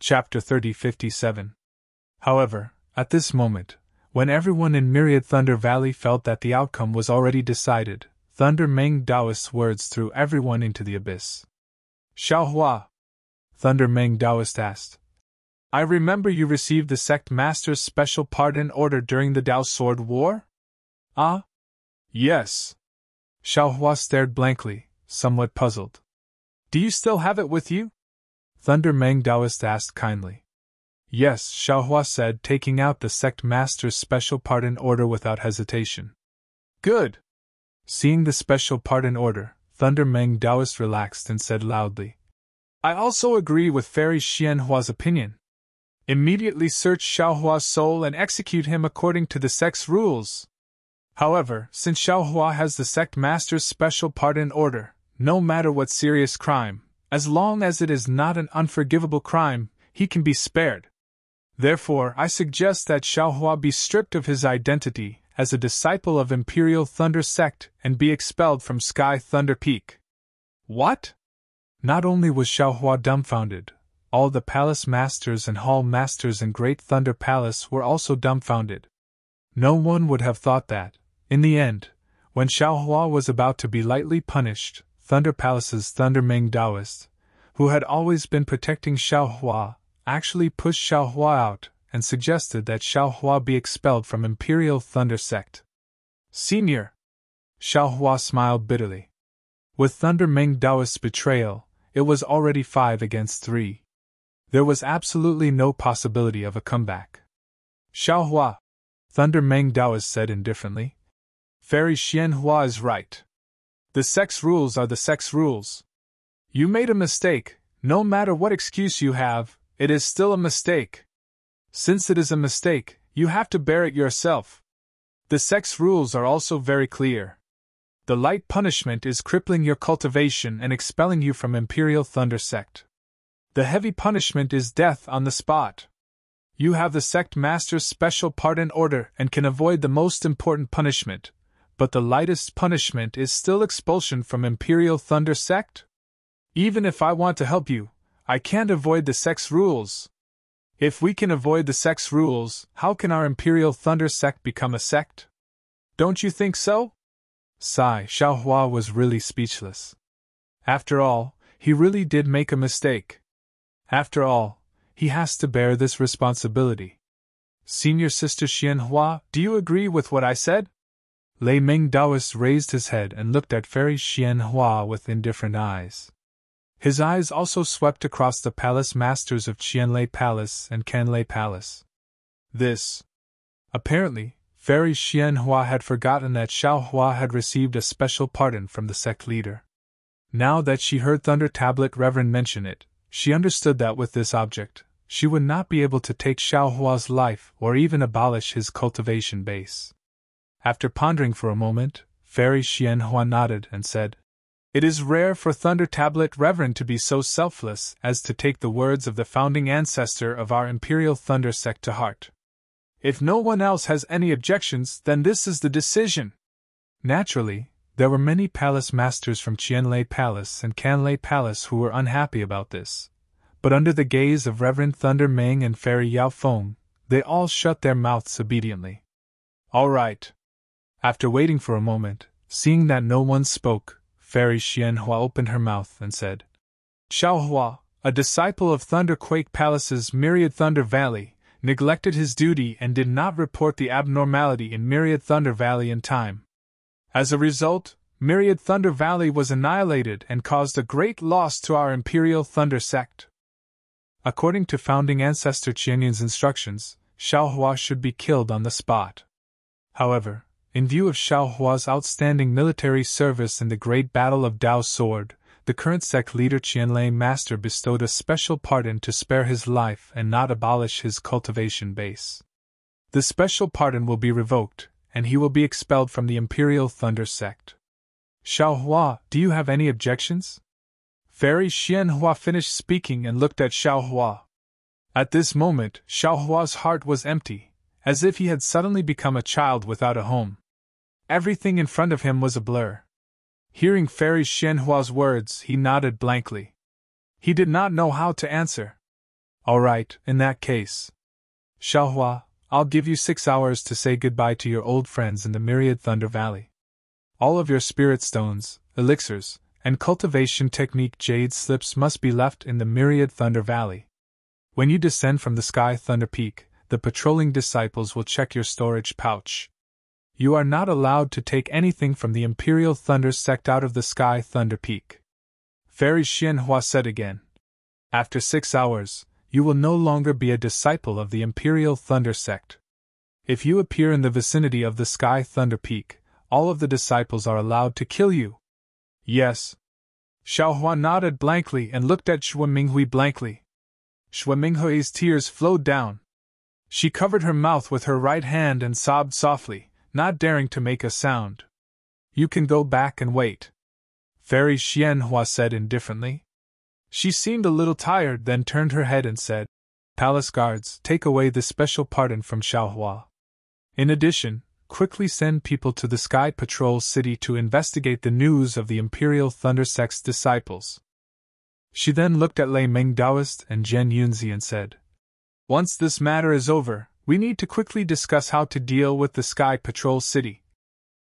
Chapter 3057. However, at this moment, when everyone in Myriad Thunder Valley felt that the outcome was already decided, Thunder Meng Taoist's words threw everyone into the abyss. Xiao Hua, Thunder Meng Taoist asked, I remember you received the sect master's special pardon order during the Dao Sword War? Ah? Yes. Xiao Hua stared blankly, somewhat puzzled. Do you still have it with you? Thunder Meng Taoist asked kindly. Yes, Xiao Hua said, taking out the sect master's special pardon order without hesitation. Good. Seeing the special pardon order, Thunder Meng Taoist relaxed and said loudly, I also agree with Fairy Xian Hua's opinion. Immediately search Xiao Hua's soul and execute him according to the sect's rules. However, since Xiao Hua has the sect master's special pardon order, no matter what serious crime, as long as it is not an unforgivable crime, he can be spared. Therefore, I suggest that Xiao Hua be stripped of his identity as a disciple of Imperial Thunder Sect and be expelled from Sky Thunder Peak. What? Not only was Xiao Hua dumbfounded, all the palace masters and hall masters in Great Thunder Palace were also dumbfounded. No one would have thought that, in the end, when Xiao Hua was about to be lightly punished, Thunder Palace's Thunder Meng Taoist, who had always been protecting Xiao Hua, actually pushed Xiao Hua out and suggested that Xiao Hua be expelled from Imperial Thunder Sect. Senior! Xiao Hua smiled bitterly. With Thunder Meng Taoist's betrayal, it was already 5 against 3. There was absolutely no possibility of a comeback. Xiao Hua, Thunder Meng Taoist said indifferently. Fairy Xian Hua is right. The sect's rules are the sect's rules. You made a mistake, no matter what excuse you have, it is still a mistake. Since it is a mistake, you have to bear it yourself. The sect's rules are also very clear. The light punishment is crippling your cultivation and expelling you from Imperial Thunder Sect. The heavy punishment is death on the spot. You have the sect master's special pardon order and can avoid the most important punishment, but the lightest punishment is still expulsion from Imperial Thunder Sect? Even if I want to help you, I can't avoid the sect's rules. If we can avoid the sect's rules, how can our Imperial Thunder Sect become a sect? Don't you think so? Sigh, Xiao Hua was really speechless. After all, he really did make a mistake. After all, he has to bear this responsibility. Senior Sister Xian Hua, do you agree with what I said? Lei Meng Taoist raised his head and looked at Fairy Xian Hua with indifferent eyes. His eyes also swept across the palace masters of Qianlei Palace and Canlei Palace. Apparently, Fairy Xian Hua had forgotten that Xiao Hua had received a special pardon from the sect leader. Now that she heard Thunder Tablet Reverend mention it, she understood that with this object, she would not be able to take Xiao Hua's life or even abolish his cultivation base. After pondering for a moment, Fairy Xian Hua nodded and said, It is rare for Thunder Tablet Reverend to be so selfless as to take the words of the founding ancestor of our Imperial Thunder Sect to heart. If no one else has any objections, then this is the decision. Naturally, there were many palace masters from Qianlei Palace and Canlei Palace who were unhappy about this, but under the gaze of Reverend Thunder Meng and Fairy Yao Feng, they all shut their mouths obediently. All right. After waiting for a moment, seeing that no one spoke, Fairy Xian Hua opened her mouth and said, Xiao Hua, a disciple of Thunderquake Palace's Myriad Thunder Valley, neglected his duty and did not report the abnormality in Myriad Thunder Valley in time. As a result, Myriad Thunder Valley was annihilated and caused a great loss to our Imperial Thunder Sect. According to founding ancestor Qianyin's instructions, Xiao Hua should be killed on the spot. However, in view of Xiao Hua's outstanding military service in the Great Battle of Dao Sword, the current sect leader Qianlei Master bestowed a special pardon to spare his life and not abolish his cultivation base. The special pardon will be revoked, and he will be expelled from the Imperial Thunder Sect. Xiao Hua, do you have any objections? Fairy Xian Hua finished speaking and looked at Xiao Hua. At this moment, Xiao Hua's heart was empty, as if he had suddenly become a child without a home. Everything in front of him was a blur. Hearing Fairy Xian Hua's words, he nodded blankly. He did not know how to answer. All right, in that case. Xiaohua, I'll give you 6 hours to say goodbye to your old friends in the Myriad Thunder Valley. All of your spirit stones, elixirs, and cultivation technique jade slips must be left in the Myriad Thunder Valley. When you descend from the Sky Thunder Peak, the patrolling disciples will check your storage pouch. You are not allowed to take anything from the Imperial Thunder sect out of the Sky Thunder Peak. Fairy Xianhua said again. After 6 hours, you will no longer be a disciple of the Imperial Thunder sect. If you appear in the vicinity of the Sky Thunder Peak, all of the disciples are allowed to kill you. Yes. Xiaohua nodded blankly and looked at Xue Minghui blankly. Xue Minghui's tears flowed down. She covered her mouth with her right hand and sobbed softly, not daring to make a sound. You can go back and wait, Fairy Xianhua said indifferently. She seemed a little tired, then turned her head and said, Palace guards, take away the special pardon from Xiaohua. In addition, quickly send people to the Sky Patrol City to investigate the news of the Imperial Thunder Sect's disciples. She then looked at Lei Meng Daoist and Zhen Yunzi and said, Once this matter is over, we need to quickly discuss how to deal with the Sky Patrol City.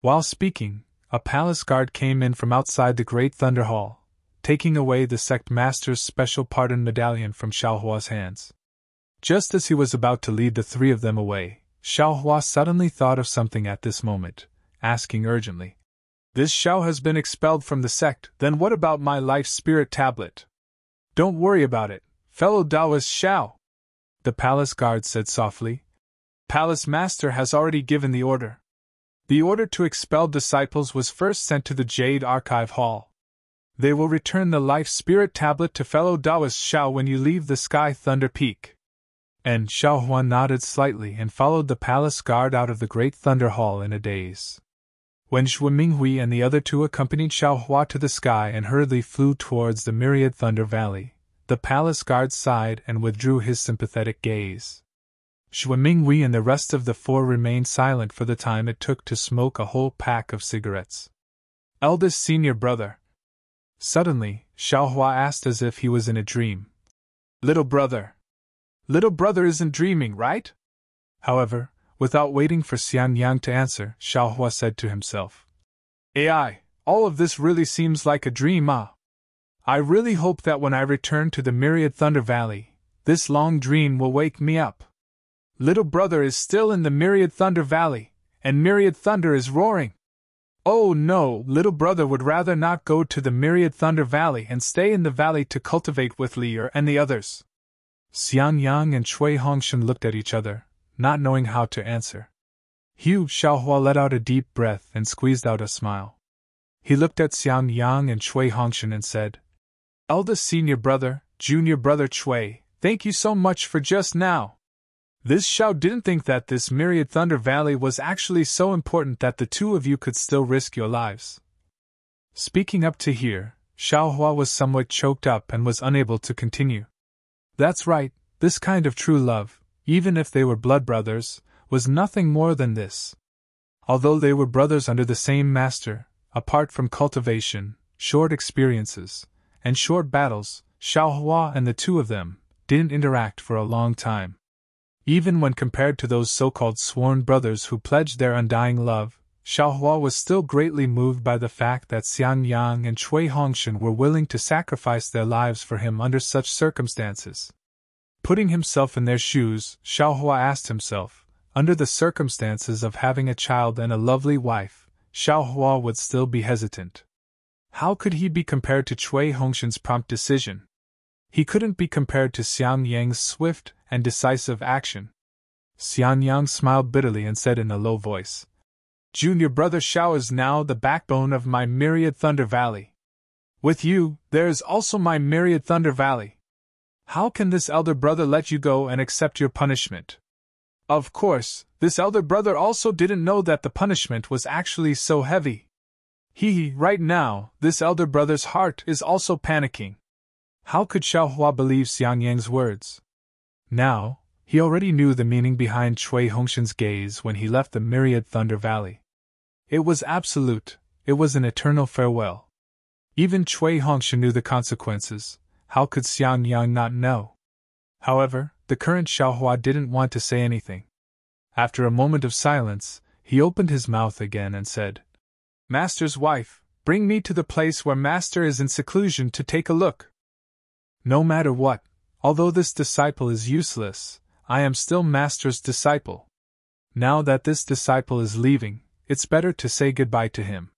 While speaking, a palace guard came in from outside the Great Thunder Hall, taking away the sect master's special pardon medallion from Xiaohua's hands. Just as he was about to lead the 3 of them away, Xiaohua suddenly thought of something at this moment, asking urgently, This Xiao has been expelled from the sect, then what about my life spirit tablet? Don't worry about it, fellow Taoist Xiao, the palace guard said softly. Palace master has already given the order. The order to expel disciples was first sent to the Jade Archive Hall. They will return the life spirit tablet to fellow Taoist Xiao when you leave the Sky Thunder Peak. And Xiaohua nodded slightly and followed the palace guard out of the Great Thunder Hall in a daze. When Xue Minghui and the other 2 accompanied Xiaohua to the sky and hurriedly flew towards the Myriad Thunder Valley, the palace guard sighed and withdrew his sympathetic gaze. Xue Minghui and the rest of the 4 remained silent for the time it took to smoke a whole pack of cigarettes. Eldest senior brother. Suddenly, Xiaohua asked as if he was in a dream. Little brother. Little brother isn't dreaming, right? However, without waiting for Xian Yang to answer, Xiaohua said to himself, AI, all of this really seems like a dream, ah. I really hope that when I return to the Myriad Thunder Valley, this long dream will wake me up. Little brother is still in the Myriad Thunder Valley, and Myriad Thunder is roaring. Oh no, little brother would rather not go to the Myriad Thunder Valley and stay in the valley to cultivate with Lier and the others. Xian Yang and Cui Hongshan looked at each other, not knowing how to answer. Xiaohua let out a deep breath and squeezed out a smile. He looked at Xian Yang and Cui Hongshan and said, Eldest senior brother, junior brother Cui, thank you so much for just now. This Xiao didn't think that this Myriad Thunder Valley was actually so important that the 2 of you could still risk your lives. Speaking up to here, Xiaohua was somewhat choked up and was unable to continue. That's right, this kind of true love, even if they were blood brothers, was nothing more than this. Although they were brothers under the same master, apart from cultivation, short experiences, and short battles, Xiaohua and the 2 of them didn't interact for a long time. Even when compared to those so-called sworn brothers who pledged their undying love, Xiaohua was still greatly moved by the fact that Xian Yang and Cui Hongshan were willing to sacrifice their lives for him under such circumstances. Putting himself in their shoes, Xiaohua asked himself, under the circumstances of having a child and a lovely wife, Xiaohua would still be hesitant. How could he be compared to Cui Hongshan's prompt decision? He couldn't be compared to Xian Yang's swift and decisive action. Xian Yang smiled bitterly and said in a low voice, Junior brother Xiao is now the backbone of my Myriad Thunder Valley. With you, there is also my Myriad Thunder Valley. How can this elder brother let you go and accept your punishment? Of course, this elder brother also didn't know that the punishment was actually so heavy. Right now, this elder brother's heart is also panicking. How could Xiaohua believe Xian Yang's words? Now, he already knew the meaning behind Cui Hongshan's gaze when he left the Myriad Thunder Valley. It was absolute, it was an eternal farewell. Even Cui Hongshan knew the consequences, how could Xian Yang not know? However, the current Xiaohua didn't want to say anything. After a moment of silence, he opened his mouth again and said, "Master's wife, bring me to the place where Master is in seclusion to take a look. No matter what, although this disciple is useless, I am still Master's disciple. Now that this disciple is leaving, it's better to say goodbye to him."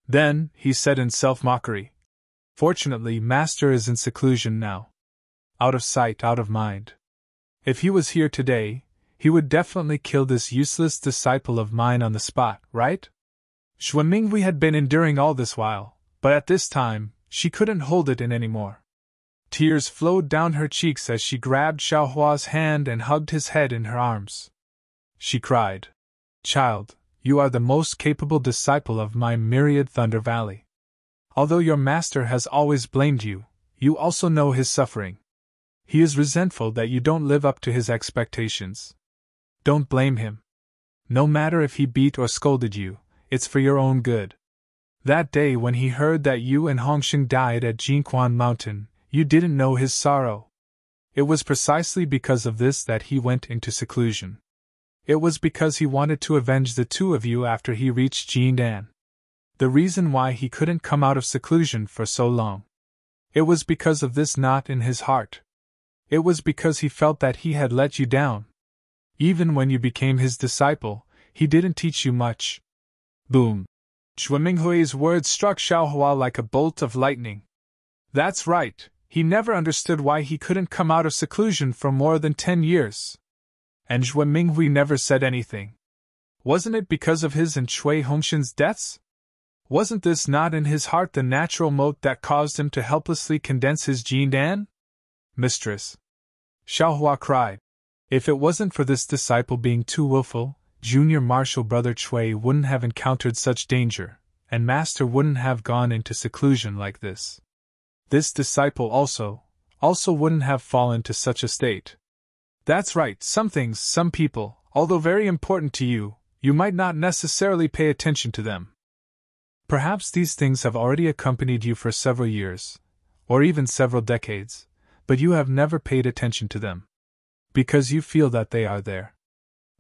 Then, he said in self-mockery, "Fortunately, Master is in seclusion now. Out of sight, out of mind. If he was here today, he would definitely kill this useless disciple of mine on the spot, right?" Xue Minghui had been enduring all this while, but at this time, she couldn't hold it in any more. Tears flowed down her cheeks as she grabbed Xiaohua's hand and hugged his head in her arms. She cried, "Child, you are the most capable disciple of my myriad Thunder Valley. Although your master has always blamed you, you also know his suffering. He is resentful that you don't live up to his expectations. Don't blame him. No matter if he beat or scolded you, it's for your own good. That day when he heard that you and Hongxing died at Jinquan Mountain, you didn't know his sorrow. It was precisely because of this that he went into seclusion. It was because he wanted to avenge the two of you after he reached Jindan. The reason why he couldn't come out of seclusion for so long. It was because of this knot in his heart. It was because he felt that he had let you down. Even when you became his disciple, he didn't teach you much." Boom! Xue Minghui's words struck Xiaohua like a bolt of lightning. That's right, he never understood why he couldn't come out of seclusion for more than 10 years. And Xue Minghui never said anything. Wasn't it because of his and Cui Hongxin's deaths? Wasn't this knot in his heart the natural moat that caused him to helplessly condense his Jindan? "Mistress," Xiaohua cried, "if it wasn't for this disciple being too willful, Junior Marshal Brother Cui wouldn't have encountered such danger, and Master wouldn't have gone into seclusion like this. This disciple also wouldn't have fallen to such a state. That's right, some things, some people, although very important to you, you might not necessarily pay attention to them. Perhaps these things have already accompanied you for several years, or even several decades, but you have never paid attention to them. Because you feel that they are there.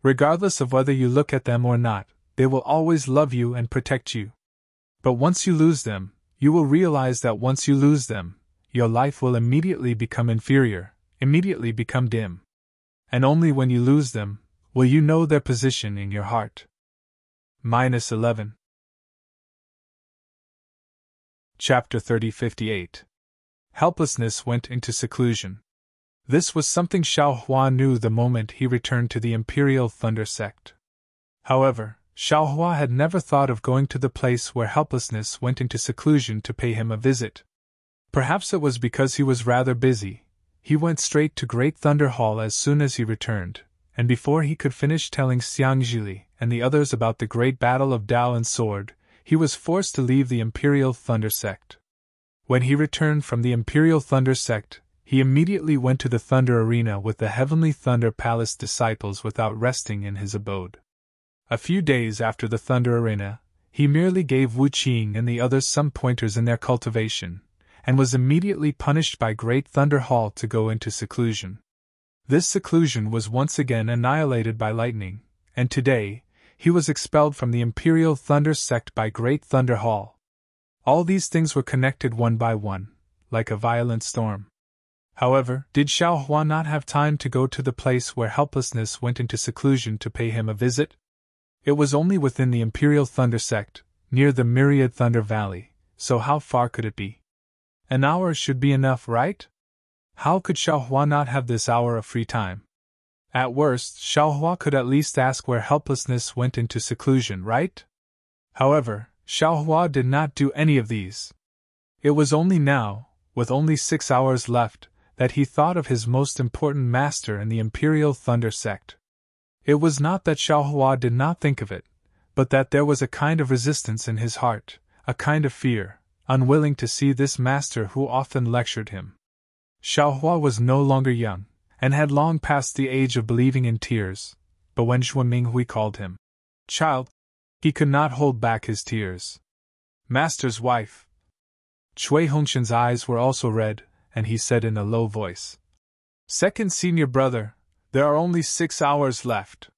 Regardless of whether you look at them or not, they will always love you and protect you. But once you lose them, you will realize that once you lose them, your life will immediately become inferior, immediately become dim. And only when you lose them, will you know their position in your heart. -11. Chapter 3058. Helplessness went into seclusion. This was something Xiaohua knew the moment he returned to the Imperial Thunder Sect. However, Xiaohua had never thought of going to the place where helplessness went into seclusion to pay him a visit. Perhaps it was because he was rather busy. He went straight to Great Thunder Hall as soon as he returned, and before he could finish telling Xiangjili and the others about the great battle of Dao and Sword, he was forced to leave the Imperial Thunder Sect. When he returned from the Imperial Thunder Sect, he immediately went to the Thunder Arena with the Heavenly Thunder Palace disciples without resting in his abode. A few days after the Thunder Arena, he merely gave Wu Qing and the others some pointers in their cultivation, and was immediately punished by Great Thunder Hall to go into seclusion. This seclusion was once again annihilated by lightning, and today, he was expelled from the Imperial Thunder Sect by Great Thunder Hall. All these things were connected one by one, like a violent storm. However, did Xiaohua not have time to go to the place where helplessness went into seclusion to pay him a visit? It was only within the Imperial Thunder Sect, near the Myriad Thunder Valley, so how far could it be? An hour should be enough, right? How could Xiaohua not have this hour of free time? At worst, Xiaohua could at least ask where helplessness went into seclusion, right? However, Xiaohua did not do any of these. It was only now, with only 6 hours left, that he thought of his most important master in the Imperial Thunder Sect. It was not that Xiaohua did not think of it, but that there was a kind of resistance in his heart, a kind of fear, unwilling to see this master who often lectured him. Xiaohua was no longer young, and had long passed the age of believing in tears, but when Xue Minghui called him child, he could not hold back his tears. Master's wife. Cui Hongxin's eyes were also red, and he said in a low voice, Second senior brother, there are only 6 hours left.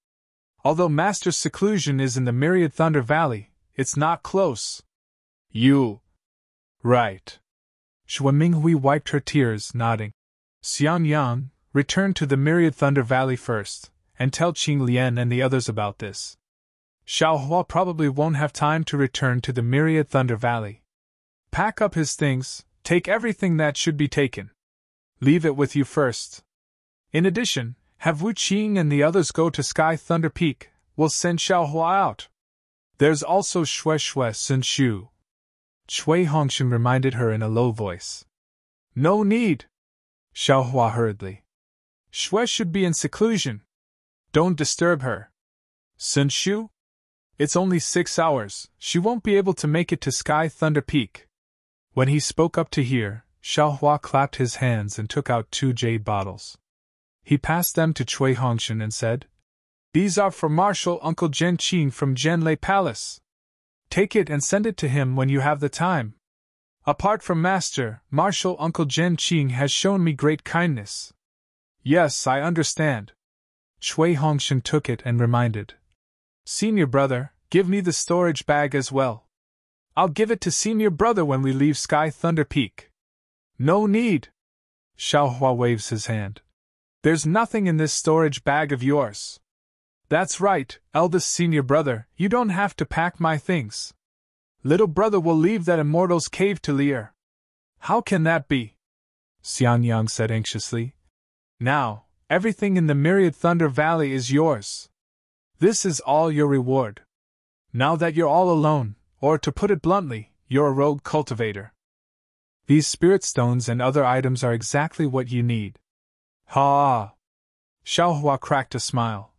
Although Master's seclusion is in the Myriad Thunder Valley, it's not close. You. Right. Xue Minghui wiped her tears, nodding. Xian Yang, return to the Myriad Thunder Valley first, and tell Qing Lian and the others about this. Xiao Hua probably won't have time to return to the Myriad Thunder Valley. Pack up his things, take everything that should be taken. Leave it with you first. In addition, have Wu Qing and the others go to Sky Thunder Peak. We'll send Xiao Hua out. There's also Shui Sun Shu. Cui Hongxun reminded her in a low voice. No need. Xiao Hua hurriedly. Shui should be in seclusion. Don't disturb her. Sun Shu? It's only 6 hours, she won't be able to make it to Sky Thunder Peak. When he spoke up to hear, Xiao Hua clapped his hands and took out 2 jade bottles. He passed them to Cui Hongxun and said, These are for Marshal Uncle Zhen Qing from Zhenlei Palace. Take it and send it to him when you have the time. Apart from Master, Marshal Uncle Zhen Qing has shown me great kindness. Yes, I understand. Cui Hongxun took it and reminded. Senior brother, give me the storage bag as well. I'll give it to senior brother when we leave Sky Thunder Peak. No need. Xiao Hua waves his hand. There's nothing in this storage bag of yours. That's right, eldest senior brother, you don't have to pack my things. Little brother will leave that Immortal's cave to Lear. How can that be? Xian Yang said anxiously. Now, everything in the Myriad Thunder Valley is yours. This is all your reward. Now that you're all alone, or to put it bluntly, you're a rogue cultivator. These spirit stones and other items are exactly what you need. Ha! Xiao Hua cracked a smile.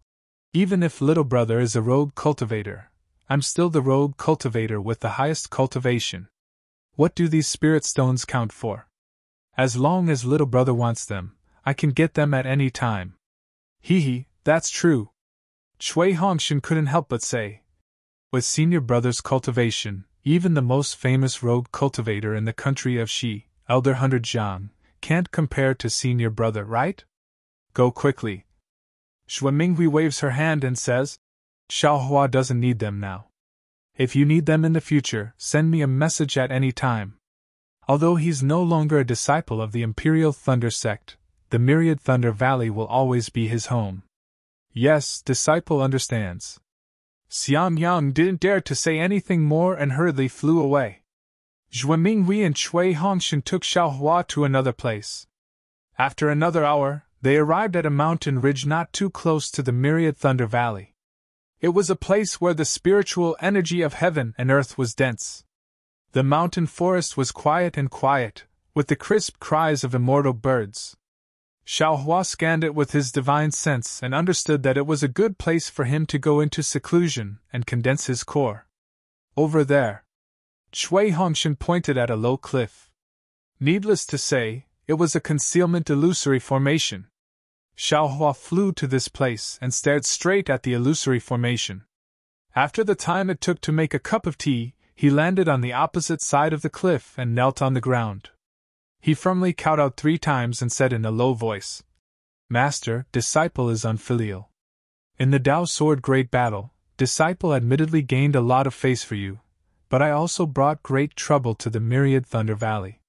Even if little brother is a rogue cultivator, I'm still the rogue cultivator with the highest cultivation. What do these spirit stones count for? As long as little brother wants them, I can get them at any time. Hee, that's true. Cui Hongxun couldn't help but say. With senior brother's cultivation, even the most famous rogue cultivator in the country of Xi, Elder Hunter Jiang, can't compare to senior brother, right? Go quickly. Xue Minghui waves her hand and says, Xiao Hua doesn't need them now. If you need them in the future, send me a message at any time. Although he's no longer a disciple of the Imperial Thunder Sect, the Myriad Thunder Valley will always be his home. Yes, disciple understands. Xian Yang didn't dare to say anything more and hurriedly flew away. Xue Minghui and Cui Hongxun took Xiao Hua to another place. After another hour, they arrived at a mountain ridge not too close to the Myriad Thunder Valley. It was a place where the spiritual energy of heaven and earth was dense. The mountain forest was quiet, with the crisp cries of immortal birds. Xiao Hua scanned it with his divine sense and understood that it was a good place for him to go into seclusion and condense his core. Over there. Cui Hongxun pointed at a low cliff. Needless to say, it was a concealment illusory formation. Xiao Hua flew to this place and stared straight at the illusory formation. After the time it took to make a cup of tea, he landed on the opposite side of the cliff and knelt on the ground. He firmly kowtowed 3 times and said in a low voice, Master, disciple is unfilial. In the Dao Sword Great Battle, disciple admittedly gained a lot of face for you, but I also brought great trouble to the Myriad Thunder Valley.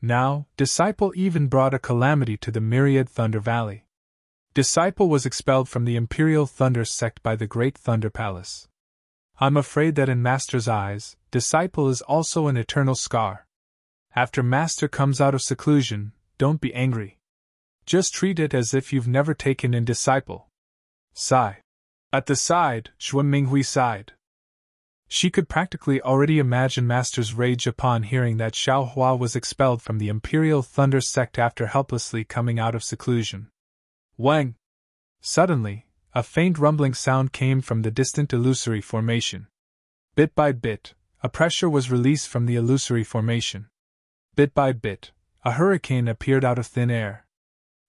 Now, disciple even brought a calamity to the Myriad Thunder Valley. Disciple was expelled from the Imperial Thunder Sect by the Great Thunder Palace. I'm afraid that in Master's eyes, disciple is also an eternal scar. After Master comes out of seclusion, don't be angry. Just treat it as if you've never taken in disciple. Sigh. At the side, Xue Minghui sighed. She could practically already imagine Master's rage upon hearing that Xiao Hua was expelled from the Imperial Thunder Sect after helplessly coming out of seclusion. Wang! Suddenly, a faint rumbling sound came from the distant illusory formation. Bit by bit, a pressure was released from the illusory formation. Bit by bit, a hurricane appeared out of thin air.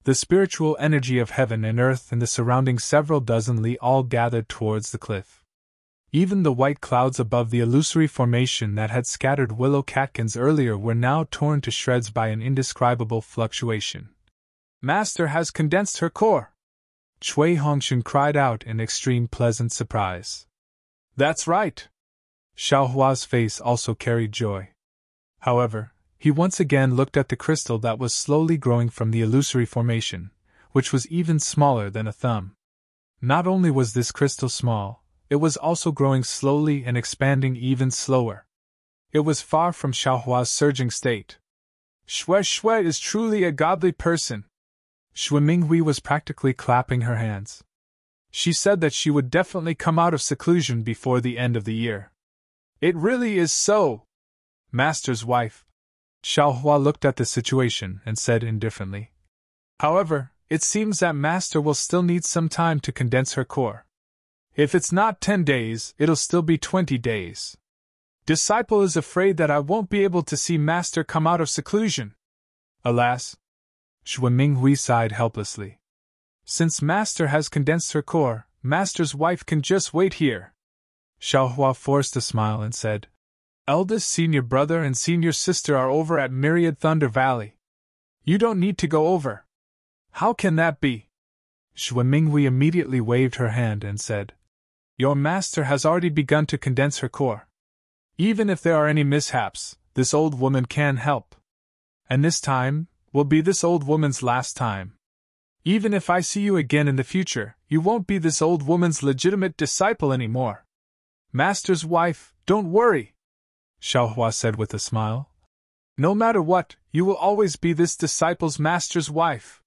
The spiritual energy of heaven and earth and the surrounding several dozen li all gathered towards the cliff. Even the white clouds above the illusory formation that had scattered willow catkins earlier were now torn to shreds by an indescribable fluctuation. Master has condensed her core! Cui Hongshan cried out in extreme pleasant surprise. That's right! Xiaohua's face also carried joy. However, he once again looked at the crystal that was slowly growing from the illusory formation, which was even smaller than a thumb. Not only was this crystal small, it was also growing slowly and expanding even slower. It was far from Xiaohua's surging state. Shui Shui is truly a godly person. Shui Minghui was practically clapping her hands. She said that she would definitely come out of seclusion before the end of the year. It really is so! Master's wife. Xiaohua looked at the situation and said indifferently. However, it seems that Master will still need some time to condense her core. If it's not 10 days, it'll still be 20 days. Disciple is afraid that I won't be able to see Master come out of seclusion. Alas! Shui Minghui sighed helplessly. Since Master has condensed her core, Master's wife can just wait here. Xiaohua forced a smile and said, Eldest senior brother and senior sister are over at Myriad Thunder Valley. You don't need to go over. How can that be? Shui Minghui immediately waved her hand and said, Your master has already begun to condense her core. Even if there are any mishaps, this old woman can help. And this time will be this old woman's last time. Even if I see you again in the future, you won't be this old woman's legitimate disciple anymore. Master's wife, don't worry, Xiaohua said with a smile. No matter what, you will always be this disciple's master's wife.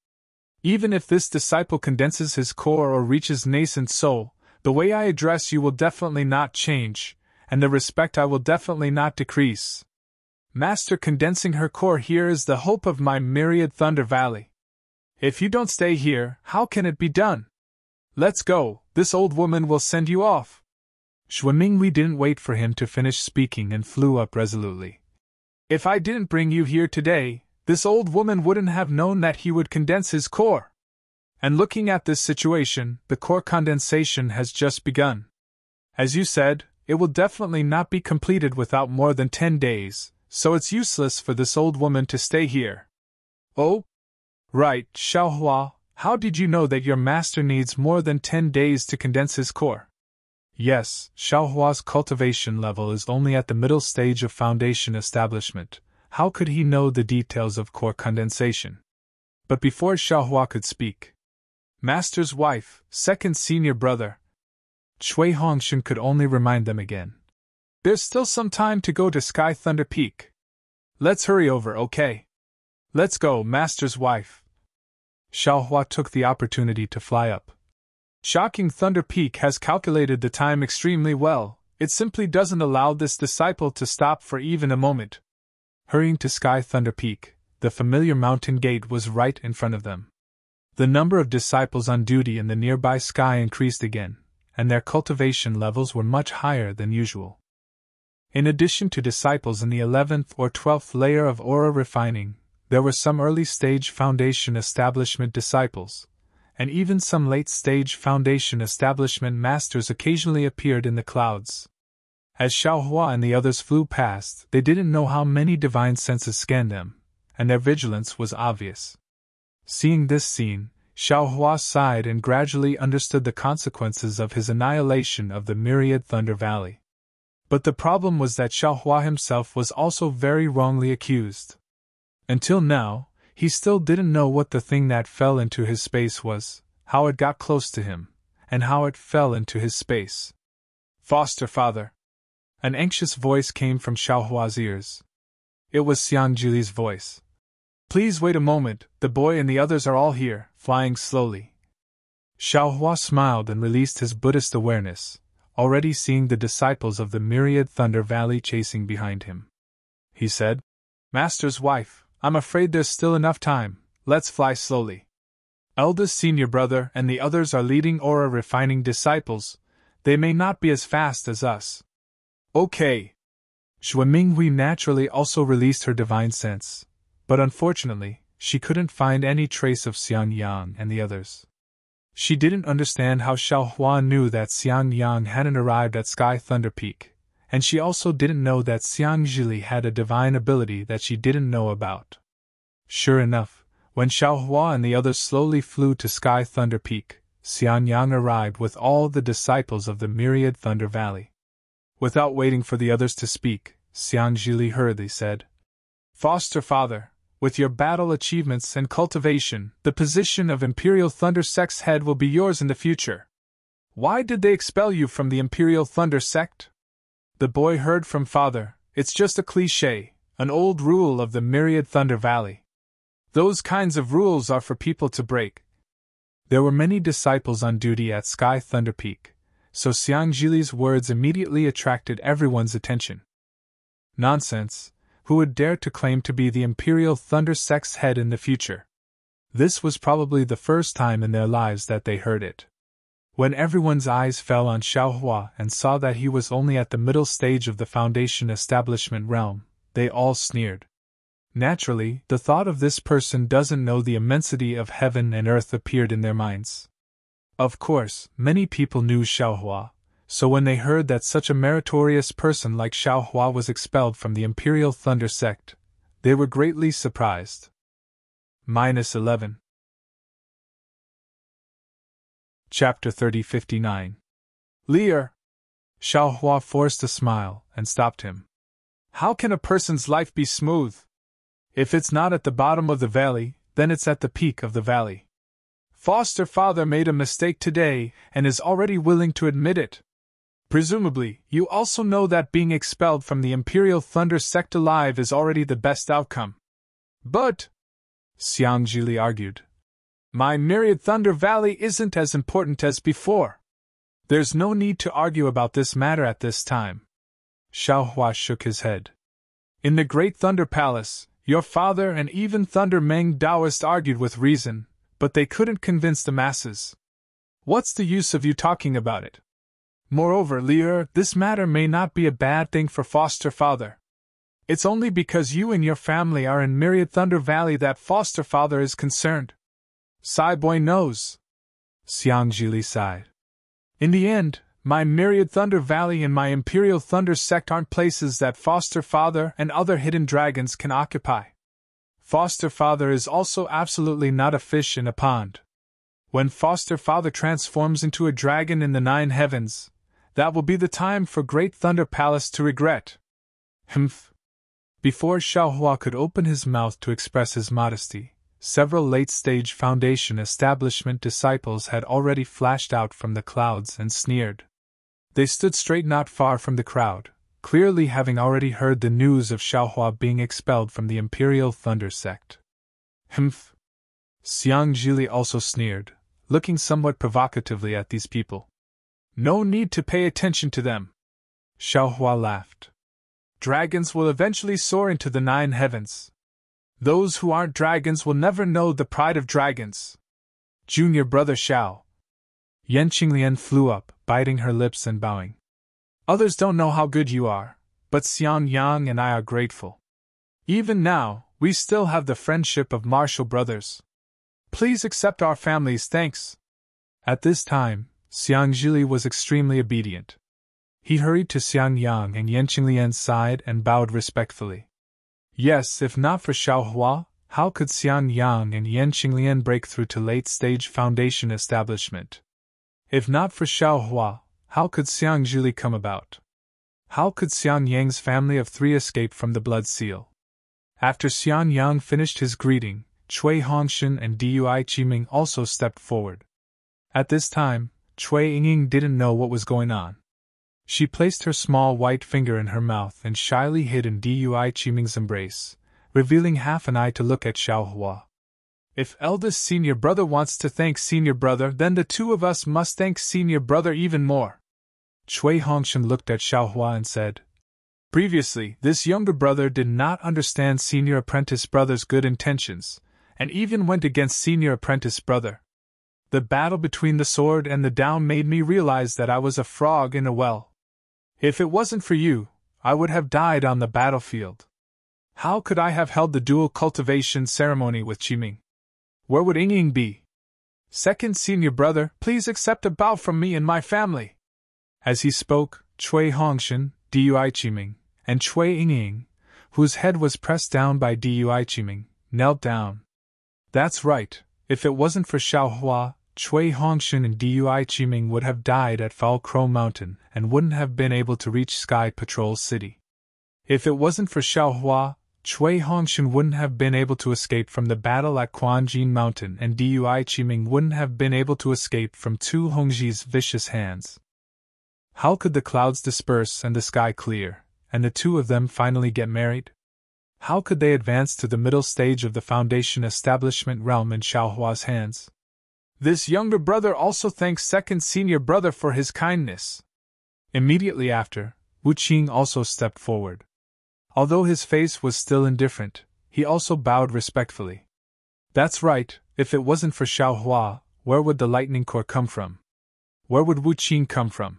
Even if this disciple condenses his core or reaches nascent soul, the way I address you will definitely not change, and the respect I will definitely not decrease. Master condensing her core here is the hope of my Myriad Thunder Valley. If you don't stay here, how can it be done? Let's go, this old woman will send you off. Shui Minghui didn't wait for him to finish speaking and flew up resolutely. If I didn't bring you here today, this old woman wouldn't have known that he would condense his core. And looking at this situation, the core condensation has just begun. As you said, it will definitely not be completed without more than 10 days, so it's useless for this old woman to stay here. Oh? Right, Xiaohua, how did you know that your master needs more than 10 days to condense his core? Yes, Xiaohua's cultivation level is only at the middle stage of foundation establishment. How could he know the details of core condensation? But before Xiaohua could speak, Master's wife, second senior brother, Cui Hongshan could only remind them again. There's still some time to go to Sky Thunder Peak. Let's hurry over, okay? Let's go, Master's wife. Xiaohua took the opportunity to fly up. Shocking Thunder Peak has calculated the time extremely well, it simply doesn't allow this disciple to stop for even a moment. Hurrying to Sky Thunder Peak, the familiar mountain gate was right in front of them. The number of disciples on duty in the nearby sky increased again, and their cultivation levels were much higher than usual. In addition to disciples in the 11th or 12th layer of aura refining, there were some early-stage foundation establishment disciples, and even some late-stage foundation establishment masters occasionally appeared in the clouds. As Xiaohua and the others flew past, they didn't know how many divine senses scanned them, and their vigilance was obvious. Seeing this scene, Xiaohua sighed and gradually understood the consequences of his annihilation of the Myriad Thunder Valley. But the problem was that Xiaohua himself was also very wrongly accused. Until now, he still didn't know what the thing that fell into his space was, how it got close to him, and how it fell into his space. Foster father. An anxious voice came from Xiaohua's ears. It was Xiang Jili's voice. Please wait a moment, the boy and the others are all here, flying slowly. Xiaohua smiled and released his Buddhist awareness, already seeing the disciples of the Myriad Thunder Valley chasing behind him. He said, Master's wife, I'm afraid there's still enough time, let's fly slowly. Eldest senior brother and the others are leading aura refining disciples, they may not be as fast as us. Okay. Shui Minghui naturally also released her divine sense, but unfortunately, she couldn't find any trace of Xiang Yang and the others. She didn't understand how Xiaohua knew that Xiang Yang hadn't arrived at Sky Thunder Peak, and she also didn't know that Xiang Jili had a divine ability that she didn't know about. Sure enough, When Xiaohua and the others slowly flew to Sky Thunder Peak, Xianyang arrived with all the disciples of the Myriad Thunder Valley. Without waiting for the others to speak, Xiangjili hurriedly said, "Foster Father, with your battle achievements and cultivation, the position of Imperial Thunder Sect's head will be yours in the future." "Why did they expel you from the Imperial Thunder Sect?" The boy heard from father, "It's just a cliché, an old rule of the Myriad Thunder Valley. Those kinds of rules are for people to break." There were many disciples on duty at Sky Thunder Peak, so Xiangjili's words immediately attracted everyone's attention. Nonsense! Who would dare to claim to be the Imperial Thunder Sect's head in the future? This was probably the first time in their lives that they heard it. When everyone's eyes fell on Xiaohua and saw that he was only at the middle stage of the Foundation establishment realm, they all sneered. Naturally, the thought of this person doesn't know the immensity of heaven and earth appeared in their minds. Of course, many people knew Xiaohua, so when they heard that such a meritorious person like Xiaohua was expelled from the Imperial Thunder Sect, they were greatly surprised. -11. Chapter 3059. Lear! Xiaohua forced a smile and stopped him. "How can a person's life be smooth? If it's not at the bottom of the valley, then it's at the peak of the valley. Foster Father made a mistake today and is already willing to admit it. Presumably, you also know that being expelled from the Imperial Thunder Sect alive is already the best outcome." "But," Xiangjili argued, "my Myriad Thunder Valley isn't as important as before." "There's no need to argue about this matter at this time." Xiaohua shook his head. "In the Great Thunder Palace, your father and even Thunder Meng Taoist argued with reason, but they couldn't convince the masses. What's the use of you talking about it? Moreover, Lear, this matter may not be a bad thing for Foster Father. It's only because you and your family are in Myriad Thunder Valley that Foster Father is concerned." "Boy knows," Xiangjili sighed. "In the end, my Myriad Thunder Valley and my Imperial Thunder Sect aren't places that Foster Father and other hidden dragons can occupy. Foster Father is also absolutely not a fish in a pond. When Foster Father transforms into a dragon in the 9 heavens, that will be the time for Great Thunder Palace to regret." Humph! Before Xiaohua could open his mouth to express his modesty, several late-stage Foundation establishment disciples had already flashed out from the clouds and sneered. They stood straight not far from the crowd, clearly having already heard the news of Xiaohua being expelled from the Imperial Thunder Sect. Humph! Xiangjili also sneered, looking somewhat provocatively at these people. "No need to pay attention to them." Xiaohua laughed. "Dragons will eventually soar into the 9 heavens. Those who aren't dragons will never know the pride of dragons. Junior brother Xiao." Yan Qinglian flew up, biting her lips and bowing. "Others don't know how good you are, but Xian Yang and I are grateful. Even now, we still have the friendship of martial brothers. Please accept our family's thanks." At this time, Xiangjili was extremely obedient. He hurried to Xian Yang and Yan Qinglian's side and bowed respectfully. Yes, if not for Xiaohua, how could Xian Yang and Yan Qinglian break through to late-stage Foundation establishment? If not for Xiaohua, how could Xiangjili come about? How could Xian Yang's family of 3 escape from the Blood Seal? After Xian Yang finished his greeting, Cui Hongshan and Dui Qiming also stepped forward. At this time, Cui Yingying didn't know what was going on. She placed her small white finger in her mouth and shyly hid in Dui Qiming's embrace, revealing half an eye to look at Xiaohua. "If eldest senior brother wants to thank senior brother, then the 2 of us must thank senior brother even more." Cui Hongshan looked at Xiaohua and said, "Previously, this younger brother did not understand senior apprentice brother's good intentions, and even went against senior apprentice brother. The battle between the sword and the down made me realize that I was a frog in a well. If it wasn't for you, I would have died on the battlefield. How could I have held the dual cultivation ceremony with Qiming? Where would Yingying be? Second senior brother, please accept a bow from me and my family." As he spoke, Cui Hongshan, Dui Qiming, and Cui Yingying, whose head was pressed down by Dui Qiming, knelt down. That's right, if it wasn't for Xiao Hua, Cui Hongxun and Dui Qiming would have died at Foul Crow Mountain and wouldn't have been able to reach Sky Patrol City. If it wasn't for Xiao Hua, Cui Hongxun wouldn't have been able to escape from the battle at Quanjin Mountain and Dui Qiming wouldn't have been able to escape from Tu Hongji's vicious hands. How could the clouds disperse and the sky clear, and the two of them finally get married? How could they advance to the middle stage of the Foundation establishment realm in Xiao Hua's hands? This younger brother also thanks second senior brother for his kindness. Immediately after, Wu Qing also stepped forward. Although his face was still indifferent, he also bowed respectfully. That's right, if it wasn't for Xiao Hua, where would the lightning core come from? Where would Wu Qing come from?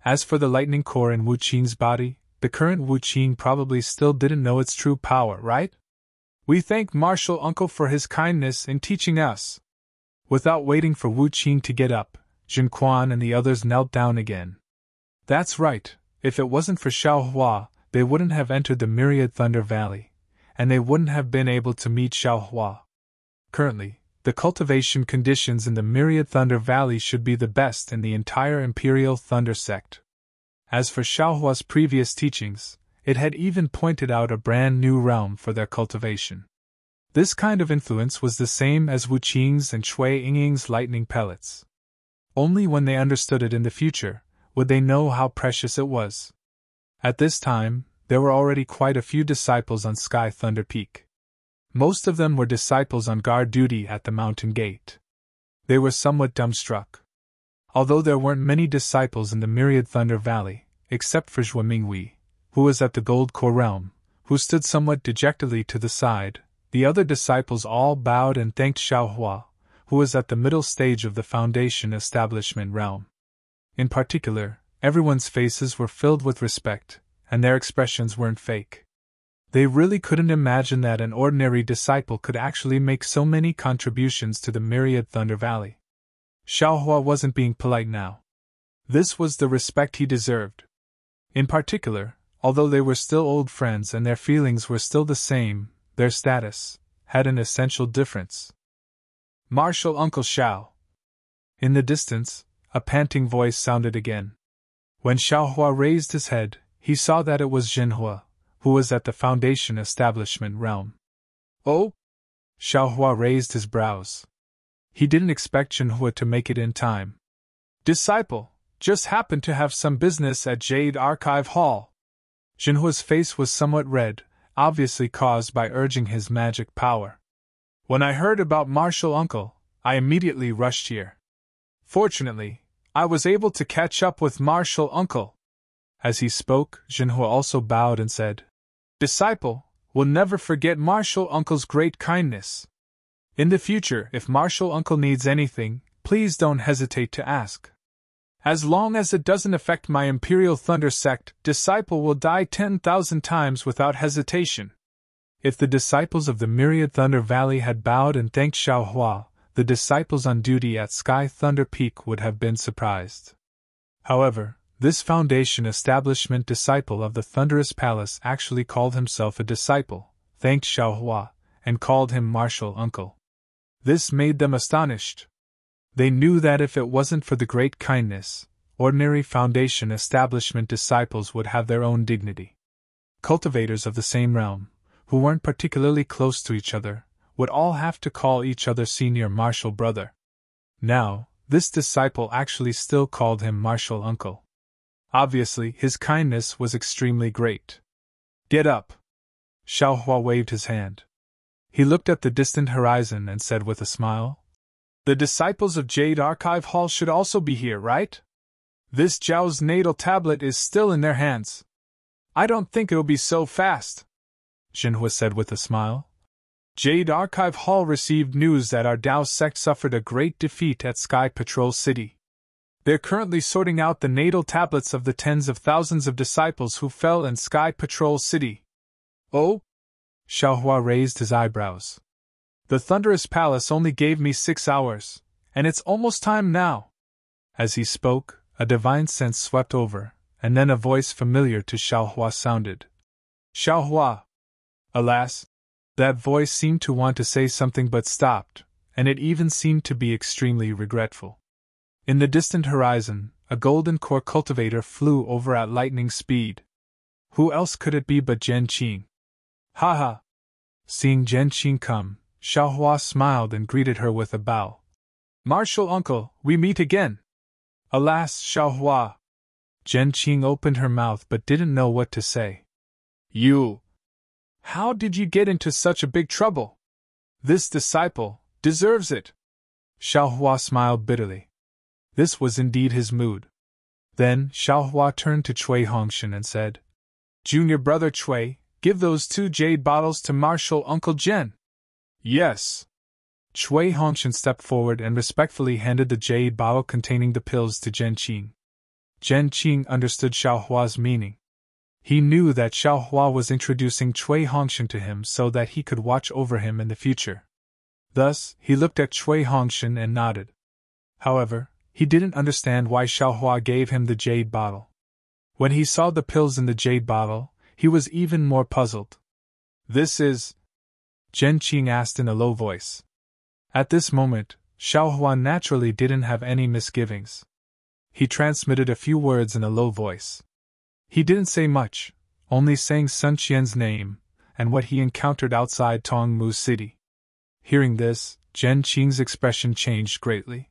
As for the lightning core in Wu Qing's body, the current Wu Qing probably still didn't know its true power, right? We thank Martial Uncle for his kindness in teaching us. Without waiting for Wu Qing to get up, Jin Quan and the others knelt down again. That's right, if it wasn't for Xiao Hua, they wouldn't have entered the Myriad Thunder Valley, and they wouldn't have been able to meet Xiao Hua. Currently, the cultivation conditions in the Myriad Thunder Valley should be the best in the entire Imperial Thunder Sect. As for Xiao Hua's previous teachings, it had even pointed out a brand new realm for their cultivation. This kind of influence was the same as Wu Qing's and Cui Yingying's lightning pellets. Only when they understood it in the future would they know how precious it was. At this time, there were already quite a few disciples on Sky Thunder Peak. Most of them were disciples on guard duty at the mountain gate. They were somewhat dumbstruck. Although there weren't many disciples in the Myriad Thunder Valley, except for Zhua Minghui, who was at the Gold Core Realm, who stood somewhat dejectedly to the side, the other disciples all bowed and thanked Xiao Hua, who was at the middle stage of the Foundation Establishment realm. In particular, everyone's faces were filled with respect, and their expressions weren't fake. They really couldn't imagine that an ordinary disciple could actually make so many contributions to the Myriad Thunder Valley. Xiao Hua wasn't being polite now. This was the respect he deserved. In particular, although they were still old friends and their feelings were still the same, their status had an essential difference. Martial Uncle Xiao. In the distance, a panting voice sounded again. When Xiao Hua raised his head, he saw that it was Jinhua, who was at the Foundation Establishment realm. Oh? Xiao Hua raised his brows. He didn't expect Jinhua to make it in time. Disciple, just happened to have some business at Jade Archive Hall. Jinhua's face was somewhat red, obviously caused by urging his magic power. When I heard about Martial Uncle, I immediately rushed here. Fortunately, I was able to catch up with Martial Uncle. As he spoke, Jinhua also bowed and said, Disciple, will never forget Martial Uncle's great kindness. In the future, if Martial Uncle needs anything, please don't hesitate to ask. As long as it doesn't affect my Imperial Thunder Sect, disciple will die 10,000 times without hesitation. If the disciples of the Myriad Thunder Valley had bowed and thanked Xiao Hua, the disciples on duty at Sky Thunder Peak would have been surprised. However, this Foundation Establishment disciple of the Thunderous Palace actually called himself a disciple, thanked Xiao Hua, and called him Martial Uncle. This made them astonished. They knew that if it wasn't for the great kindness, ordinary Foundation Establishment disciples would have their own dignity. Cultivators of the same realm, who weren't particularly close to each other, would all have to call each other senior martial brother. Now, this disciple actually still called him Martial Uncle. Obviously, his kindness was extremely great. Get up! Xiao Hua waved his hand. He looked at the distant horizon and said with a smile, The disciples of Jade Archive Hall should also be here, right? This Zhao's natal tablet is still in their hands. I don't think it'll be so fast, Jinhua said with a smile. Jade Archive Hall received news that our Dao sect suffered a great defeat at Sky Patrol City. They're currently sorting out the natal tablets of the tens of thousands of disciples who fell in Sky Patrol City. Oh? Xiao Hua raised his eyebrows. The Thunderous Palace only gave me 6 hours, and it's almost time now. As he spoke, a divine sense swept over, and then a voice familiar to Xiao Hua sounded. Xiao Hua. Alas, That voice seemed to want to say something but stopped, and it even seemed to be extremely regretful. In the distant horizon, a golden core cultivator flew over at lightning speed. Who else could it be but Zhen Qing? Ha ha! Seeing Zhen Qing come, Xiaohua smiled and greeted her with a bow. Martial uncle, we meet again! Alas, Xiaohua! Zhen Qing opened her mouth but didn't know what to say. You! How did you get into such a big trouble? This disciple deserves it! Xiaohua smiled bitterly. This was indeed his mood. Then Xiaohua turned to Cui Hongshan and said, Junior brother Cui, give those 2 jade bottles to Martial Uncle Zhen. Yes. Cui Hongshan stepped forward and respectfully handed the jade bottle containing the pills to Zhen Qing. Zhen Qing understood Xiaohua's meaning. He knew that Xiaohua was introducing Cui Hongshan to him so that he could watch over him in the future. Thus, he looked at Cui Hongshan and nodded. However, he didn't understand why Xiaohua gave him the jade bottle. When he saw the pills in the jade bottle, he was even more puzzled. This is? Zhen Qing asked in a low voice. At this moment, Xiaohua naturally didn't have any misgivings. He transmitted a few words in a low voice. He didn't say much, only saying Sun Qian's name, and what he encountered outside Tongmu City. Hearing this, Zhen Qing's expression changed greatly.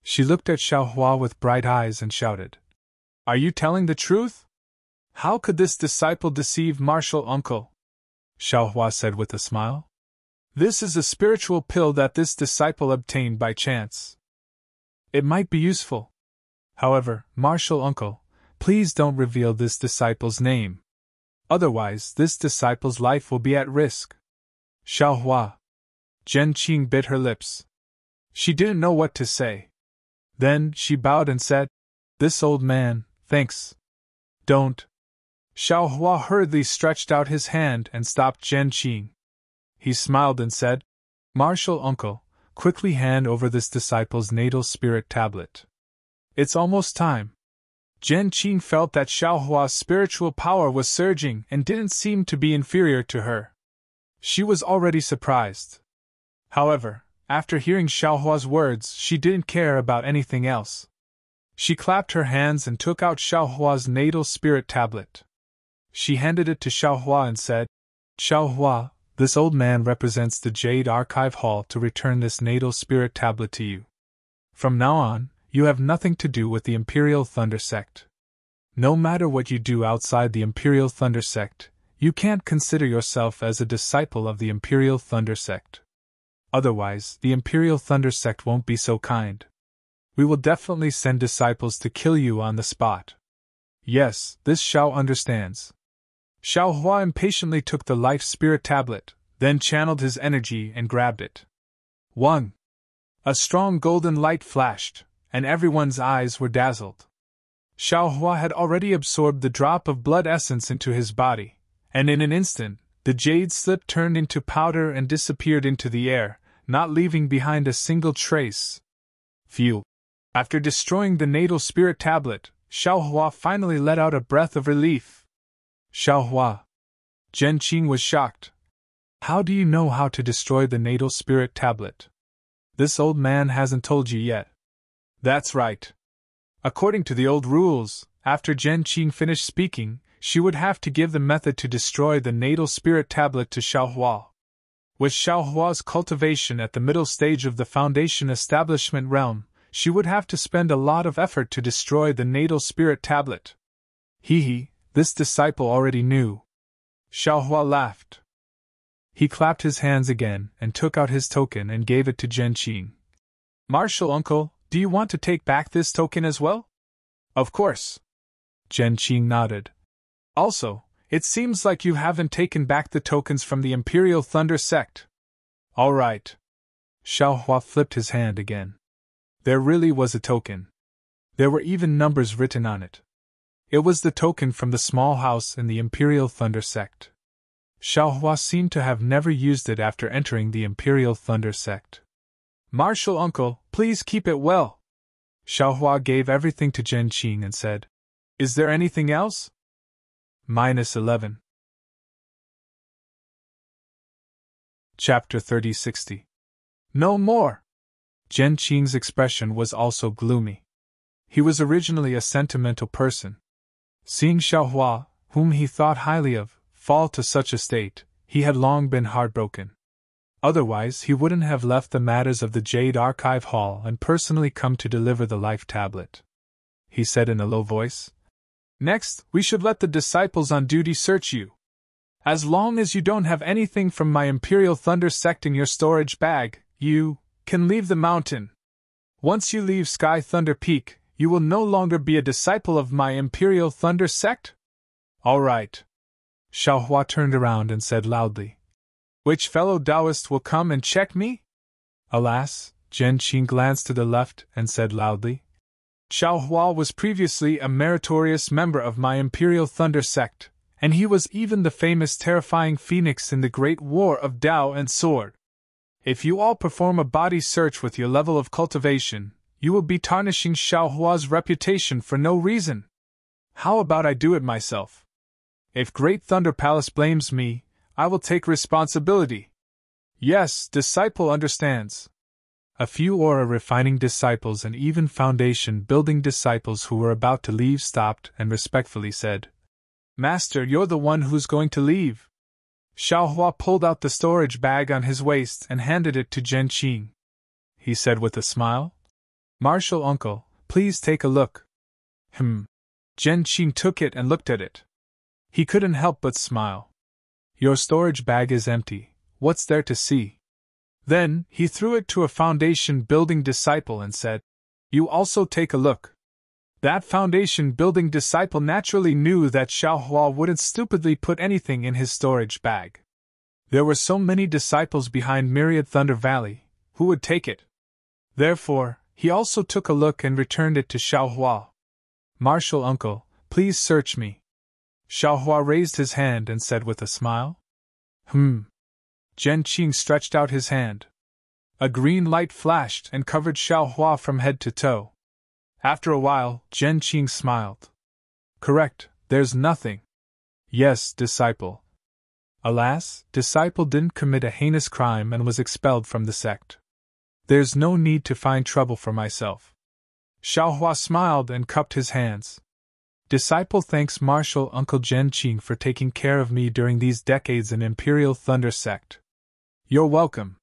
She looked at Xiaohua with bright eyes and shouted, Are you telling the truth? How could this disciple deceive Martial Uncle? Xiaohua said with a smile. This is a spiritual pill that this disciple obtained by chance. It might be useful. However, Martial Uncle, please don't reveal this disciple's name. Otherwise, this disciple's life will be at risk. Xiaohua. Zhen Qing bit her lips. She didn't know what to say. Then she bowed and said, This old man, thanks. Don't. Xiaohua hurriedly stretched out his hand and stopped Zhen Qing. He smiled and said, Martial Uncle, quickly hand over this disciple's natal spirit tablet. It's almost time. Zhen Qing felt that Xiaohua's spiritual power was surging and didn't seem to be inferior to her. She was already surprised. However, after hearing Xiaohua's words, she didn't care about anything else. She clapped her hands and took out Xiaohua's natal spirit tablet. She handed it to Xiaohua and said, Xiaohua, this old man represents the Jade Archive Hall to return this natal spirit tablet to you. From now on, you have nothing to do with the Imperial Thunder Sect. No matter what you do outside the Imperial Thunder Sect, you can't consider yourself as a disciple of the Imperial Thunder Sect. Otherwise, the Imperial Thunder Sect won't be so kind. We will definitely send disciples to kill you on the spot. Yes, this Xiao understands. Xiaohua impatiently took the Life Spirit tablet, then channeled his energy and grabbed it. 1. A strong golden light flashed, and everyone's eyes were dazzled. Xiaohua had already absorbed the drop of blood essence into his body, and in an instant, the jade slip turned into powder and disappeared into the air, not leaving behind a single trace. Phew! After destroying the natal spirit tablet, Xiaohua finally let out a breath of relief. Xiaohua. Zhen Qing was shocked. How do you know how to destroy the natal spirit tablet? This old man hasn't told you yet. That's right. According to the old rules, after Zhen Qing finished speaking, she would have to give the method to destroy the natal spirit tablet to Xiaohua. With Xiaohua's cultivation at the middle stage of the Foundation establishment realm, she would have to spend a lot of effort to destroy the natal spirit tablet. Hee, this disciple already knew. Xiaohua laughed. He clapped his hands again and took out his token and gave it to Zhen Qing. Martial Uncle, do you want to take back this token as well? Of course. Zhen Qing nodded. Also, it seems like you haven't taken back the tokens from the Imperial Thunder Sect. All right. Xiaohua flipped his hand again. There really was a token. There were even numbers written on it. It was the token from the small house in the Imperial Thunder Sect. Xiaohua seemed to have never used it after entering the Imperial Thunder Sect. Martial Uncle, please keep it well. Xiaohua gave everything to Zhen Qing and said, Is there anything else? -11. Chapter 3060. No more! Zhen Qing's expression was also gloomy. He was originally a sentimental person. Seeing Xiaohua, whom he thought highly of, fall to such a state, he had long been heartbroken. Otherwise, he wouldn't have left the matters of the Jade Archive Hall and personally come to deliver the life tablet. He said in a low voice, "Next, we should let the disciples on duty search you. As long as you don't have anything from my Imperial Thunder Sect in your storage bag, you can leave the mountain. Once you leave Sky Thunder Peak, you will no longer be a disciple of my Imperial Thunder Sect?" "All right." Xiaohua turned around and said loudly, "Which fellow Taoist will come and check me?" Alas, Zhen Qing glanced to the left and said loudly, "Xiaohua was previously a meritorious member of my Imperial Thunder Sect, and he was even the famous terrifying phoenix in the Great War of Tao and Sword. If you all perform a body search with your level of cultivation, you will be tarnishing Xiaohua's reputation for no reason. How about I do it myself? If Great Thunder Palace blames me, I will take responsibility." "Yes, disciple understands." A few aura-refining disciples and even foundation-building disciples who were about to leave stopped and respectfully said, "Master, you're the one who's going to leave." Xiaohua pulled out the storage bag on his waist and handed it to Zhen Qing. He said with a smile, "Martial uncle, please take a look." Zhen Qing took it and looked at it. He couldn't help but smile. "Your storage bag is empty. What's there to see?" Then, he threw it to a foundation-building disciple and said, "You also take a look." That foundation-building disciple naturally knew that Xiaohua wouldn't stupidly put anything in his storage bag. There were so many disciples behind Myriad Thunder Valley, who would take it? Therefore, he also took a look and returned it to Xiaohua. "Martial uncle, please search me." Xiaohua raised his hand and said with a smile, Zhen Qing stretched out his hand. A green light flashed and covered Xiaohua from head to toe. After a while, Zhen Qing smiled. "Correct, there's nothing." "Yes, disciple." Alas, disciple didn't commit a heinous crime and was expelled from the sect. "There's no need to find trouble for myself." Xiaohua smiled and cupped his hands. "Disciple thanks Martial Uncle Zhen Qing for taking care of me during these decades in Imperial Thunder Sect." "You're welcome."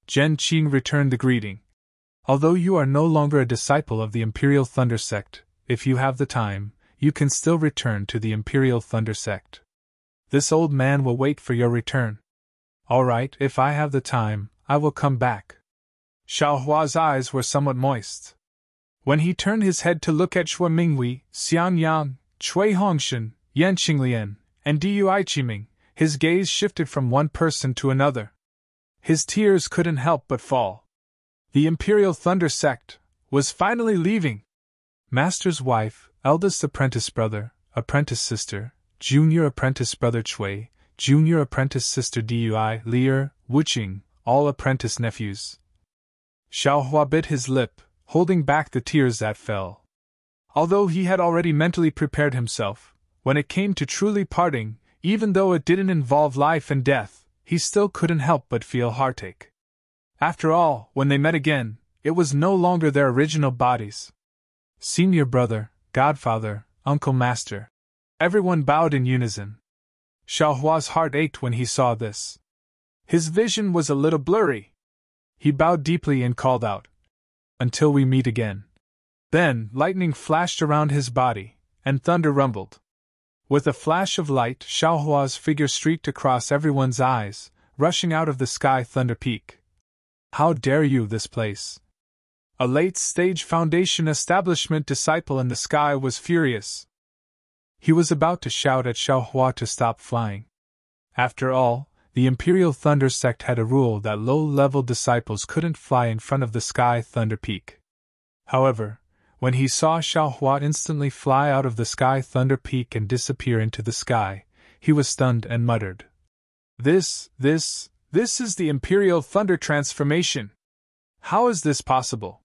Zhen Qing returned the greeting. "Although you are no longer a disciple of the Imperial Thunder Sect, if you have the time, you can still return to the Imperial Thunder Sect. This old man will wait for your return." "All right, if I have the time, I will come back." Xiaohua's eyes were somewhat moist. When he turned his head to look at Xue Mingwei, Xian Yang, Cui Hongshan, Yan Qinglian, and Dui Qiming, his gaze shifted from one person to another. His tears couldn't help but fall. The Imperial Thunder Sect was finally leaving. Master's wife, eldest apprentice brother, apprentice sister, junior apprentice brother Cui, junior apprentice sister Dui, Lier, Wuqing, all apprentice nephews. Xiaohua bit his lip, holding back the tears that fell. Although he had already mentally prepared himself, when it came to truly parting, even though it didn't involve life and death, he still couldn't help but feel heartache. After all, when they met again, it was no longer their original bodies. Senior brother, godfather, uncle, master. Everyone bowed in unison. Xiaohua's heart ached when he saw this. His vision was a little blurry. He bowed deeply and called out, "Until we meet again." Then, lightning flashed around his body, and thunder rumbled. With a flash of light, Xiaohua's figure streaked across everyone's eyes, rushing out of the Sky Thunder Peak. "How dare you, this place!" A late-stage Foundation establishment disciple in the sky was furious. He was about to shout at Xiaohua to stop flying. After all, the Imperial Thunder Sect had a rule that low-level disciples couldn't fly in front of the Sky Thunder Peak. However, when he saw Xiaohua instantly fly out of the Sky Thunder Peak and disappear into the sky, he was stunned and muttered, This is the Imperial Thunder Transformation! How is this possible?"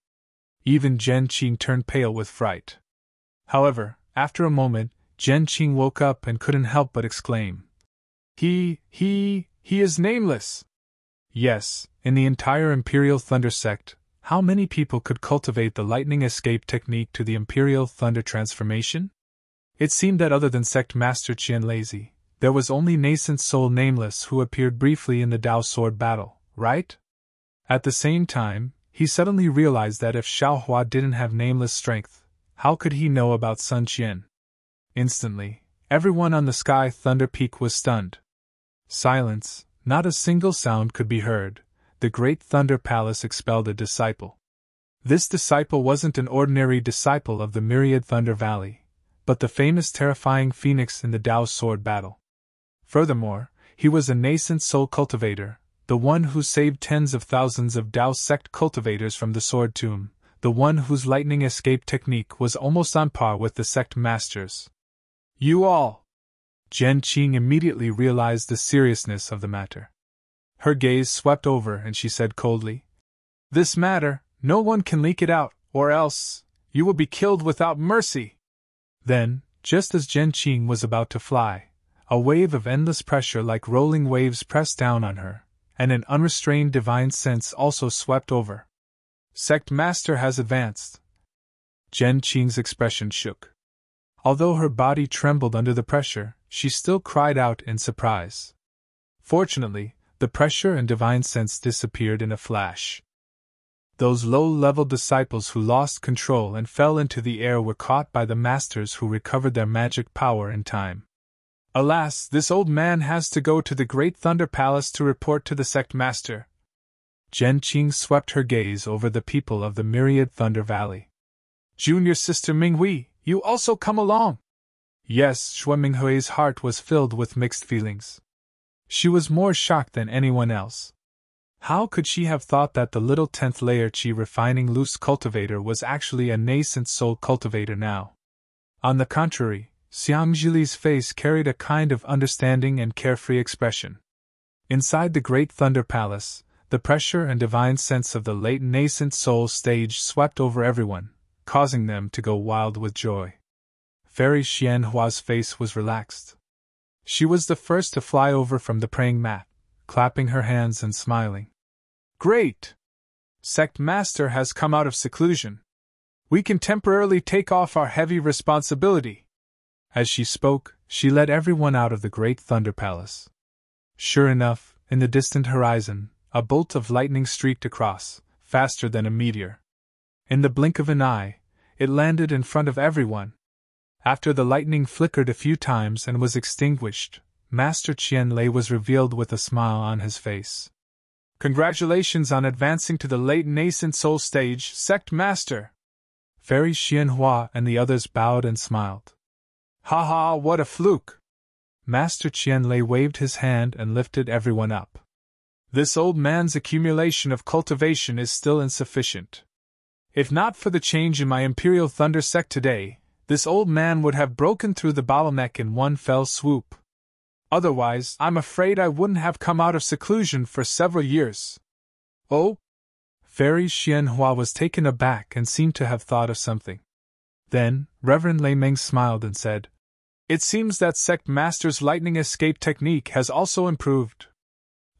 Even Zhen Qing turned pale with fright. However, after a moment, Zhen Qing woke up and couldn't help but exclaim, He is nameless! Yes, in the entire Imperial Thunder sect, how many people could cultivate the lightning escape technique to the Imperial Thunder transformation? It seemed that other than Sect Master Qian Lazy, there was only Nascent Soul Nameless who appeared briefly in the Dao Sword battle, right? At the same time, he suddenly realized that if Xiaohua didn't have nameless strength, how could he know about Sun Qian? Instantly, everyone on the Sky Thunder Peak was stunned. Silence, not a single sound could be heard. The Great Thunder Palace expelled a disciple. This disciple wasn't an ordinary disciple of the Myriad Thunder Valley, but the famous terrifying phoenix in the Dao Sword battle. Furthermore, he was a nascent soul cultivator, the one who saved tens of thousands of Dao sect cultivators from the Sword Tomb, the one whose lightning escape technique was almost on par with the sect masters. You all! Zhen Qing immediately realized the seriousness of the matter. Her gaze swept over and she said coldly, "This matter, no one can leak it out, or else, you will be killed without mercy." Then, just as Zhen Qing was about to fly, a wave of endless pressure like rolling waves pressed down on her, and an unrestrained divine sense also swept over. Sect Master has advanced. Zhen Qing's expression shook. Although her body trembled under the pressure, she still cried out in surprise. Fortunately, the pressure and divine sense disappeared in a flash. Those low-level disciples who lost control and fell into the air were caught by the masters who recovered their magic power in time. Alas, this old man has to go to the Great Thunder Palace to report to the sect master. Zhen Qing swept her gaze over the people of the Myriad Thunder Valley. Junior sister Minghui, you also come along? Yes, Xue Minghui's heart was filled with mixed feelings. She was more shocked than anyone else. How could she have thought that the little 10th layer Qi refining loose cultivator was actually a nascent soul cultivator now? On the contrary, Xiang Zhili's face carried a kind of understanding and carefree expression. Inside the Great Thunder Palace, the pressure and divine sense of the late nascent soul stage swept over everyone, causing them to go wild with joy. Fairy Xianhua's face was relaxed. She was the first to fly over from the praying mat, clapping her hands and smiling. Great! Sect Master has come out of seclusion. We can temporarily take off our heavy responsibility. As she spoke, she led everyone out of the Great Thunder Palace. Sure enough, in the distant horizon, a bolt of lightning streaked across, faster than a meteor. In the blink of an eye, it landed in front of everyone. After the lightning flickered a few times and was extinguished, Master Qian Lei was revealed with a smile on his face. Congratulations on advancing to the late nascent soul stage, Sect Master! Fairy Xianhua and the others bowed and smiled. Ha ha, what a fluke! Master Qian Lei waved his hand and lifted everyone up. This old man's accumulation of cultivation is still insufficient. If not for the change in my Imperial Thunder sect today, this old man would have broken through the bottleneck in one fell swoop. Otherwise, I'm afraid I wouldn't have come out of seclusion for several years. Oh? Fairy Xianhua was taken aback and seemed to have thought of something. Then, Reverend Lei Meng smiled and said, It seems that Sect Master's lightning escape technique has also improved.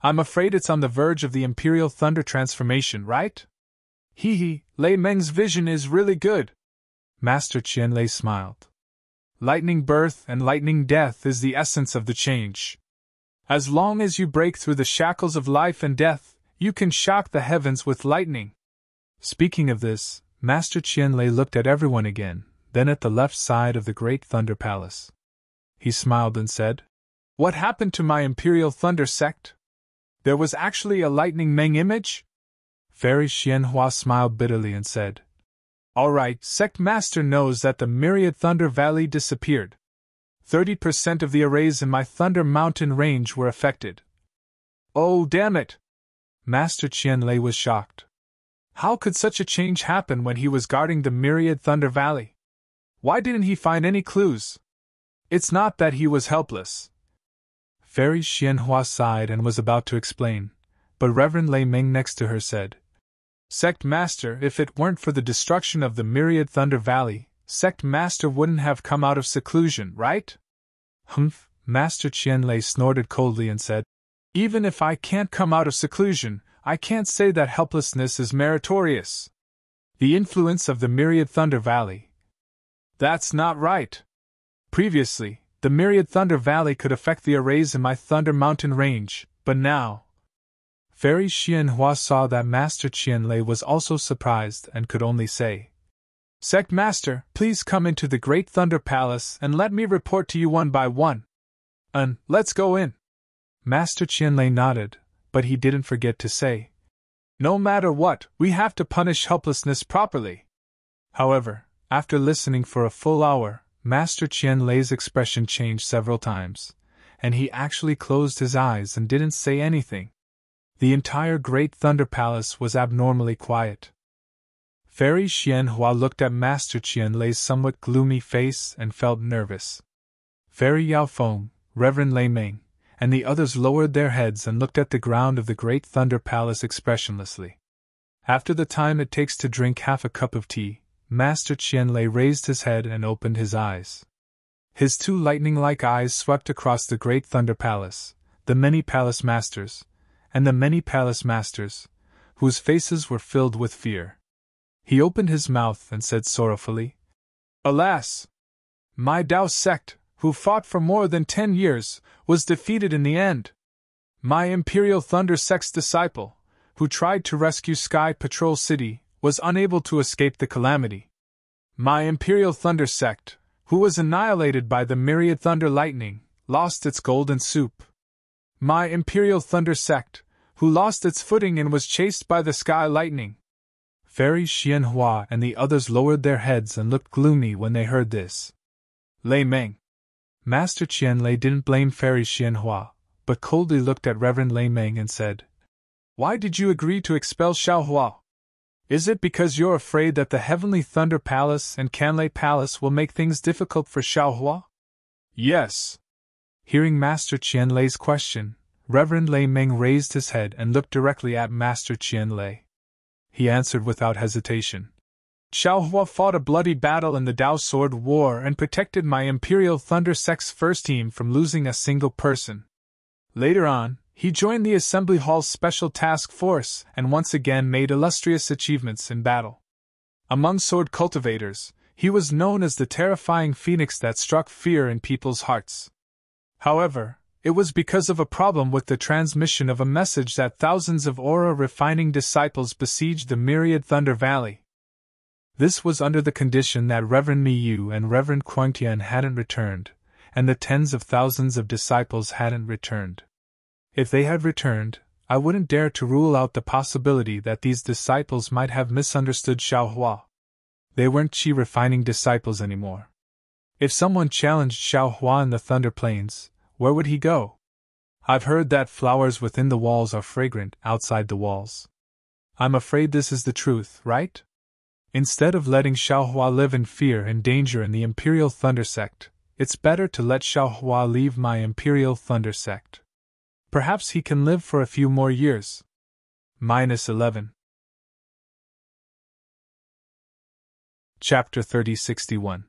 I'm afraid it's on the verge of the Imperial Thunder transformation, right? Hee hee, Lei Meng's vision is really good. Master Qian Lei smiled. Lightning birth and lightning death is the essence of the change. As long as you break through the shackles of life and death, you can shock the heavens with lightning. Speaking of this, Master Qian Lei looked at everyone again, then at the left side of the Great Thunder Palace. He smiled and said, What happened to my Imperial Thunder sect? There was actually a Lightning Meng image? Fairy Xianhua smiled bitterly and said, All right, Sect Master knows that the Myriad Thunder Valley disappeared. 30% of the arrays in my Thunder Mountain range were affected. Oh, damn it! Master Qian Lei was shocked. How could such a change happen when he was guarding the Myriad Thunder Valley? Why didn't he find any clues? It's not that he was helpless. Fairy Xianhua sighed and was about to explain, but Reverend Lei Meng next to her said, Sect Master, if it weren't for the destruction of the Myriad Thunder Valley, Sect Master wouldn't have come out of seclusion, right? Humph, Master Qian Lei snorted coldly and said, Even if I can't come out of seclusion, I can't say that helplessness is meritorious. The influence of the Myriad Thunder Valley. That's not right. Previously, the Myriad Thunder Valley could affect the arrays in my Thunder Mountain range, but now. Fairy Xianhua saw that Master Qianlei was also surprised and could only say, Sect Master, please come into the Great Thunder Palace and let me report to you one by one. Let's go in. Master Qianlei nodded, but he didn't forget to say, No matter what, we have to punish helplessness properly. However, after listening for a full hour, Master Qianlei's expression changed several times, and he actually closed his eyes and didn't say anything. The entire Great Thunder Palace was abnormally quiet. Fairy Xianhua looked at Master Qianlei's somewhat gloomy face and felt nervous. Fairy Yaofeng, Reverend Lei Meng, and the others lowered their heads and looked at the ground of the Great Thunder Palace expressionlessly. After the time it takes to drink half a cup of tea, Master Qianlei raised his head and opened his eyes. His two lightning-like eyes swept across the Great Thunder Palace, the many palace masters, and the many palace masters, whose faces were filled with fear. He opened his mouth and said sorrowfully, Alas! My Dao sect, who fought for more than 10 years, was defeated in the end. My Imperial Thunder sect's disciple, who tried to rescue Sky Patrol City, was unable to escape the calamity. My Imperial Thunder sect, who was annihilated by the Myriad Thunder Lightning, lost its golden soup. My Imperial Thunder sect, who lost its footing and was chased by the Sky Lightning. Fairy Xianhua and the others lowered their heads and looked gloomy when they heard this. Lei Meng. Master Qianlei didn't blame Fairy Xianhua, but coldly looked at Reverend Lei Meng and said, Why did you agree to expel Xiaohua? Is it because you're afraid that the Heavenly Thunder Palace and Canlei Palace will make things difficult for Xiaohua? Yes. Hearing Master Qianlei's question, Reverend Lei Meng raised his head and looked directly at Master Qianlei. He answered without hesitation. Xiaohua fought a bloody battle in the Dao Sword War and protected my Imperial Thunder sect's first team from losing a single person. Later on, he joined the Assembly Hall's Special Task Force and once again made illustrious achievements in battle. Among sword cultivators, he was known as the terrifying phoenix that struck fear in people's hearts. However, it was because of a problem with the transmission of a message that thousands of aura-refining disciples besieged the Myriad Thunder Valley. This was under the condition that Reverend Miyu and Reverend Kuangtian hadn't returned, and the tens of thousands of disciples hadn't returned. If they had returned, I wouldn't dare to rule out the possibility that these disciples might have misunderstood Xiaohua. They weren't qi-refining disciples anymore. If someone challenged Xiaohua in the Thunder Plains, where would he go? I've heard that flowers within the walls are fragrant outside the walls. I'm afraid this is the truth, right? Instead of letting Xiaohua live in fear and danger in the Imperial Thunder Sect, it's better to let Xiaohua leave my Imperial Thunder Sect. Perhaps he can live for a few more years. -11. Chapter 3061.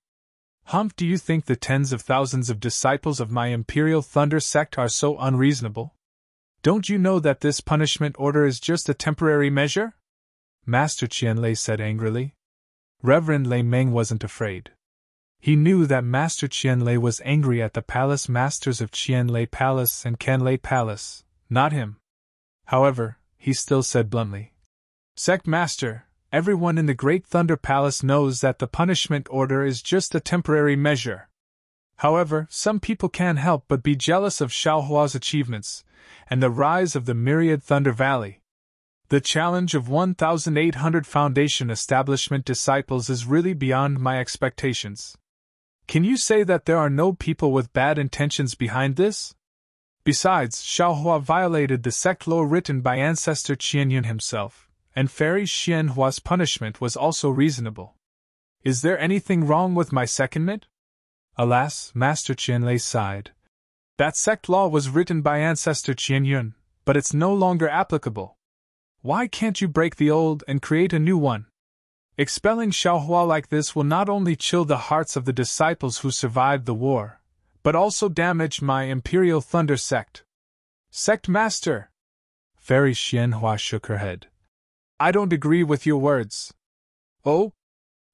Humph, do you think the tens of thousands of disciples of my Imperial Thunder Sect are so unreasonable? Don't you know that this punishment order is just a temporary measure? Master Qianlei said angrily. Reverend Lei Meng wasn't afraid. He knew that Master Qianlei was angry at the palace masters of Qianlei Palace and Canlei Palace, not him. However, he still said bluntly, Sect Master, everyone in the Great Thunder Palace knows that the punishment order is just a temporary measure. However, some people can't help but be jealous of Xiaohua's achievements and the rise of the Myriad Thunder Valley. The challenge of 1,800 Foundation Establishment disciples is really beyond my expectations. Can you say that there are no people with bad intentions behind this? Besides, Xiaohua violated the sect law written by Ancestor Qianyun himself, and Fairy Xianhua's punishment was also reasonable. Is there anything wrong with my secondment? Alas, Master Qianlei sighed. That sect law was written by Ancestor Qianyun, but it's no longer applicable. Why can't you break the old and create a new one? Expelling Xiaohua like this will not only chill the hearts of the disciples who survived the war, but also damage my Imperial Thunder Sect. Sect Master! Fairy Xianhua shook her head. I don't agree with your words. Oh?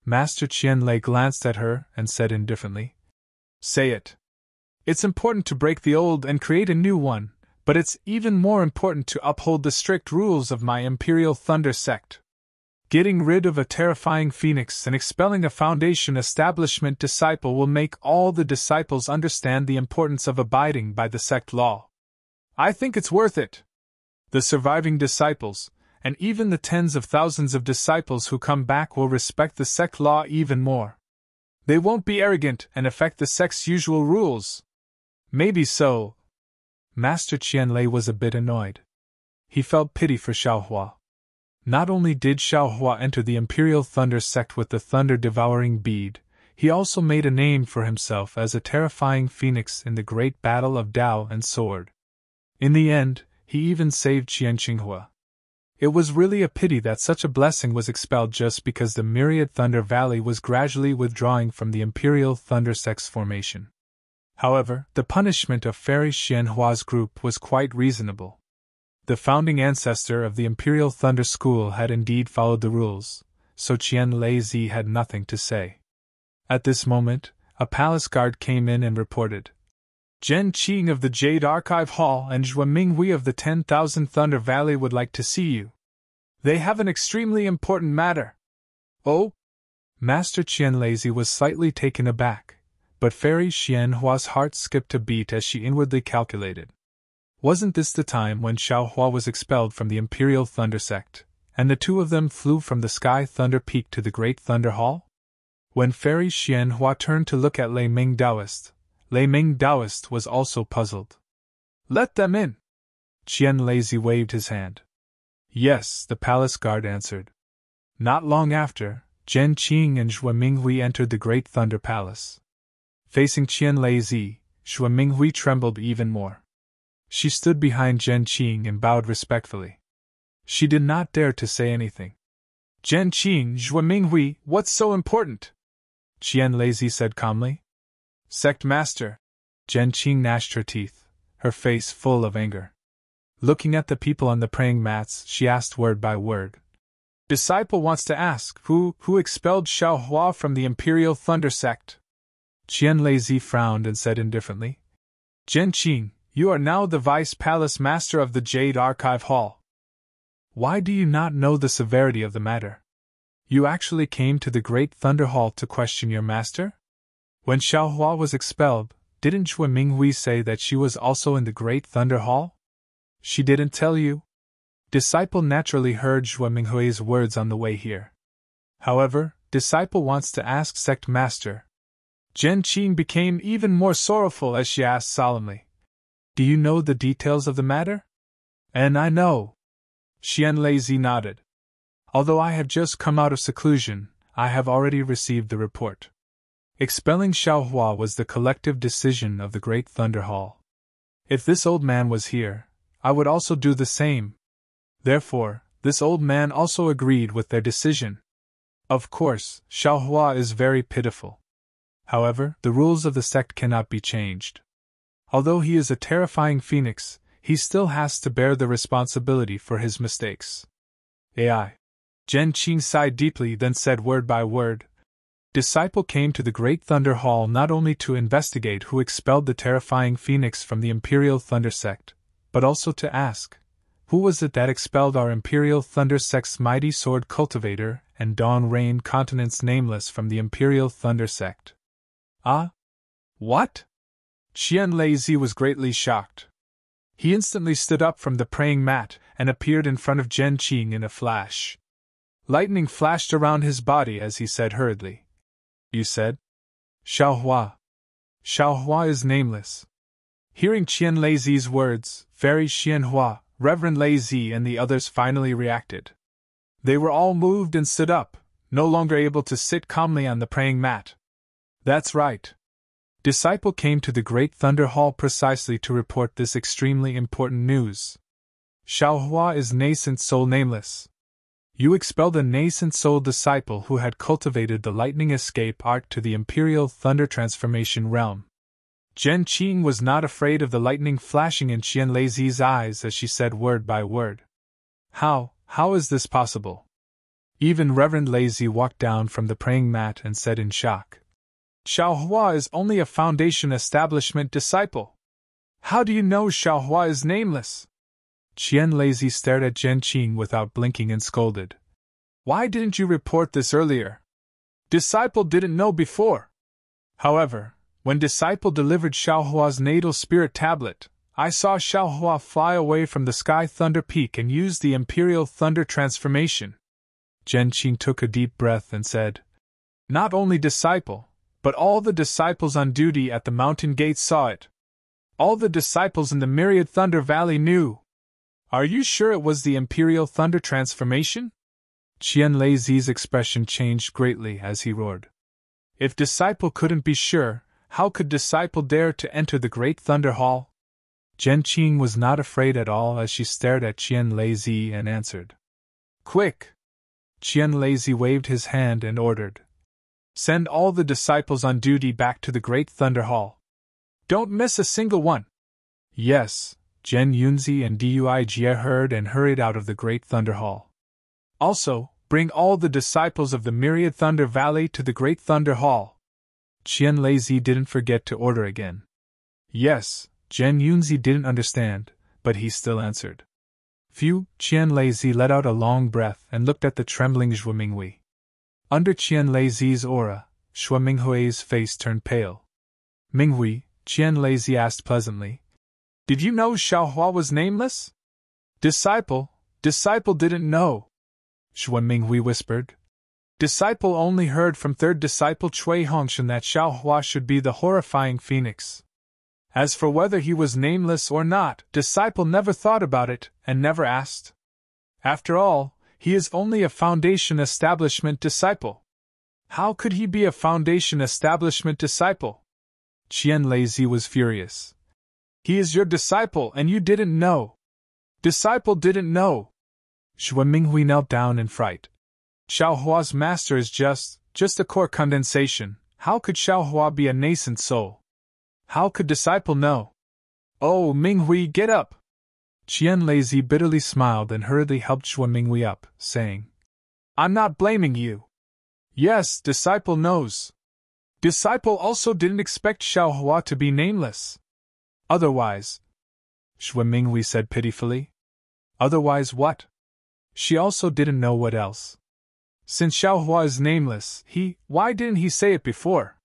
Master Qianlei glanced at her and said indifferently. Say it. It's important to break the old and create a new one, but it's even more important to uphold the strict rules of my Imperial Thunder sect. Getting rid of a terrifying phoenix and expelling a Foundation establishment disciple will make all the disciples understand the importance of abiding by the sect law. I think it's worth it. The surviving disciples, and even the tens of thousands of disciples who come back, will respect the sect law even more. They won't be arrogant and affect the sect's usual rules. Maybe so. Master Qianlei was a bit annoyed. He felt pity for Xiaohua. Not only did Xiaohua enter the Imperial Thunder sect with the thunder-devouring bead, he also made a name for himself as a terrifying phoenix in the great battle of Dao and Sword. In the end, he even saved Qianqinghua. It was really a pity that such a blessing was expelled just because the Myriad Thunder Valley was gradually withdrawing from the Imperial Thunder sect's formation. However, the punishment of Fairy Xianhua's group was quite reasonable. The founding ancestor of the Imperial Thunder School had indeed followed the rules, so Qianlei Zi had nothing to say. At this moment, a palace guard came in and reported, Zhen Qing of the Jade Archive Hall and Zhua Minghui of the 10,000 Thunder Valley would like to see you. They have an extremely important matter. Oh? Master Qianlei Zi was slightly taken aback, but Fairy Xianhua's heart skipped a beat as she inwardly calculated. Wasn't this the time when Xiaohua was expelled from the Imperial Thunder sect, and the two of them flew from the Sky Thunder Peak to the Great Thunder Hall? When Fairy Xianhua turned to look at Lei Ming Daoist was also puzzled. Let them in! Qianlei Zi waved his hand. Yes, the palace guard answered. Not long after, Zhen Qing and Zhua Minghui entered the Great Thunder Palace. Facing Qianlei Zi, Zhua Minghui trembled even more. She stood behind Zhen Qing and bowed respectfully. She did not dare to say anything. Zhen Qing, Zhua Minghui, what's so important? Qianlei Zi said calmly. Sect Master. Zhen Qing gnashed her teeth, her face full of anger. Looking at the people on the praying mats, she asked word by word. Disciple wants to ask, who expelled Xiaohua from the Imperial Thunder sect? Qianlei Zi frowned and said indifferently. Zhen Qing, you are now the Vice Palace Master of the Jade Archive Hall. Why do you not know the severity of the matter? You actually came to the Great Thunder Hall to question your master? When Xiaohua was expelled, didn't Zhua Minghui say that she was also in the Great Thunder Hall? She didn't tell you? Disciple naturally heard Zhua Minghui's words on the way here. However, Disciple wants to ask Sect Master. Zhen Qing became even more sorrowful as she asked solemnly. Do you know the details of the matter? And I know. Qianlei Zi nodded. Although I have just come out of seclusion, I have already received the report. Expelling Xiaohua was the collective decision of the Great Thunder Hall. If this old man was here, I would also do the same. Therefore, this old man also agreed with their decision. Of course, Xiaohua is very pitiful. However, the rules of the sect cannot be changed. Although he is a terrifying phoenix, he still has to bear the responsibility for his mistakes. AI. Zhen Qing sighed deeply, then said word by word. Disciple came to the Great Thunder Hall not only to investigate who expelled the terrifying phoenix from the Imperial Thunder sect, but also to ask, who was it that expelled our Imperial Thunder sect's mighty sword cultivator and Dawn Rain Continent's Nameless from the Imperial Thunder sect? Ah? What? Qianlei Zi was greatly shocked. He instantly stood up from the praying mat and appeared in front of Zhen Qing in a flash. Lightning flashed around his body as he said hurriedly. You said? Xiaohua. Xiaohua is nameless. Hearing Qianlei Zi's words, Fairy Xianhua, Reverend Lei Zi and the others finally reacted. They were all moved and stood up, no longer able to sit calmly on the praying mat. That's right. Disciple came to the Great Thunder Hall precisely to report this extremely important news. Xiaohua is nascent soul nameless. You expelled a nascent soul disciple who had cultivated the lightning escape art to the Imperial Thunder Transformation realm. Jen Qing was not afraid of the lightning flashing in Qian Leizi's eyes as she said word by word. How is this possible? Even Reverend Leizi walked down from the praying mat and said in shock. Xiaohua is only a Foundation establishment disciple. How do you know Xiaohua is nameless? Qian Leizi stared at Jen Qing without blinking and scolded. Why didn't you report this earlier? Disciple didn't know before. However, when Disciple delivered Xiaohua's natal spirit tablet, I saw Xiaohua fly away from the Sky Thunder Peak and use the Imperial Thunder transformation. Jen Qing took a deep breath and said, Not only Disciple, but all the disciples on duty at the mountain gate saw it. All the disciples in the Myriad Thunder Valley knew. Are you sure it was the Imperial Thunder transformation? Qian Leizi's expression changed greatly as he roared. If Disciple couldn't be sure, how could Disciple dare to enter the Great Thunder Hall? Jen Qing was not afraid at all as she stared at Qian Leizi and answered. Quick! Qian Leizi waved his hand and ordered. Send all the disciples on duty back to the Great Thunder Hall. Don't miss a single one. Yes, Zhen Yunzi and Dui Jie heard and hurried out of the Great Thunder Hall. Also, bring all the disciples of the Myriad Thunder Valley to the Great Thunder Hall. Qian Leizi didn't forget to order again. Yes, Zhen Yunzi didn't understand, but he still answered. Phew, Qian Leizi let out a long breath and looked at the trembling Zhuo Minghui. Under Qian Leizi's aura, Zhuo Minghui's face turned pale. Minghui, Qian Leizi asked pleasantly, Did you know Xiaohua was nameless? Disciple didn't know. Zhuo Minghui whispered. Disciple only heard from third disciple Cui Hongshan that Xiaohua should be the horrifying phoenix. As for whether he was nameless or not, Disciple never thought about it and never asked. After all, he is only a Foundation establishment disciple. How could he be a Foundation establishment disciple? Qian Leizi was furious. He is your disciple and you didn't know. Disciple didn't know. Zhuo Minghui knelt down in fright. Xiaohua's master is just a core condensation. How could Xiaohua be a nascent soul? How could Disciple know? Oh, Minghui, get up! Qian Leizi bitterly smiled and hurriedly helped Zhuo Minghui up, saying, I'm not blaming you. Yes, Disciple knows. Disciple also didn't expect Xiaohua to be nameless. Otherwise, Zhuo Minghui said pitifully. Otherwise what? She also didn't know what else. Since Xiaohua is nameless, why didn't he say it before?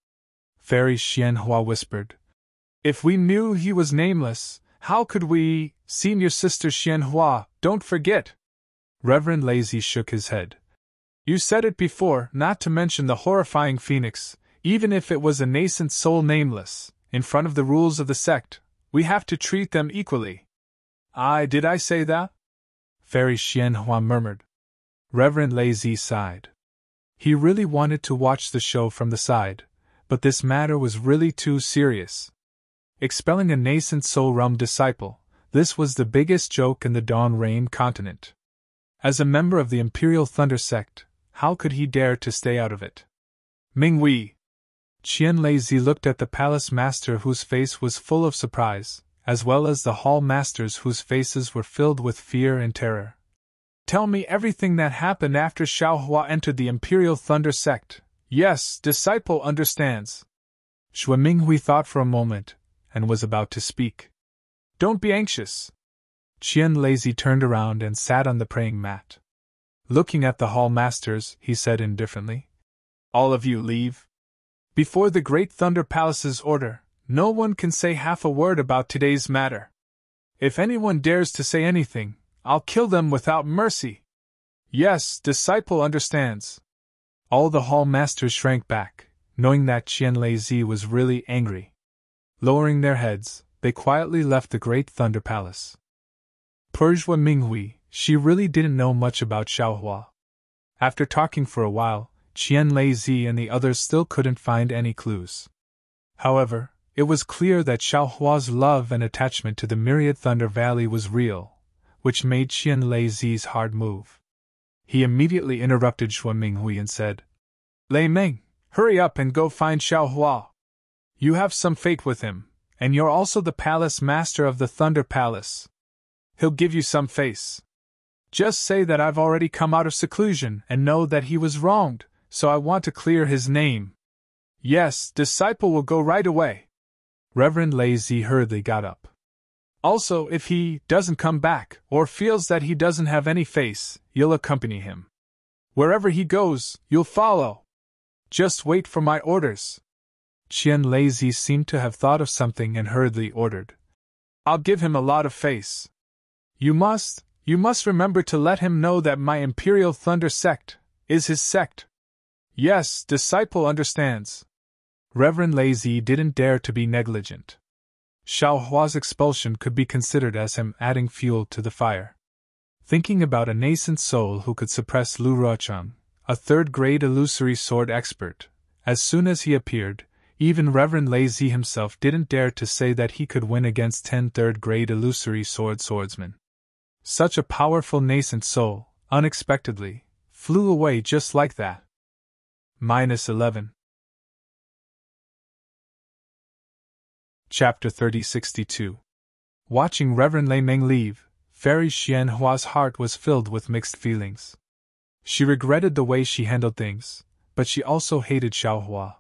Fairy Xianhua whispered. If we knew he was nameless, how could we, Senior Sister Xianhua, don't forget? Reverend Leizi shook his head. You said it before, not to mention the horrifying phoenix, even if it was a nascent soul nameless, in front of the rules of the sect, we have to treat them equally. Did I say that? Fairy Xianhua murmured. Reverend Leizi sighed. He really wanted to watch the show from the side, but this matter was really too serious. Expelling a nascent soul realm disciple, this was the biggest joke in the Dawn Rain continent. As a member of the Imperial Thunder sect, how could he dare to stay out of it? Minghui! Qian Leizi looked at the palace master whose face was full of surprise, as well as the hall masters whose faces were filled with fear and terror. Tell me everything that happened after Xiaohua entered the Imperial Thunder sect. Yes, Disciple understands. Zhuo Minghui thought for a moment, and was about to speak. Don't be anxious. Qian Leizi turned around and sat on the praying mat. Looking at the hall masters, he said indifferently, All of you leave. Before the Great Thunder Palace's order, no one can say half a word about today's matter. If anyone dares to say anything, I'll kill them without mercy. Yes, Disciple understands. All the hall masters shrank back, knowing that Qian Leizi was really angry. Lowering their heads, they quietly left the Great Thunder Palace. Poor Zhuo Minghui, she really didn't know much about Xiaohua. After talking for a while, Qian Leizi and the others still couldn't find any clues. However, it was clear that Xiaohua's love and attachment to the Myriad Thunder Valley was real, which made Qian Leizi's heart move. He immediately interrupted Zhuo Minghui and said, Lei Meng, hurry up and go find Xiaohua. You have some fate with him, And you're also the palace master of the Thunder Palace. He'll give you some face. Just say that I've already come out of seclusion and know that he was wronged, so I want to clear his name. Yes, disciple will go right away. Reverend Lazy hurriedly got up. Also, if he doesn't come back, or feels that he doesn't have any face, you'll accompany him. Wherever he goes, you'll follow. Just wait for my orders. Qian Lazy seemed to have thought of something and hurriedly ordered. I'll give him a lot of face. You must remember to let him know that my Imperial Thunder sect is his sect. Yes, disciple understands. Reverend Lazy didn't dare to be negligent. Xiao Hua's expulsion could be considered as him adding fuel to the fire. Thinking about a nascent soul who could suppress Lu Ruochang, a third-grade illusory sword expert, as soon as he appeared, even Reverend Lazy himself didn't dare to say that he could win against 10 third-grade illusory swordsmen. Such a powerful nascent soul, unexpectedly, flew away just like that. -11. Chapter 3062. Watching Reverend Lei Meng leave, Fairy Xian Hua's heart was filled with mixed feelings. She regretted the way she handled things, but she also hated Xiao Hua.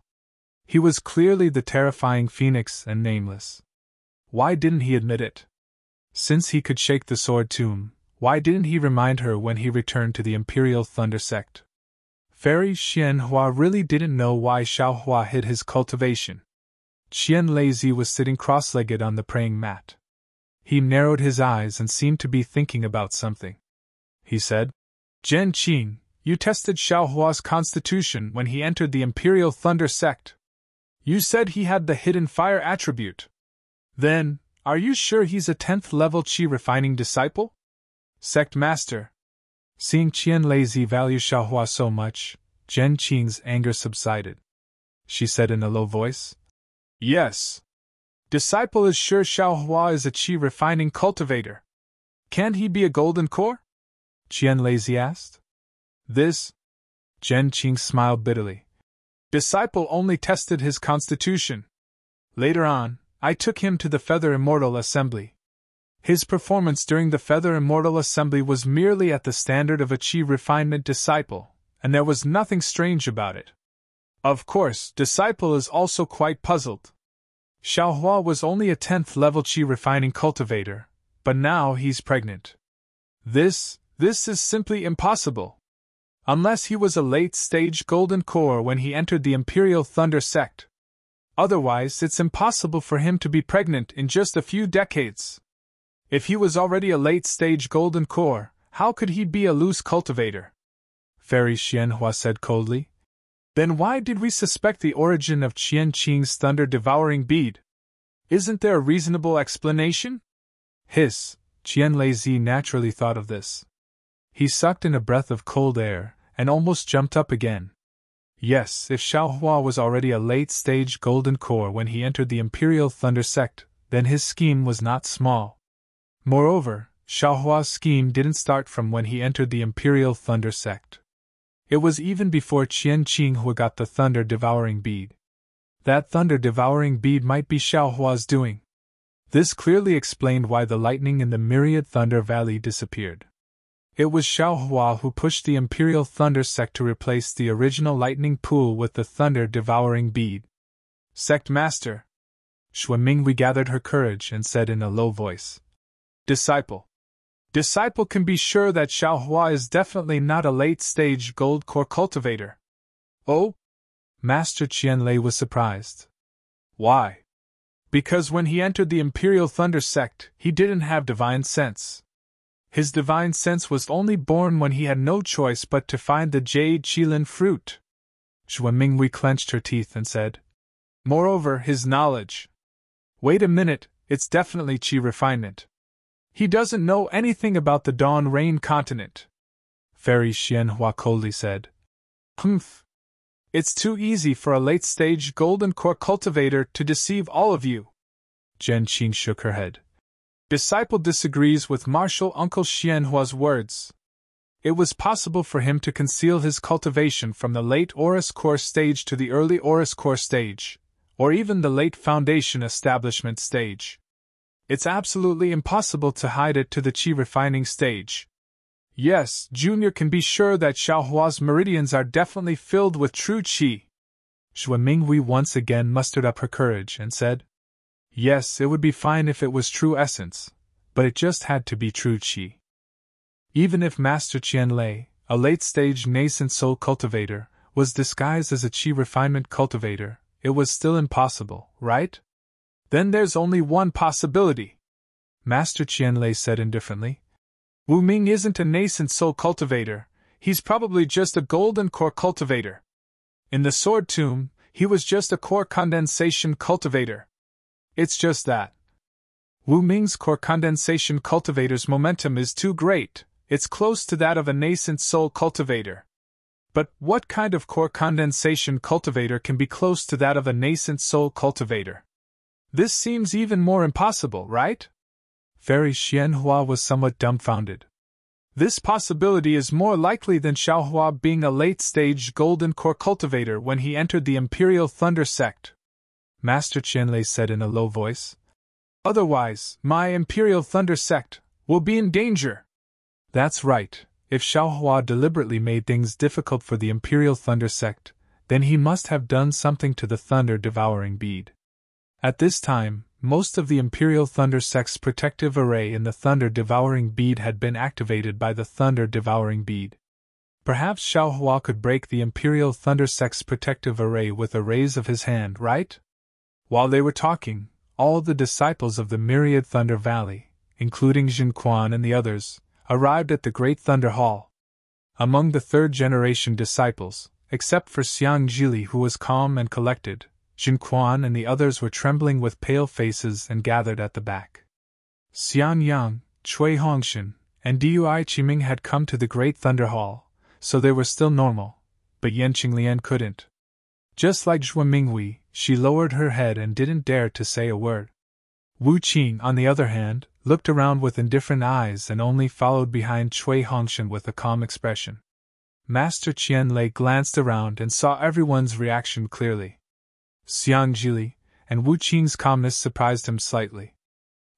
He was clearly the terrifying phoenix and nameless. Why didn't he admit it? Since he could shake the sword tomb, why didn't he remind her when he returned to the Imperial Thunder sect? Fairy Xian Hua really didn't know why Xiao Hua hid his cultivation. Qian Lazy was sitting cross-legged on the praying mat. He narrowed his eyes and seemed to be thinking about something. He said, Zhen Qing, you tested Xiao Hua's constitution when he entered the Imperial Thunder sect. You said he had the hidden fire attribute. Then, are you sure he's a 10th level Qi refining disciple? Sect Master. Seeing Qian Lazy value Xiao Hua so much, Zhen Qing's anger subsided. She said in a low voice, Yes. Disciple is sure Xiao Hua is a Qi refining cultivator. Can't he be a golden core? Qian Lazy asked. This? Zhen Qing smiled bitterly. Disciple only tested his constitution. Later on, I took him to the Feather Immortal Assembly. His performance during the Feather Immortal Assembly was merely at the standard of a Qi refinement disciple, and there was nothing strange about it. Of course, disciple is also quite puzzled. Xiao Hua was only a 10th level Qi refining cultivator, but now he's pregnant. This is simply impossible. Unless he was a late-stage golden core when he entered the Imperial Thunder sect. Otherwise, it's impossible for him to be pregnant in just a few decades. If he was already a late-stage golden core, how could he be a loose cultivator? Fairy Xian Hua said coldly. Then why did we suspect the origin of Qian Qing's thunder-devouring bead? Isn't there a reasonable explanation? Hiss, Qian Lazy naturally thought of this. He sucked in a breath of cold air, and almost jumped up again. Yes, if Xiao Hua was already a late-stage golden core when he entered the Imperial Thunder sect, then his scheme was not small. Moreover, Xiao Hua's scheme didn't start from when he entered the Imperial Thunder sect. It was even before Qian Qing who got the thunder-devouring bead. That thunder-devouring bead might be Xiao Hua's doing. This clearly explained why the lightning in the Myriad Thunder Valley disappeared. It was Xiao Hua who pushed the Imperial Thunder sect to replace the original lightning pool with the thunder-devouring bead. Sect Master. Xue Minghui gathered her courage and said in a low voice. Disciple can be sure that Xiao Hua is definitely not a late-stage gold core cultivator. Oh? Master Qian Lei was surprised. Why? Because when he entered the Imperial Thunder sect, he didn't have divine sense. His divine sense was only born when he had no choice but to find the jade qilin fruit. Xue Minghui clenched her teeth and said. Moreover, his knowledge. Wait a minute, it's definitely Qi refinement. He doesn't know anything about the Dawn Rain continent. Fairy Xian Hua coldly said. Humph. It's too easy for a late-stage golden core cultivator to deceive all of you. Zhen Qing shook her head. Disciple disagrees with Martial Uncle Xian Hua's words. It was possible for him to conceal his cultivation from the late Aurus core stage to the early Aurus core stage, or even the late foundation establishment stage. It's absolutely impossible to hide it to the qi refining stage. Yes, Junior can be sure that Xiaohua's meridians are definitely filled with true qi. Zhou Minghui once again mustered up her courage and said, yes, it would be fine if it was true essence, but it just had to be true qi. Even if Master Qianlei, a late-stage nascent soul cultivator, was disguised as a qi refinement cultivator, it was still impossible, right? Then there's only one possibility, Master Qianlei said indifferently. Wu Ming isn't a nascent soul cultivator, he's probably just a golden core cultivator. In the Sword Tomb, he was just a core condensation cultivator. It's just that Wu Ming's core condensation cultivator's momentum is too great, it's close to that of a nascent soul cultivator. But what kind of core condensation cultivator can be close to that of a nascent soul cultivator? This seems even more impossible, right? Fairy Xianhua was somewhat dumbfounded. This possibility is more likely than Xiaohua being a late-stage golden core cultivator when he entered the Imperial Thunder Sect, Master Qianlei said in a low voice. Otherwise, my Imperial Thunder Sect will be in danger. That's right. If Xiaohua deliberately made things difficult for the Imperial Thunder Sect, then he must have done something to the Thunder-devouring bead. At this time, most of the Imperial Thunder Sect's protective array in the Thunder-devouring bead had been activated by the Thunder-devouring bead. Perhaps Xiaohua could break the Imperial Thunder Sect's protective array with a raise of his hand, right? While they were talking, all the disciples of the Myriad Thunder Valley, including Jin Quan and the others, arrived at the Great Thunder Hall. Among the third-generation disciples, except for Xiang Jili who was calm and collected, Jin Quan and the others were trembling with pale faces and gathered at the back. Xiang Yang, Cui Hongshan, and Dui Qiming had come to the Great Thunder Hall, so they were still normal, but Yan Qinglian couldn't. Just like Zhou Minghui, she lowered her head and didn't dare to say a word. Wu Qing, on the other hand, looked around with indifferent eyes and only followed behind Cui Hongshan with a calm expression. Master Qianlei glanced around and saw everyone's reaction clearly. Xiang Jili and Wu Qing's calmness surprised him slightly.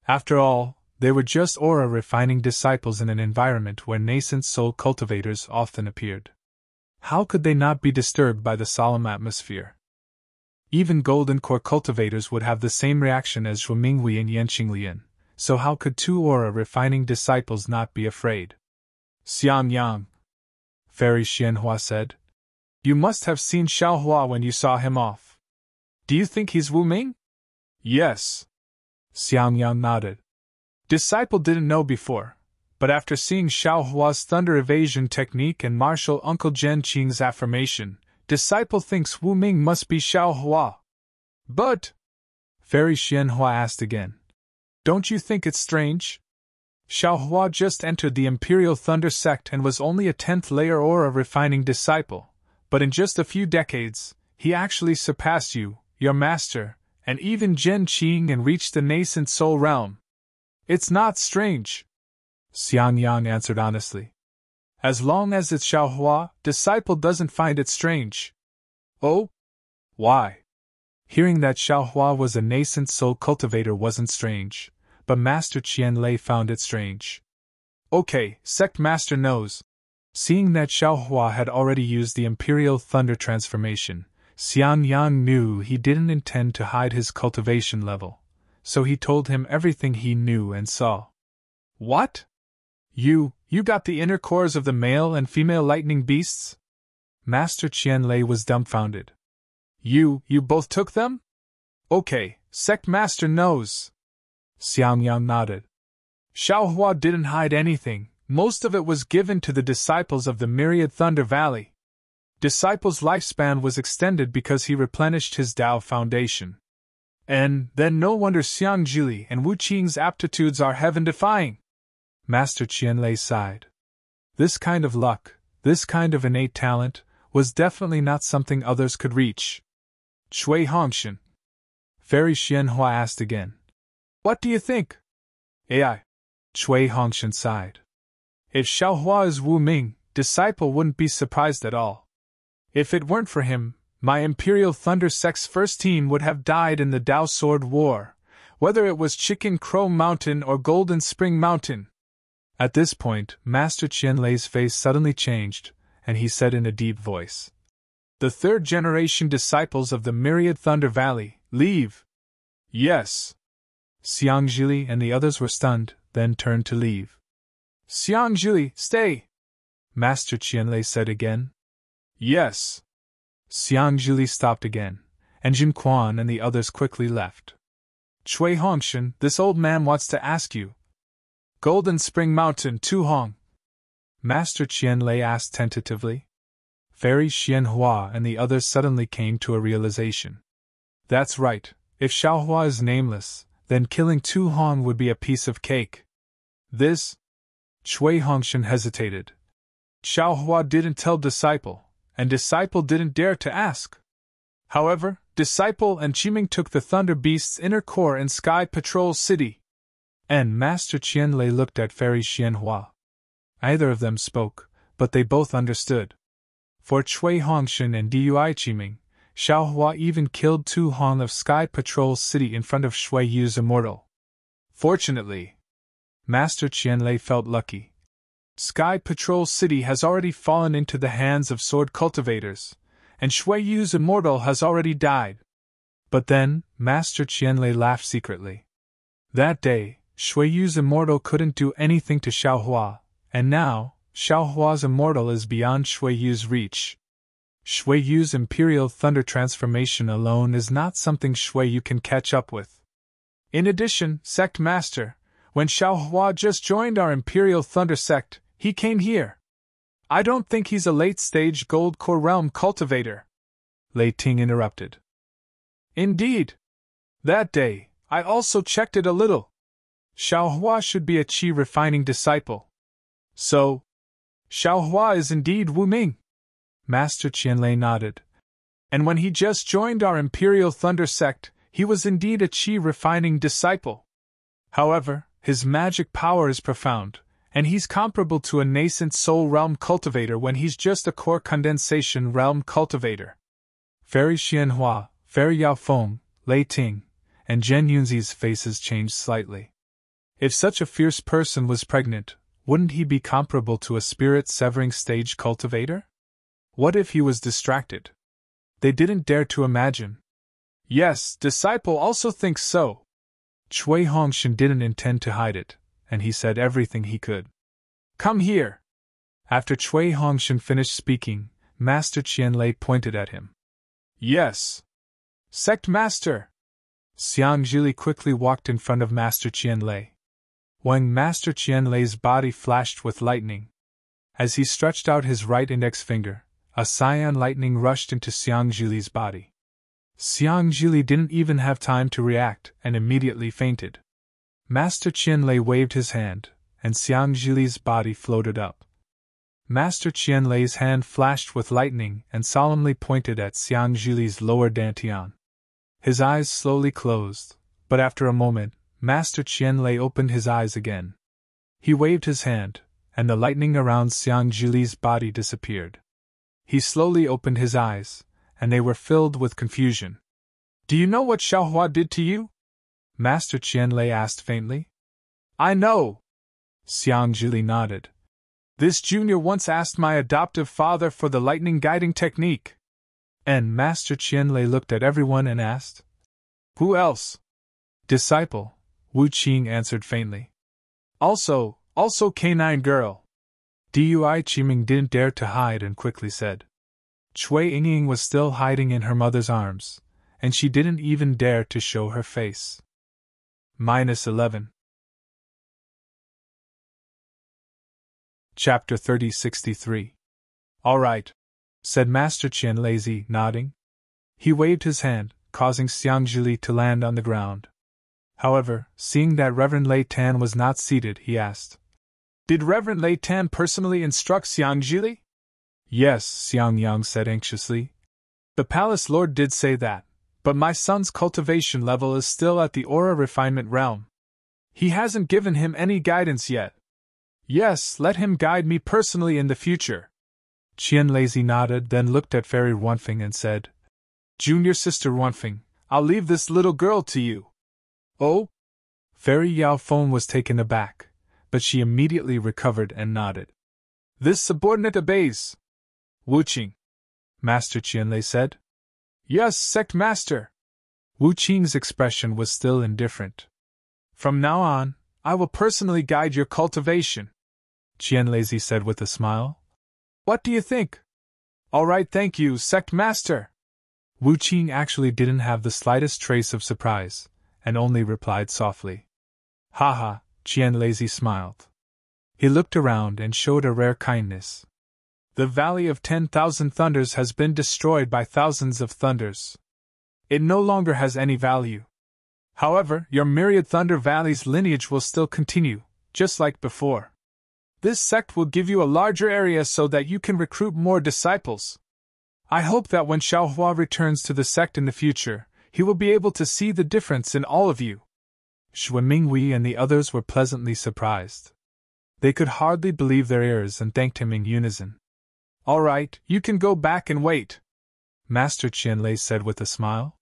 After all, they were just aura-refining disciples in an environment where nascent soul cultivators often appeared. How could they not be disturbed by the solemn atmosphere? Even golden core cultivators would have the same reaction as Zhou Minghui and Yan Qinglian, so how could two aura-refining disciples not be afraid? Xiang Yang, Fairy Xianhua said. You must have seen Xiaohua when you saw him off. Do you think he's Wu Ming? Yes. Xiang Yang nodded. Disciple didn't know before, but after seeing Xiaohua's thunder evasion technique and martial Uncle Zhen Qing's affirmation, Disciple thinks Wu Ming must be Xiaohua. But, Fairy Xianhua asked again, don't you think it's strange? Xiaohua just entered the Imperial Thunder Sect and was only a 10th layer aura refining disciple, but in just a few decades, he actually surpassed you, your master, and even Zhen Qing and reached the nascent soul realm. It's not strange, Xiang Yang answered honestly. As long as it's Xiaohua, disciple doesn't find it strange. Oh? Why? Hearing that Xiaohua was a nascent soul cultivator wasn't strange, but Master Qianlei found it strange. Okay, Sect Master knows. Seeing that Xiaohua had already used the Imperial Thunder transformation, Xiang Yang knew he didn't intend to hide his cultivation level, so he told him everything he knew and saw. What? You got the inner cores of the male and female lightning beasts? Master Qianlei was dumbfounded. You both took them? Okay, Sect Master knows. Xiang Yang nodded. Xiaohua didn't hide anything, most of it was given to the disciples of the Myriad Thunder Valley. Disciple's lifespan was extended because he replenished his Tao foundation. And then no wonder Xiang Jili and Wu Qing's aptitudes are heaven-defying. Master Qianlei sighed. This kind of luck, this kind of innate talent, was definitely not something others could reach. Cui Hongshan, Fairy Xianhua asked again. What do you think? AI. Cui Hongshan sighed. If Xiaohua is Wu Ming, disciple wouldn't be surprised at all. If it weren't for him, my Imperial Thunder Sect's first team would have died in the Dao Sword War, whether it was Chicken Crow Mountain or Golden Spring Mountain. At this point, Master Qianlei's face suddenly changed, and he said in a deep voice, "The third-generation disciples of the Myriad Thunder Valley, leave!" "Yes." Xiang Zhili and the others were stunned, then turned to leave. "Xiang Zhili, stay!" Master Qianlei said again. "Yes." Xiang Zhili stopped again, and Jin Quan and the others quickly left. "Cui Hongshan, this old man wants to ask you. Golden Spring Mountain, Tu Hong?" Master Qianlei asked tentatively. Fairy Xianhua and the others suddenly came to a realization. That's right, if Xiaohua is nameless, then killing Tu Hong would be a piece of cake. This? Cui Hongshan hesitated. Xiaohua didn't tell Disciple, and Disciple didn't dare to ask. However, Disciple and Qiming took the Thunder Beast's inner core in Sky Patrol City. And Master Qianlei looked at Fairy Xianhua. Neither of them spoke, but they both understood. For Cui Hongshan and Dui Qiming, Xiaohua even killed Tu Hong of Sky Patrol City in front of Shui Yu's Immortal. Fortunately, Master Qianlei felt lucky. Sky Patrol City has already fallen into the hands of sword cultivators, and Shui Yu's Immortal has already died. But then, Master Qianlei laughed secretly. That day, Shui Yu's Immortal couldn't do anything to Xiaohua, and now, Xiaohua's Immortal is beyond Shui Yu's reach. Shui Yu's Imperial Thunder transformation alone is not something Shui Yu can catch up with. In addition, Sect Master, when Xiaohua just joined our Imperial Thunder Sect, he came here. I don't think he's a late-stage Gold Core Realm cultivator. Lei Ting interrupted. Indeed. That day, I also checked it a little. Xiaohua should be a Qi refining disciple. So, Xiaohua is indeed Wu Ming. Master Qianlei nodded. And when he just joined our Imperial Thunder Sect, he was indeed a Qi refining disciple. However, his magic power is profound, and he's comparable to a nascent Soul Realm cultivator when he's just a Core Condensation Realm cultivator. Fairy Xianhua, Fairy Yaofeng, Lei Ting, and Zhen Yunzi's faces changed slightly. If such a fierce person was pregnant, wouldn't he be comparable to a spirit-severing stage cultivator? What if he was distracted? They didn't dare to imagine. Yes, Disciple also thinks so. Cui Hongshan didn't intend to hide it, and he said everything he could. Come here. After Cui Hongshan finished speaking, Master Qianlei pointed at him. Yes. Sect Master. Xiang Zhili quickly walked in front of Master Qianlei. When Master Qianlei's body flashed with lightning. As he stretched out his right index finger, a cyan lightning rushed into Xiang Zhili's body. Xiang Zhili didn't even have time to react and immediately fainted. Master Qianlei waved his hand, and Xiang Zhili's body floated up. Master Qianlei's hand flashed with lightning and solemnly pointed at Xiang Zhili's lower dantian. His eyes slowly closed, but after a moment, Master Qianlei opened his eyes again. He waved his hand, and the lightning around Xiang Zhili's body disappeared. He slowly opened his eyes, and they were filled with confusion. Do you know what Xiaohua did to you? Master Qianlei asked faintly. I know. Xiang Zhili nodded. This junior once asked my adoptive father for the lightning guiding technique. And Master Qianlei looked at everyone and asked, Who else? Disciple, Wu Qing answered faintly. Also K9 girl. Dui Qiming didn't dare to hide and quickly said. Cui Yingying was still hiding in her mother's arms, and she didn't even dare to show her face. -11. Chapter 3063. All right, said Master Qianlei, nodding. He waved his hand, causing Xiang Zhili to land on the ground. However, seeing that Reverend Lei Tan was not seated, he asked, Did Reverend Lei Tan personally instruct Xiang Zhili? Yes, Xiang Yang said anxiously. The Palace Lord did say that, but my son's cultivation level is still at the aura refinement realm. He hasn't given him any guidance yet. Yes, let him guide me personally in the future. Qianlei nodded, then looked at Fairy Wanfeng and said, Junior sister Wanfeng, I'll leave this little girl to you. Oh? Fairy Yao Feng was taken aback, but she immediately recovered and nodded. This subordinate obeys. Wu Qing, Master Qianlei said. Yes, sect master. Wu Qing's expression was still indifferent. From now on, I will personally guide your cultivation, Qianlei said with a smile. What do you think? All right, thank you, sect master. Wu Qing actually didn't have the slightest trace of surprise, and only replied softly. Ha, Qianlei smiled. He looked around and showed a rare kindness. The Valley of 10,000 Thunders has been destroyed by thousands of thunders. It no longer has any value. However, your myriad Thunder Valley's lineage will still continue, just like before. This sect will give you a larger area so that you can recruit more disciples. I hope that when Xiaohua returns to the sect in the future, he will be able to see the difference in all of you. Xue Minghui and the others were pleasantly surprised. They could hardly believe their ears and thanked him in unison. All right, you can go back and wait, Master Qianlei said with a smile.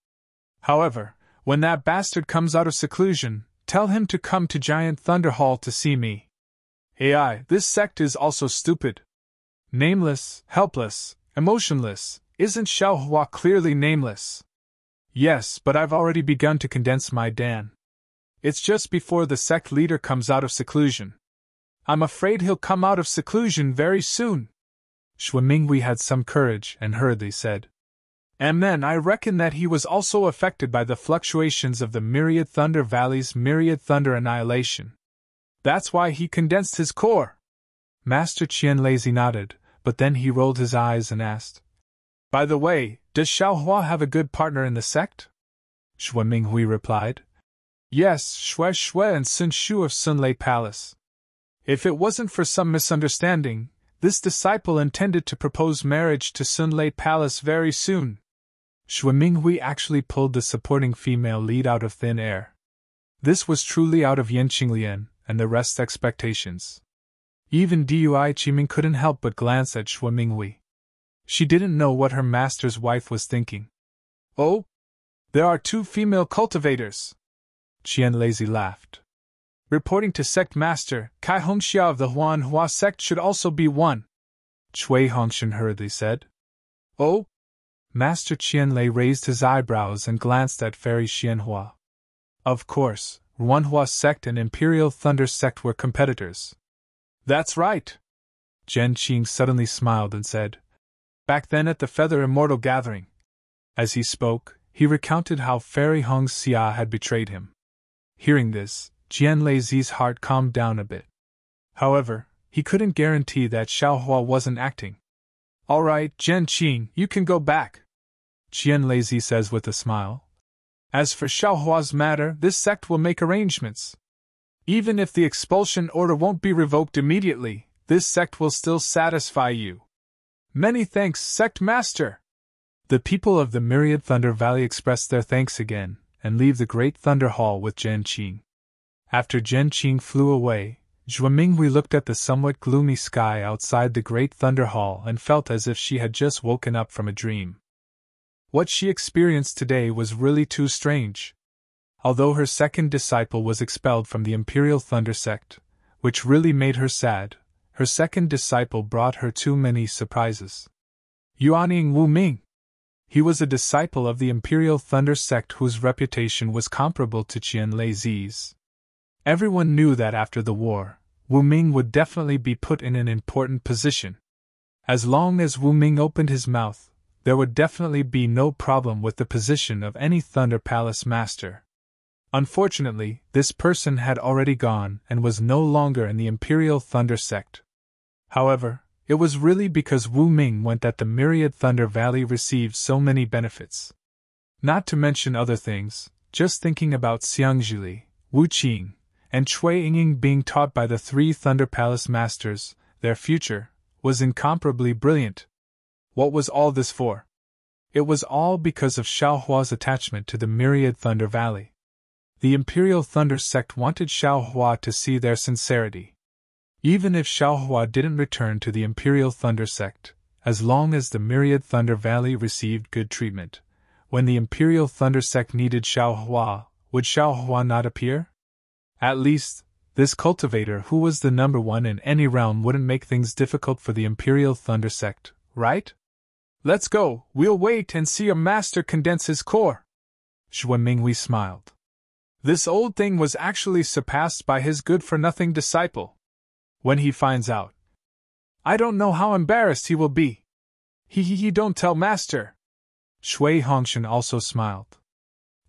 However, when that bastard comes out of seclusion, tell him to come to Giant Thunder Hall to see me. AI, this sect is also stupid. Nameless, helpless, emotionless, isn't Xiaohua clearly nameless? Yes, but I've already begun to condense my Dan. It's just before the sect leader comes out of seclusion. I'm afraid he'll come out of seclusion very soon. Xue Minghui had some courage and hurriedly said. And then I reckon that he was also affected by the fluctuations of the Myriad Thunder Valley's Myriad Thunder Annihilation. That's why he condensed his core. Master Qianlei nodded, but then he rolled his eyes and asked, By the way, does Xiaohua have a good partner in the sect? Xue Minghui replied, Yes, Xue and Sun Shu of Sunlei Palace. If it wasn't for some misunderstanding, this disciple intended to propose marriage to Sunlei Palace very soon. Xue Minghui actually pulled the supporting female lead out of thin air. This was truly out of Yan Qinglian and the rest's expectations. Even Dui Qiming couldn't help but glance at Xue Minghui. She didn't know what her master's wife was thinking. Oh? There are 2 female cultivators. Qianlei laughed. Reporting to sect master, Kai Hongxia of the Huanhua sect should also be one. Cui Hongshan hurriedly said. Oh? Master Qianlei raised his eyebrows and glanced at Fairy Xianhua. Of course, Huanhua sect and Imperial Thunder sect were competitors. That's right. Zhen Qing suddenly smiled and said. Back then at the Feather Immortal gathering. As he spoke, he recounted how Fairy Hong Xia had betrayed him. Hearing this, Qianlei's heart calmed down a bit. However, he couldn't guarantee that Xiaohua wasn't acting. All right, Zhen Qing, you can go back, Qianlei says with a smile. As for Xiaohua's matter, this sect will make arrangements. Even if the expulsion order won't be revoked immediately, this sect will still satisfy you. Many thanks, sect master. The people of the Myriad Thunder Valley expressed their thanks again, and leave the Great Thunder Hall with Zhen Qing. After Zhen Qing flew away, Xue Minghui looked at the somewhat gloomy sky outside the Great Thunder Hall and felt as if she had just woken up from a dream. What she experienced today was really too strange. Although her second disciple was expelled from the Imperial Thunder sect, which really made her sad, her second disciple brought her too many surprises. Yuanying Wu Ming. He was a disciple of the Imperial Thunder sect whose reputation was comparable to Qianlei's. Everyone knew that after the war, Wu Ming would definitely be put in an important position. As long as Wu Ming opened his mouth, there would definitely be no problem with the position of any Thunder Palace master. Unfortunately, this person had already gone and was no longer in the Imperial Thunder sect. However, it was really because Wu Ming went that the Myriad Thunder Valley received so many benefits. Not to mention other things, just thinking about Xiangzhili, Wu Qing, and Cui Yingying being taught by the 3 Thunder Palace masters, their future was incomparably brilliant. What was all this for? It was all because of Xiaohua's attachment to the Myriad Thunder Valley. The Imperial Thunder sect wanted Xiaohua to see their sincerity. Even if Xiaohua didn't return to the Imperial Thunder sect, as long as the Myriad Thunder Valley received good treatment, when the Imperial Thunder Sect needed Xiao Hua, would Xiao Hua not appear? At least, this cultivator who was the number one in any realm wouldn't make things difficult for the Imperial Thunder Sect, right? Let's go, we'll wait and see your master condense his core. Xue Minghui smiled. This old thing was actually surpassed by his good-for-nothing disciple. When he finds out, I don't know how embarrassed he will be. He don't tell master. Shui Hongshan also smiled.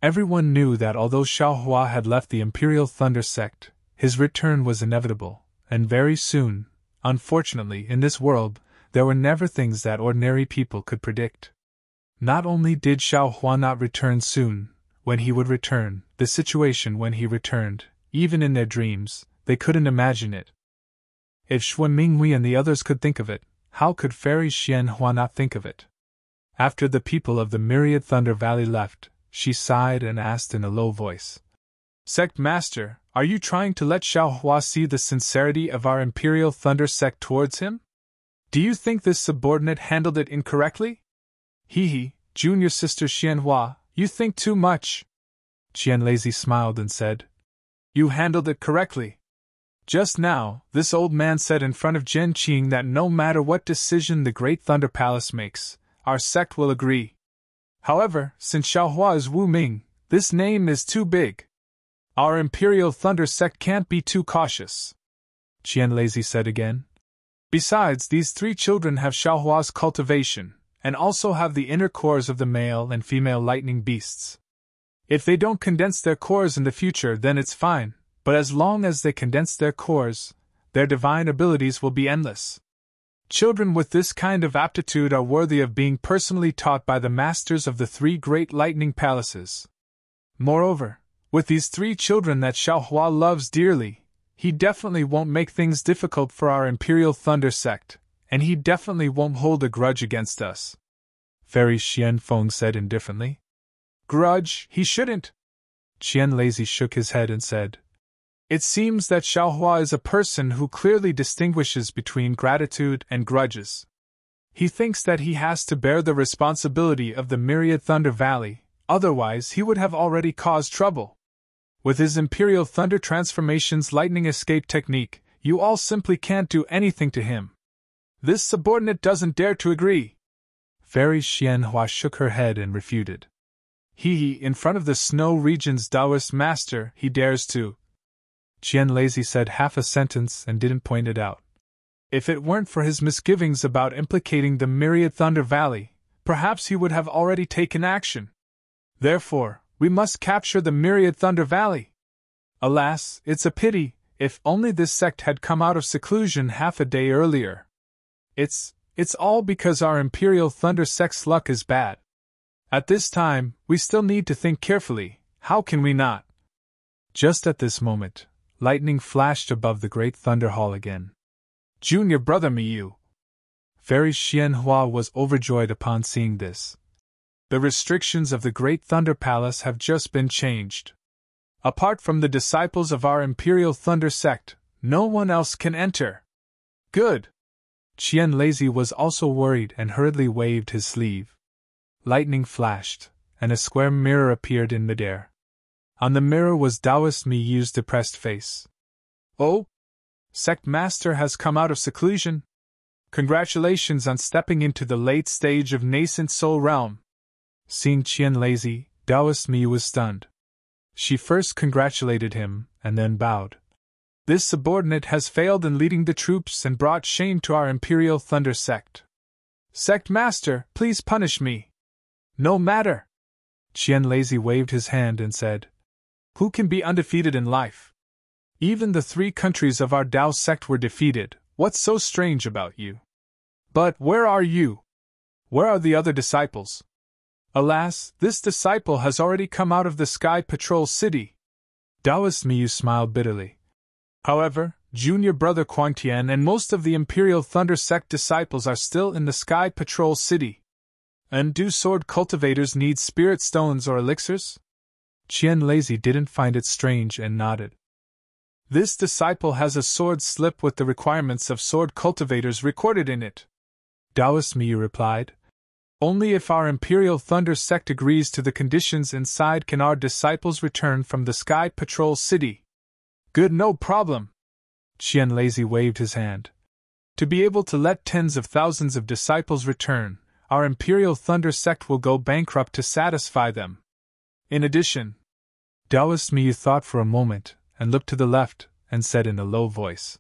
Everyone knew that although Xiao Hua had left the Imperial Thunder Sect, his return was inevitable, and very soon. Unfortunately, in this world, there were never things that ordinary people could predict. Not only did Xiao Hua not return soon, when he would return, the situation when he returned, even in their dreams, they couldn't imagine it. If Xue Minghui and the others could think of it, how could Fairy Xian Hua not think of it? After the people of the Myriad Thunder Valley left, she sighed and asked in a low voice, Sect Master, are you trying to let Xiao Hua see the sincerity of our Imperial Thunder Sect towards him? Do you think this subordinate handled it incorrectly? Junior sister Xian Hua, you think too much. Qian Lazy smiled and said, You handled it correctly. Just now, this old man said in front of Zhen Qing that no matter what decision the Great Thunder Palace makes, our sect will agree. However, since Xiao Hua is Wu Ming, this name is too big. Our Imperial Thunder Sect can't be too cautious. Qian Lazy said again. Besides, these three children have Xiao Hua's cultivation, and also have the inner cores of the male and female lightning beasts. If they don't condense their cores in the future, then it's fine, but as long as they condense their cores, their divine abilities will be endless. Children with this kind of aptitude are worthy of being personally taught by the masters of the three great lightning palaces. Moreover, with these three children that Xiao Hua loves dearly, he definitely won't make things difficult for our Imperial Thunder Sect, and he definitely won't hold a grudge against us. Fairy Xian Feng said indifferently. Grudge, he shouldn't. Qian Lazy shook his head and said, It seems that Xiao Hua is a person who clearly distinguishes between gratitude and grudges. He thinks that he has to bear the responsibility of the Myriad Thunder Valley, otherwise he would have already caused trouble. With his Imperial Thunder Transformation's lightning escape technique, you all simply can't do anything to him. This subordinate doesn't dare to agree. Fairy Xian Hua shook her head and refuted. In front of the Snow Region's Taoist master, he dares to. Qian Lazy said half a sentence and didn't point it out. If it weren't for his misgivings about implicating the Myriad Thunder Valley, perhaps he would have already taken action. Therefore, we must capture the Myriad Thunder Valley. Alas, it's a pity, if only this sect had come out of seclusion half a day earlier. It's all because our Imperial Thunder Sect's luck is bad. At this time, we still need to think carefully, how can we not? Just at this moment, lightning flashed above the Great Thunder Hall again. Junior brother Miyu. Fairy Xian Hua was overjoyed upon seeing this. The restrictions of the Great Thunder Palace have just been changed. Apart from the disciples of our Imperial Thunder Sect, no one else can enter. Good. Qian Lazy was also worried and hurriedly waved his sleeve. Lightning flashed, and a square mirror appeared in midair. On the mirror was Taoist Miyu's depressed face. Oh? Sect Master has come out of seclusion? Congratulations on stepping into the late stage of nascent soul realm. Seeing Qian Lazy, Taoist Miyu was stunned. She first congratulated him, and then bowed. This subordinate has failed in leading the troops and brought shame to our Imperial Thunder Sect. Sect Master, please punish me. No matter. Qian Lazy waved his hand and said, Who can be undefeated in life? Even the three countries of our Tao sect were defeated. What's so strange about you? But where are you? Where are the other disciples? Alas, this disciple has already come out of the Sky Patrol City. Taoist Miyu smiled bitterly. However, junior brother Quangtian and most of the Imperial Thunder Sect disciples are still in the Sky Patrol City. And do sword cultivators need spirit stones or elixirs? Qian Lazy didn't find it strange and nodded. This disciple has a sword slip with the requirements of sword cultivators recorded in it. Taoist Miyu replied. Only if our Imperial Thunder sect agrees to the conditions inside can our disciples return from the Sky Patrol City. Good, no problem. Qian Lazy waved his hand. To be able to let tens of thousands of disciples return, our Imperial Thunder sect will go bankrupt to satisfy them. In addition, Taoist Miyu thought for a moment, and looked to the left, and said in a low voice,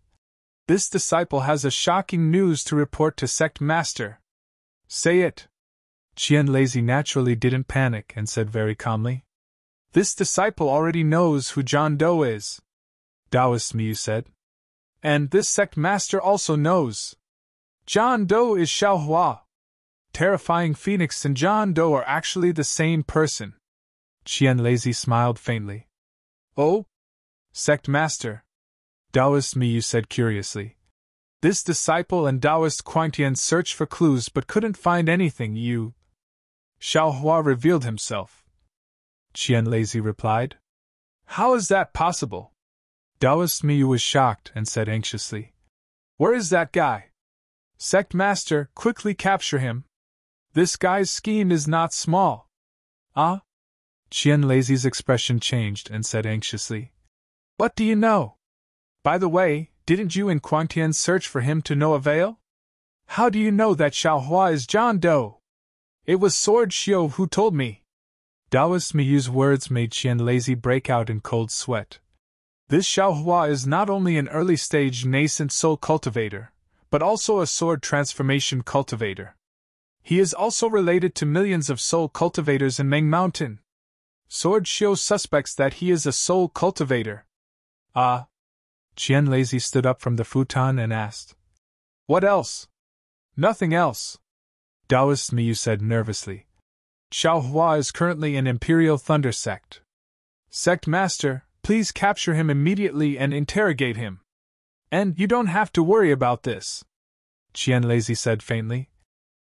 "This disciple has a shocking news to report to Sect Master." "Say it." Qian Lazy naturally didn't panic and said very calmly, "This disciple already knows who John Doe is," Taoist Miyu said. "And this Sect Master also knows. John Doe is Xiao Hua. Terrifying Phoenix and John Doe are actually the same person." Qian Lazy smiled faintly. "Oh? Sect Master," Taoist Miyu said curiously. "This disciple and Taoist Quantian searched for clues but couldn't find anything. Xiao Hua revealed himself," Qian Lazy replied. "How is that possible?" Taoist Miyu was shocked and said anxiously, "Where is that guy? Sect Master, quickly capture him. This guy's scheme is not small." "Ah?" Qian Lazy's expression changed and said anxiously, "What do you know? By the way, didn't you and Quantian search for him to no avail? How do you know that Xiao Hua is John Doe?" "It was Sword Xiu who told me." Taoist Miyu's words made Qian Lazy break out in cold sweat. This Xiao Hua is not only an early-stage nascent soul cultivator, but also a sword transformation cultivator. He is also related to millions of soul cultivators in Meng Mountain. Sword Xiu suspects that he is a soul cultivator. "Ah." Qian Lazy stood up from the futon and asked, "What else?" "Nothing else," Taoist Miyu said nervously. "Xiao Hua is currently in Imperial Thunder Sect. Sect Master, please capture him immediately and interrogate him. And you don't have to worry about this," Qian Lazy said faintly.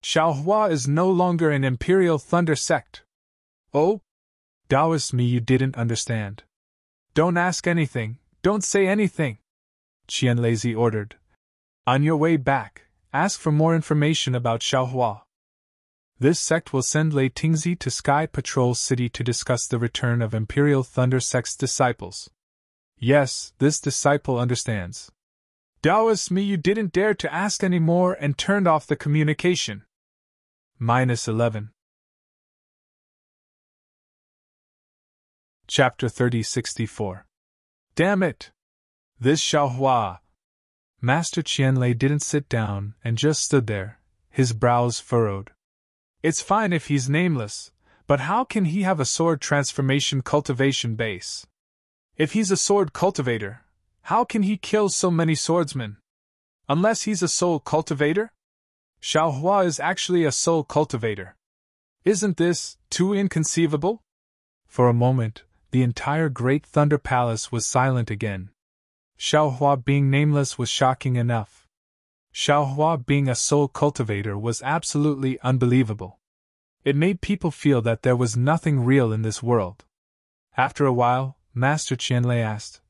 "Xiao Hua is no longer in Imperial Thunder Sect." "Oh?" Taoist Miyu didn't understand. "Don't ask anything, don't say anything," Qian Lazy ordered. "On your way back, ask for more information about Xiao Hua. This sect will send Lei Tingzi to Sky Patrol City to discuss the return of Imperial Thunder Sect's disciples." "Yes, this disciple understands." Taoist Miyu didn't dare to ask any more and turned off the communication. -11. Chapter 3064. Damn it! This Xiao Hua! Master Qianlei didn't sit down and just stood there, his brows furrowed. It's fine if he's nameless, but how can he have a sword transformation cultivation base? If he's a sword cultivator, how can he kill so many swordsmen? Unless he's a soul cultivator? Xiao Hua is actually a soul cultivator. Isn't this too inconceivable? For a moment, the entire Great Thunder Palace was silent again. Xiao Hua being nameless was shocking enough. Xiao Hua being a soul cultivator was absolutely unbelievable. It made people feel that there was nothing real in this world. After a while, Master Qianlei asked,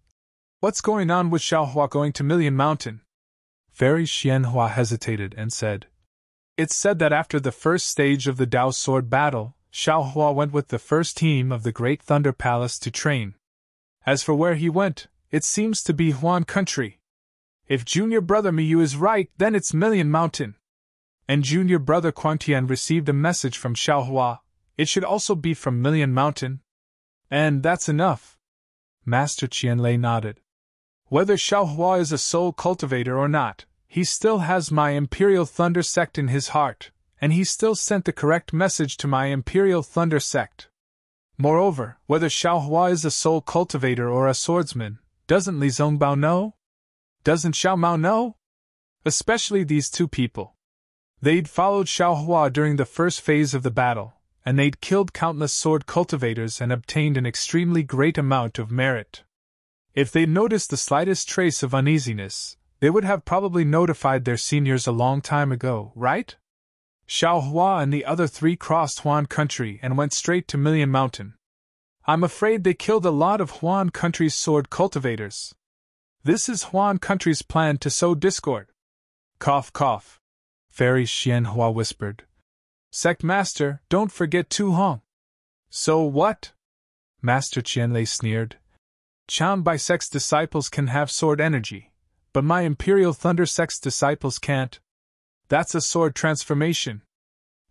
"What's going on with Xiao Hua going to Million Mountain?" Fairy Xianhua hesitated and said, "It's said that after the first stage of the Dao Sword battle, Xiao Hua went with the first team of the Great Thunder Palace to train. As for where he went, it seems to be Huan Country. If Junior Brother Miyu is right, then it's Million Mountain. And Junior Brother Quantian received a message from Xiao Hua. It should also be from Million Mountain. And that's enough." Master Qianlei nodded. "Whether Xiao Hua is a soul cultivator or not, he still has my Imperial Thunder Sect in his heart, and he still sent the correct message to my Imperial Thunder Sect. Moreover, whether Xiao Hua is a soul cultivator or a swordsman, doesn't Li Zongbao know? Doesn't Xiao Mao know? Especially these two people. They'd followed Xiao Hua during the first phase of the battle, and they'd killed countless sword cultivators and obtained an extremely great amount of merit. If they'd noticed the slightest trace of uneasiness, they would have probably notified their seniors a long time ago, right? Xiao Hua and the other three crossed Huan Country and went straight to Million Mountain. I'm afraid they killed a lot of Huan Country's sword cultivators. This is Huan Country's plan to sow discord." "Cough, cough," Fairy Xianhua whispered. Sect Master, don't forget Tu Hong. So what? Master Qianlei sneered. Bai Sect's disciples can have sword energy, but my Imperial Thunder Sect's disciples can't. That's a sword transformation.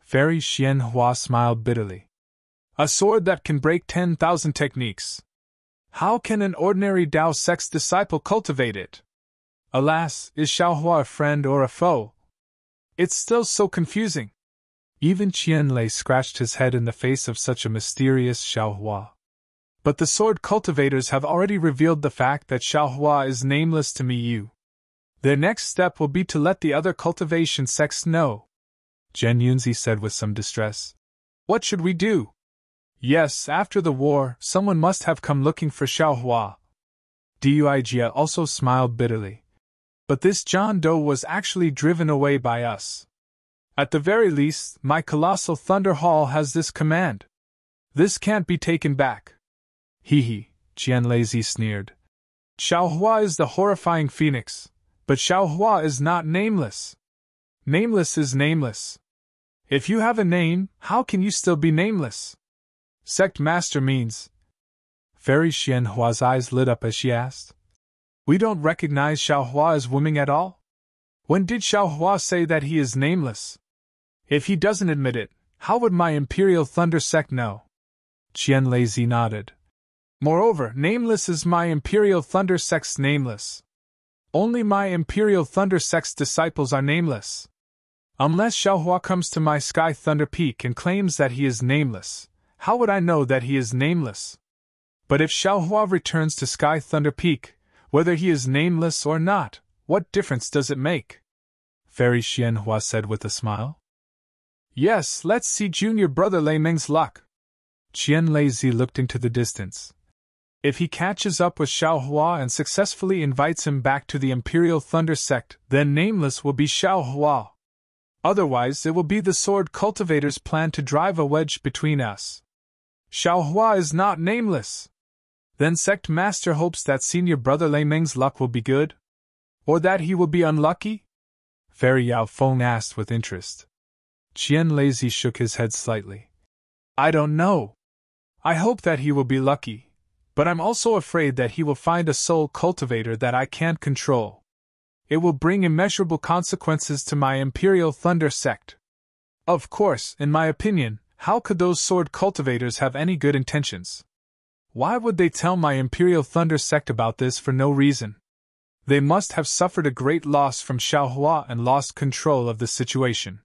Fairy Xianhua smiled bitterly. A sword that can break 10,000 techniques. How can an ordinary Dao Sect's disciple cultivate it? Alas, is Xiaohua a friend or a foe? It's still so confusing. Even Qianlei scratched his head in the face of such a mysterious Xiaohua. But the sword cultivators have already revealed the fact that Xiaohua is nameless to me. Their next step will be to let the other cultivation sects know. Zhen Yunzi said with some distress. What should we do? Yes, after the war, someone must have come looking for Xiaohua. Duijia also smiled bitterly. But this John Doe was actually driven away by us. At the very least, my colossal Thunder Hall has this command. This can't be taken back. Hee, Qianlei sneered. Xiaohua is the horrifying phoenix, but Xiaohua is not nameless. Nameless is nameless. If you have a name, how can you still be nameless? Sect Master means. Fairy Xianhua's eyes lit up as she asked. We don't recognize Xiaohua as Wuming at all? When did Xiaohua say that he is nameless? If he doesn't admit it, how would my Imperial Thunder Sect know? Qianlei nodded. Moreover, nameless is my Imperial Thunder Sect's nameless. Only my Imperial Thunder Sect's disciples are nameless. Unless Xiaohua comes to my Sky Thunder Peak and claims that he is nameless, how would I know that he is nameless? But if Xiaohua returns to Sky Thunder Peak, whether he is nameless or not, what difference does it make? Fairy Xianhua said with a smile. Yes, let's see junior brother Lei Meng's luck. Qianlei looked into the distance. If he catches up with Xiaohua and successfully invites him back to the Imperial Thunder Sect, then nameless will be Xiaohua. Otherwise, it will be the sword cultivator's plan to drive a wedge between us. Xiaohua is not nameless. Then Sect Master hopes that senior brother Lei Meng's luck will be good? Or that he will be unlucky? Fairy Yao Feng asked with interest. Qianlei shook his head slightly. I don't know. I hope that he will be lucky. But I'm also afraid that he will find a soul cultivator that I can't control. It will bring immeasurable consequences to my Imperial Thunder Sect. Of course, in my opinion, how could those sword cultivators have any good intentions? Why would they tell my Imperial Thunder Sect about this for no reason? They must have suffered a great loss from Xiaohua and lost control of the situation.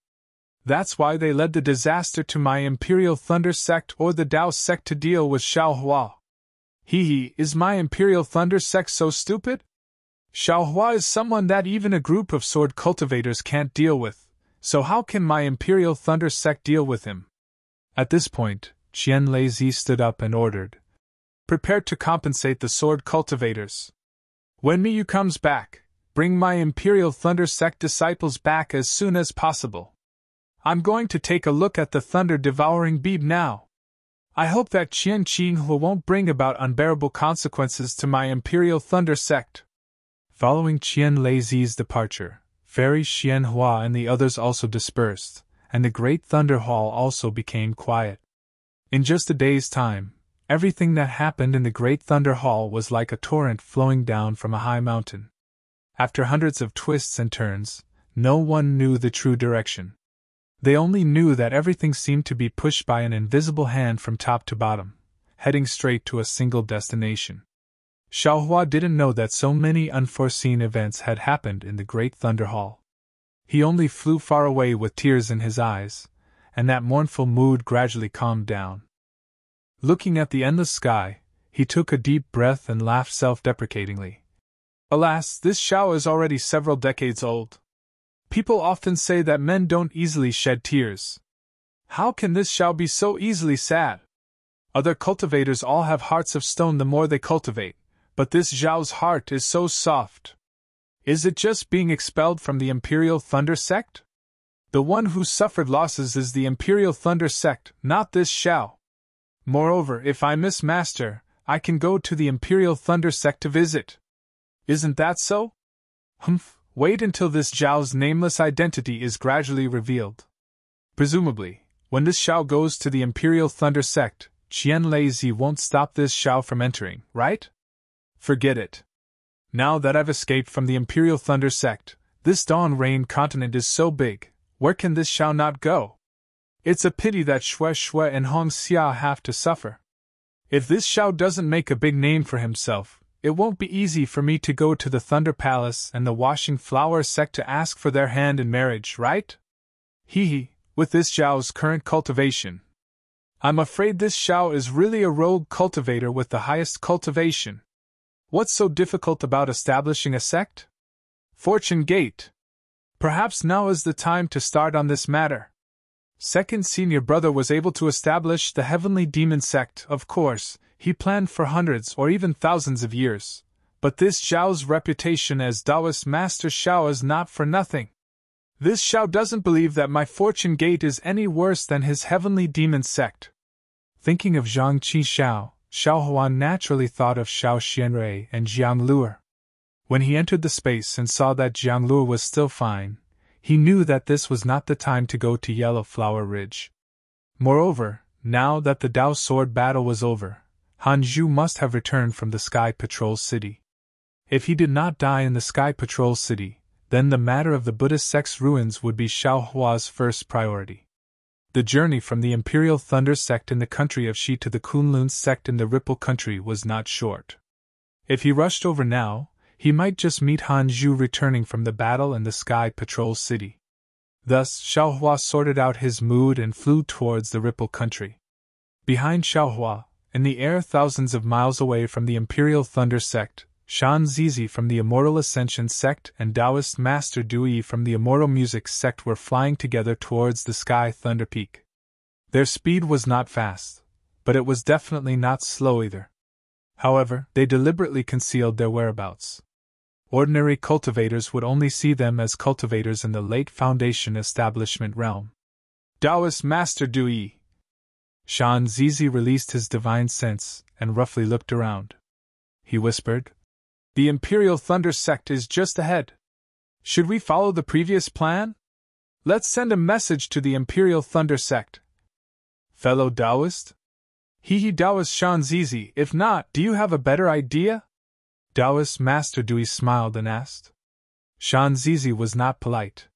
That's why they led the disaster to my Imperial Thunder Sect or the Dao Sect to deal with Xiaohua. Is my Imperial Thunder Sect so stupid? Xiaohua is someone that even a group of sword cultivators can't deal with, so how can my Imperial Thunder Sect deal with him? At this point, Qianlei stood up and ordered. Prepare to compensate the sword cultivators. When Miyu comes back, bring my Imperial Thunder Sect disciples back as soon as possible. I'm going to take a look at the thunder-devouring bead now. I hope that Qian Qinghua won't bring about unbearable consequences to my Imperial Thunder Sect. Following Qianlei's departure, Fairy Xianhua and the others also dispersed, and the Great Thunder Hall also became quiet. In just a day's time, everything that happened in the Great Thunder Hall was like a torrent flowing down from a high mountain. After hundreds of twists and turns, no one knew the true direction. They only knew that everything seemed to be pushed by an invisible hand from top to bottom, heading straight to a single destination. Xiaohua didn't know that so many unforeseen events had happened in the Great Thunder Hall. He only flew far away with tears in his eyes, and that mournful mood gradually calmed down. Looking at the endless sky, he took a deep breath and laughed self-deprecatingly. Alas, this Xiao is already several decades old. People often say that men don't easily shed tears. How can this Xiao be so easily sad? Other cultivators all have hearts of stone the more they cultivate, but this Xiao's heart is so soft. Is it just being expelled from the Imperial Thunder Sect? The one who suffered losses is the Imperial Thunder Sect, not this Xiao. Moreover, if I miss Master, I can go to the Imperial Thunder Sect to visit. Isn't that so? Wait until this Zhao's nameless identity is gradually revealed. Presumably, when this Xiao goes to the Imperial Thunder sect, Qian Lazy won't stop this Xiao from entering, right? Forget it. Now that I've escaped from the Imperial Thunder sect, this Dawn Rain continent is so big, where can this Xiao not go? It's a pity that Xue Xue and Hong Xia have to suffer. If this Xiao doesn't make a big name for himself, it won't be easy for me to go to the Thunder Palace and the Washing Flower sect to ask for their hand in marriage, right? Hee, with this Xiao's current cultivation. I'm afraid this Xiao is really a rogue cultivator with the highest cultivation. What's so difficult about establishing a sect? Fortune Gate. Perhaps now is the time to start on this matter. Second senior brother was able to establish the Heavenly Demon sect, of course. He planned for hundreds or even thousands of years, but this Xiao's reputation as Taoist Master Xiao is not for nothing. This Xiao doesn't believe that my Fortune Gate is any worse than his Heavenly Demon sect. Thinking of Zhang Qi Xiao, Xiao Huan naturally thought of Xiao Xianrui and Jiang Luer. When he entered the space and saw that Jiang Luer was still fine, he knew that this was not the time to go to Yellow Flower Ridge. Moreover, now that the Dao Sword battle was over, Han Zhu must have returned from the Sky Patrol City. If he did not die in the Sky Patrol City, then the matter of the Buddhist sect's ruins would be Xiao Hua's first priority. The journey from the Imperial Thunder sect in the country of Shi to the Kunlun sect in the Ripple country was not short. If he rushed over now, he might just meet Han Zhu returning from the battle in the Sky Patrol City. Thus, Xiao Hua sorted out his mood and flew towards the Ripple country. Behind Xiao Hua, in the air thousands of miles away from the Imperial Thunder sect, Shan Zizi from the Immortal Ascension sect and Taoist Master Dui from the Immortal Music sect were flying together towards the Sky Thunder Peak. Their speed was not fast, but it was definitely not slow either. However, they deliberately concealed their whereabouts. Ordinary cultivators would only see them as cultivators in the late Foundation establishment realm. Taoist Master Dui. Shan Zizi released his divine sense and roughly looked around. He whispered, "The Imperial Thunder sect is just ahead. Should we follow the previous plan? Let's send a message to the Imperial Thunder sect." Fellow Taoist? He Taoist Shan Zizi, if not, do you have a better idea? Taoist Master Dui smiled and asked. Shan Zizi was not polite.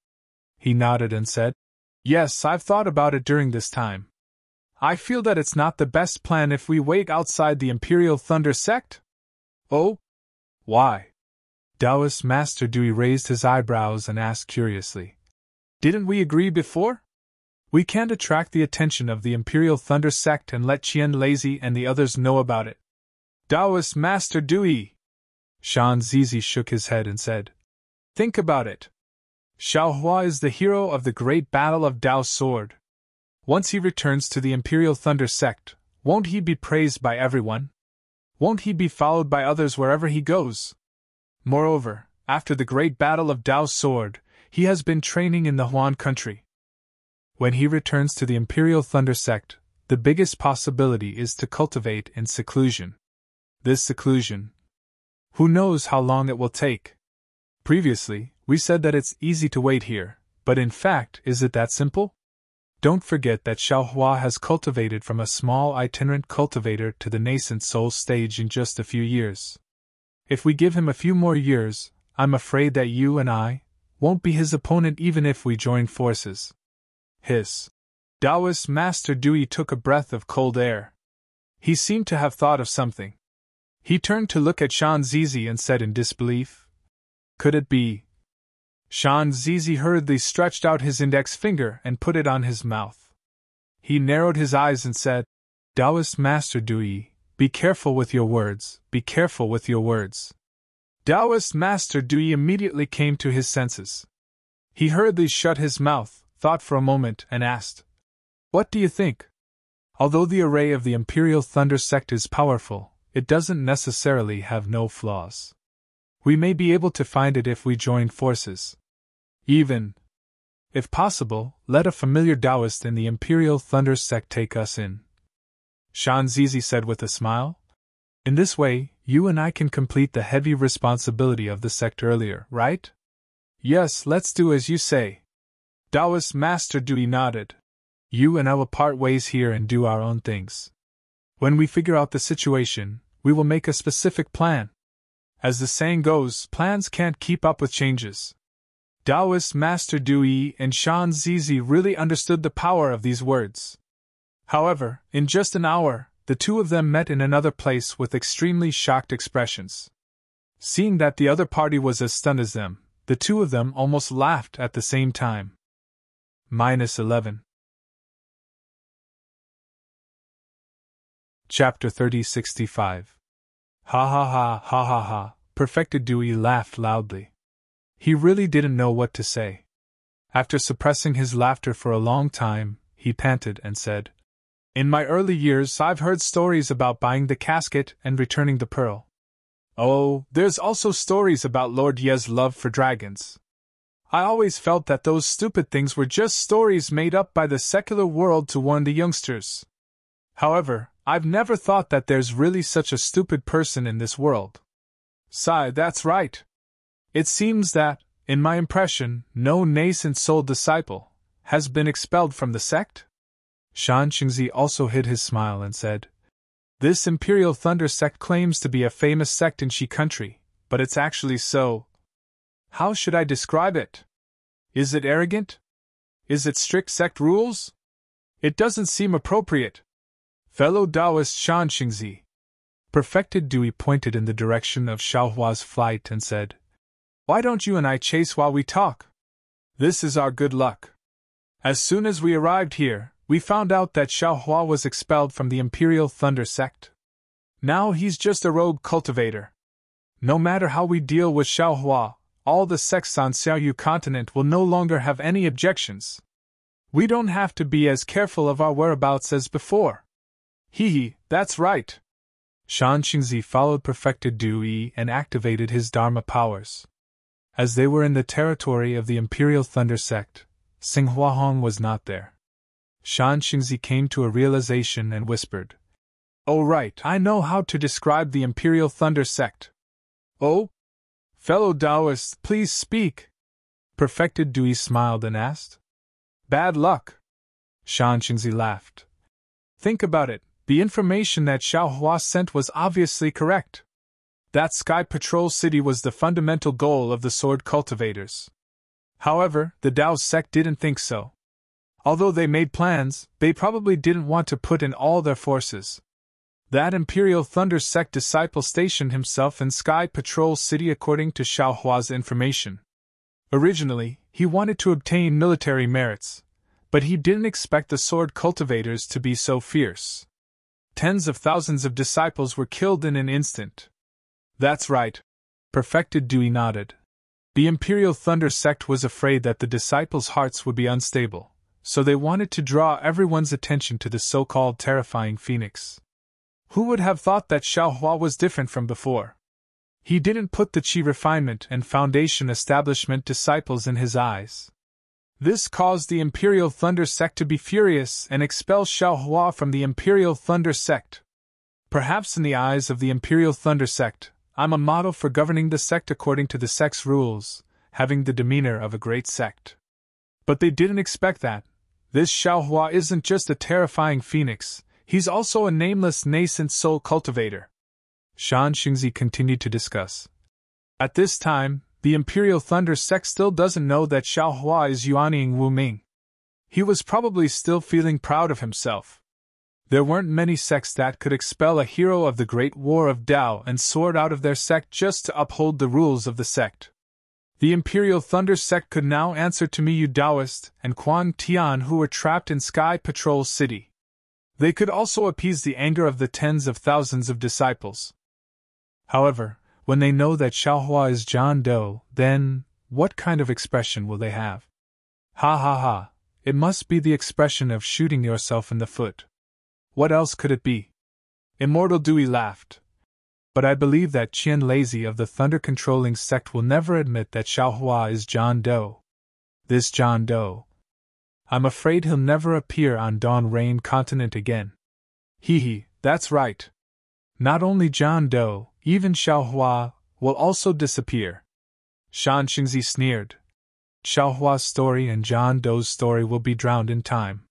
He nodded and said, "Yes, I've thought about it during this time. I feel that it's not the best plan if we wait outside the Imperial Thunder sect." "Oh? Why?" Taoist Master Dui raised his eyebrows and asked curiously. "Didn't we agree before? We can't attract the attention of the Imperial Thunder sect and let Qian Lazy and the others know about it." Taoist Master Dui. Shan Zizi shook his head and said, "Think about it. Xiao Hua is the hero of the great battle of Dao Sword. Once he returns to the Imperial Thunder sect, won't he be praised by everyone? Won't he be followed by others wherever he goes? Moreover, after the great battle of Dao Sword, he has been training in the Huan country. When he returns to the Imperial Thunder sect, the biggest possibility is to cultivate in seclusion. This seclusion, who knows how long it will take? Previously, we said that it's easy to wait here, but in fact, is it that simple? Don't forget that Xiao Hua has cultivated from a small itinerant cultivator to the nascent soul stage in just a few years. If we give him a few more years, I'm afraid that you and I won't be his opponent even if we join forces." Hiss. Taoist Master Dui took a breath of cold air. He seemed to have thought of something. He turned to look at Shan Zizi and said in disbelief, "Could it be?" Shan Zizi hurriedly stretched out his index finger and put it on his mouth. He narrowed his eyes and said, "Taoist Master Dui, be careful with your words, be careful with your words." Taoist Master Dui immediately came to his senses. He hurriedly shut his mouth, thought for a moment, and asked, "What do you think? Although the array of the Imperial Thunder sect is powerful, it doesn't necessarily have no flaws. We may be able to find it if we join forces. Even, if possible, let a familiar Taoist in the Imperial Thunder sect take us in," Shan Zizi said with a smile. "In this way, you and I can complete the heavy responsibility of the sect earlier, right?" "Yes, let's do as you say." Taoist Master Dui nodded. You and I will part ways here and do our own things. When we figure out the situation, we will make a specific plan. As the saying goes, plans can't keep up with changes. Taoist Master Dui and Shan Zizi really understood the power of these words. However, in just an hour, the two of them met in another place with extremely shocked expressions. Seeing that the other party was as stunned as them, the two of them almost laughed at the same time. -11. Chapter 3065. Ha ha ha ha ha ha, Perfected Dewey laughed loudly. He really didn't know what to say. After suppressing his laughter for a long time, he panted and said, In my early years I've heard stories about buying the casket and returning the pearl. Oh, there's also stories about Lord Ye's love for dragons. I always felt that those stupid things were just stories made up by the secular world to warn the youngsters. However, I've never thought that there's really such a stupid person in this world. Sigh, that's right. It seems that, in my impression, no nascent soul disciple has been expelled from the sect? Shan Xingzi also hid his smile and said, This Imperial Thunder sect claims to be a famous sect in Shi country, but it's actually so. How should I describe it? Is it arrogant? Is it strict sect rules? It doesn't seem appropriate. Fellow Taoist Shan Xingzi. Perfected Dewey pointed in the direction of Xiaohua's flight and said, Why don't you and I chase while we talk? This is our good luck. As soon as we arrived here, we found out that Xiaohua was expelled from the Imperial Thunder sect. Now he's just a rogue cultivator. No matter how we deal with Xiaohua, all the sects on Xiaoyu continent will no longer have any objections. We don't have to be as careful of our whereabouts as before. Hee, that's right. Shan Xingzi followed Perfected Dewey and activated his Dharma powers. As they were in the territory of the Imperial Thunder sect, Xinghua Hong was not there. Shan Xingzi came to a realization and whispered, Oh right, I know how to describe the Imperial Thunder sect. Oh? Fellow Taoists, please speak. Perfected Dewey smiled and asked. Bad luck. Shan Xingzi laughed. Think about it. The information that Xiaohua sent was obviously correct. That Sky Patrol City was the fundamental goal of the sword cultivators. However, the Dao sect didn't think so. Although they made plans, they probably didn't want to put in all their forces. That Imperial Thunder sect disciple stationed himself in Sky Patrol City according to Xiaohua's information. Originally, he wanted to obtain military merits, but he didn't expect the sword cultivators to be so fierce. Tens of thousands of disciples were killed in an instant. That's right. Perfected Dewey nodded. The Imperial Thunder sect was afraid that the disciples' hearts would be unstable, so they wanted to draw everyone's attention to the so-called terrifying phoenix. Who would have thought that Xiaohua was different from before? He didn't put the Qi refinement and foundation establishment disciples in his eyes. This caused the Imperial Thunder sect to be furious and expel Xiaohua from the Imperial Thunder sect. Perhaps in the eyes of the Imperial Thunder sect, I'm a model for governing the sect according to the sect's rules, having the demeanor of a great sect. But they didn't expect that. This Xiaohua isn't just a terrifying phoenix, he's also a nameless nascent soul cultivator. Shan Xingzi continued to discuss. At this time, the Imperial Thunder sect still doesn't know that Xiaohua is Yuanying Wu Ming. He was probably still feeling proud of himself. There weren't many sects that could expel a hero of the Great War of Dao and sword out of their sect just to uphold the rules of the sect. The Imperial Thunder sect could now answer to Miyu Daoist and Quan Tian, who were trapped in Sky Patrol City. They could also appease the anger of the tens of thousands of disciples. However, when they know that Xiaohua is John Doe, then, what kind of expression will they have? Ha ha ha, it must be the expression of shooting yourself in the foot. What else could it be? Immortal Dewey laughed. But I believe that Qian Lazy of the thunder-controlling sect will never admit that Xiaohua is John Doe. This John Doe. I'm afraid he'll never appear on Dawn Rain continent again. Hee, that's right. Not only John Doe, even Xiaohua will also disappear. Shan Xingzi sneered. Xiaohua's story and John Doe's story will be drowned in time.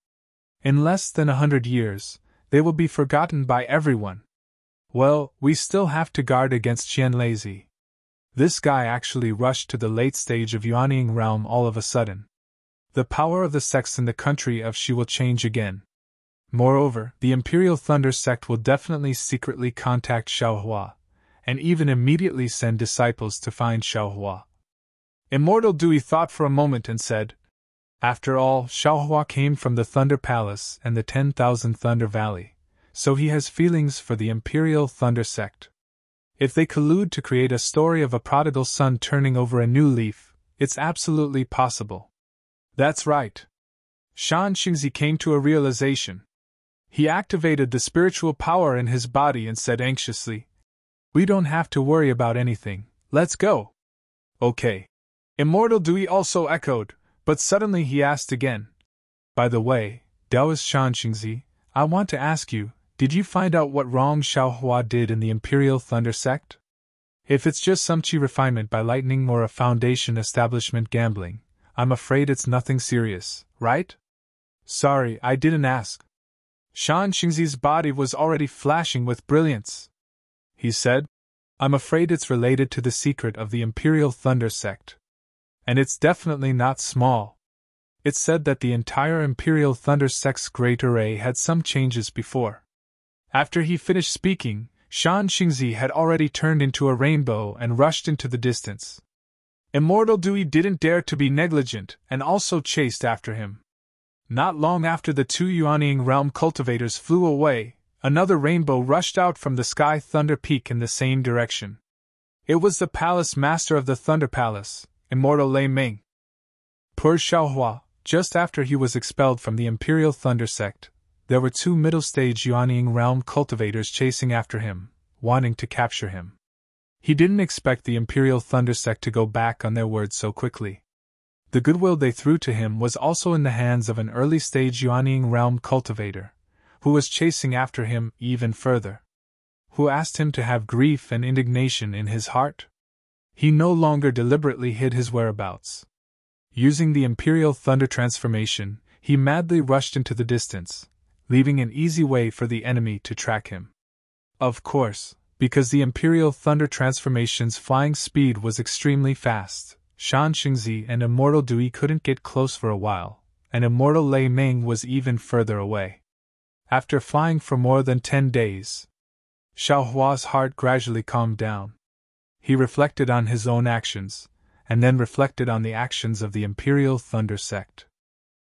In less than 100 years, they will be forgotten by everyone. Well, we still have to guard against Qianlazi. This guy actually rushed to the late stage of Yuanying realm all of a sudden. The power of the sects in the country of Xi will change again. Moreover, the Imperial Thunder sect will definitely secretly contact Xiaohua, and even immediately send disciples to find Xiaohua. Immortal Dui thought for a moment and said, "After all, Xiaohua came from the Thunder Palace and the 10,000 Thunder Valley, so he has feelings for the Imperial Thunder sect. If they collude to create a story of a prodigal son turning over a new leaf, it's absolutely possible." That's right. Shan Xingzi came to a realization. He activated the spiritual power in his body and said anxiously, "We don't have to worry about anything, let's go." Okay. Immortal Dui also echoed, but suddenly he asked again, "By the way, Taoist Shan Xingzi, I want to ask you, did you find out what wrong Xiaohua did in the Imperial Thunder sect? If it's just some qi refinement by lightning or a foundation establishment gambling, I'm afraid it's nothing serious, right?" "Sorry, I didn't ask." Shan Xingzi's body was already flashing with brilliance. He said, "I'm afraid it's related to the secret of the Imperial Thunder sect. And it's definitely not small. It's said that the entire Imperial Thunder sect's great array had some changes before." After he finished speaking, Shan Xingzi had already turned into a rainbow and rushed into the distance. Immortal Dui didn't dare to be negligent and also chased after him. Not long after the two Yuanying realm cultivators flew away, another rainbow rushed out from the sky Thunder Peak in the same direction. It was the palace master of the Thunder Palace, Immortal Lei Ming. Poor Xiaohua, just after he was expelled from the Imperial Thunder sect, there were two middle-stage Yuanying realm cultivators chasing after him, wanting to capture him. He didn't expect the Imperial Thunder sect to go back on their word so quickly. The goodwill they threw to him was also in the hands of an early-stage Yuanying realm cultivator, who was chasing after him even further. Who asked him to have grief and indignation in his heart? He no longer deliberately hid his whereabouts. Using the Imperial Thunder transformation, he madly rushed into the distance, leaving an easy way for the enemy to track him. Of course, because the Imperial Thunder transformation's flying speed was extremely fast, Shan Xingzi and Immortal Dui couldn't get close for a while, and Immortal Lei Ming was even further away. After flying for more than 10 days, Xiaohua's heart gradually calmed down. He reflected on his own actions, and then reflected on the actions of the Imperial Thunder sect.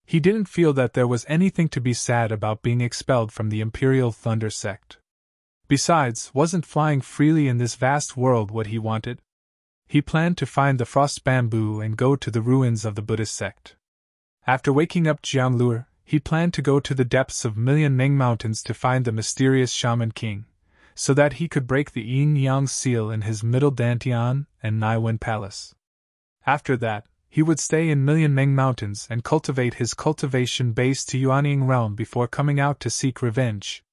He didn't feel that there was anything to be sad about being expelled from the Imperial Thunder sect. Besides, wasn't flying freely in this vast world what he wanted? He planned to find the frost bamboo and go to the ruins of the Buddhist sect. After waking up Jianglur, he planned to go to the depths of Million Meng Mountains to find the mysterious Shaman King, so that he could break the yin-yang seal in his Middle Dantian and Naiwen Palace. After that, he would stay in Million Meng Mountains and cultivate his cultivation base to Yuanying realm before coming out to seek revenge.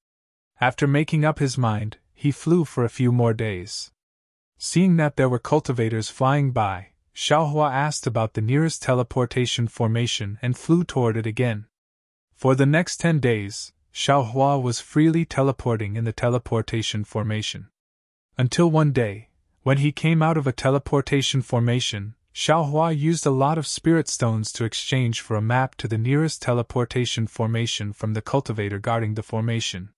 After making up his mind, he flew for a few more days. Seeing that there were cultivators flying by, Xiaohua asked about the nearest teleportation formation and flew toward it again. For the next 10 days, Xiaohua was freely teleporting in the teleportation formation. Until one day, when he came out of a teleportation formation, Xiaohua used a lot of spirit stones to exchange for a map to the nearest teleportation formation from the cultivator guarding the formation.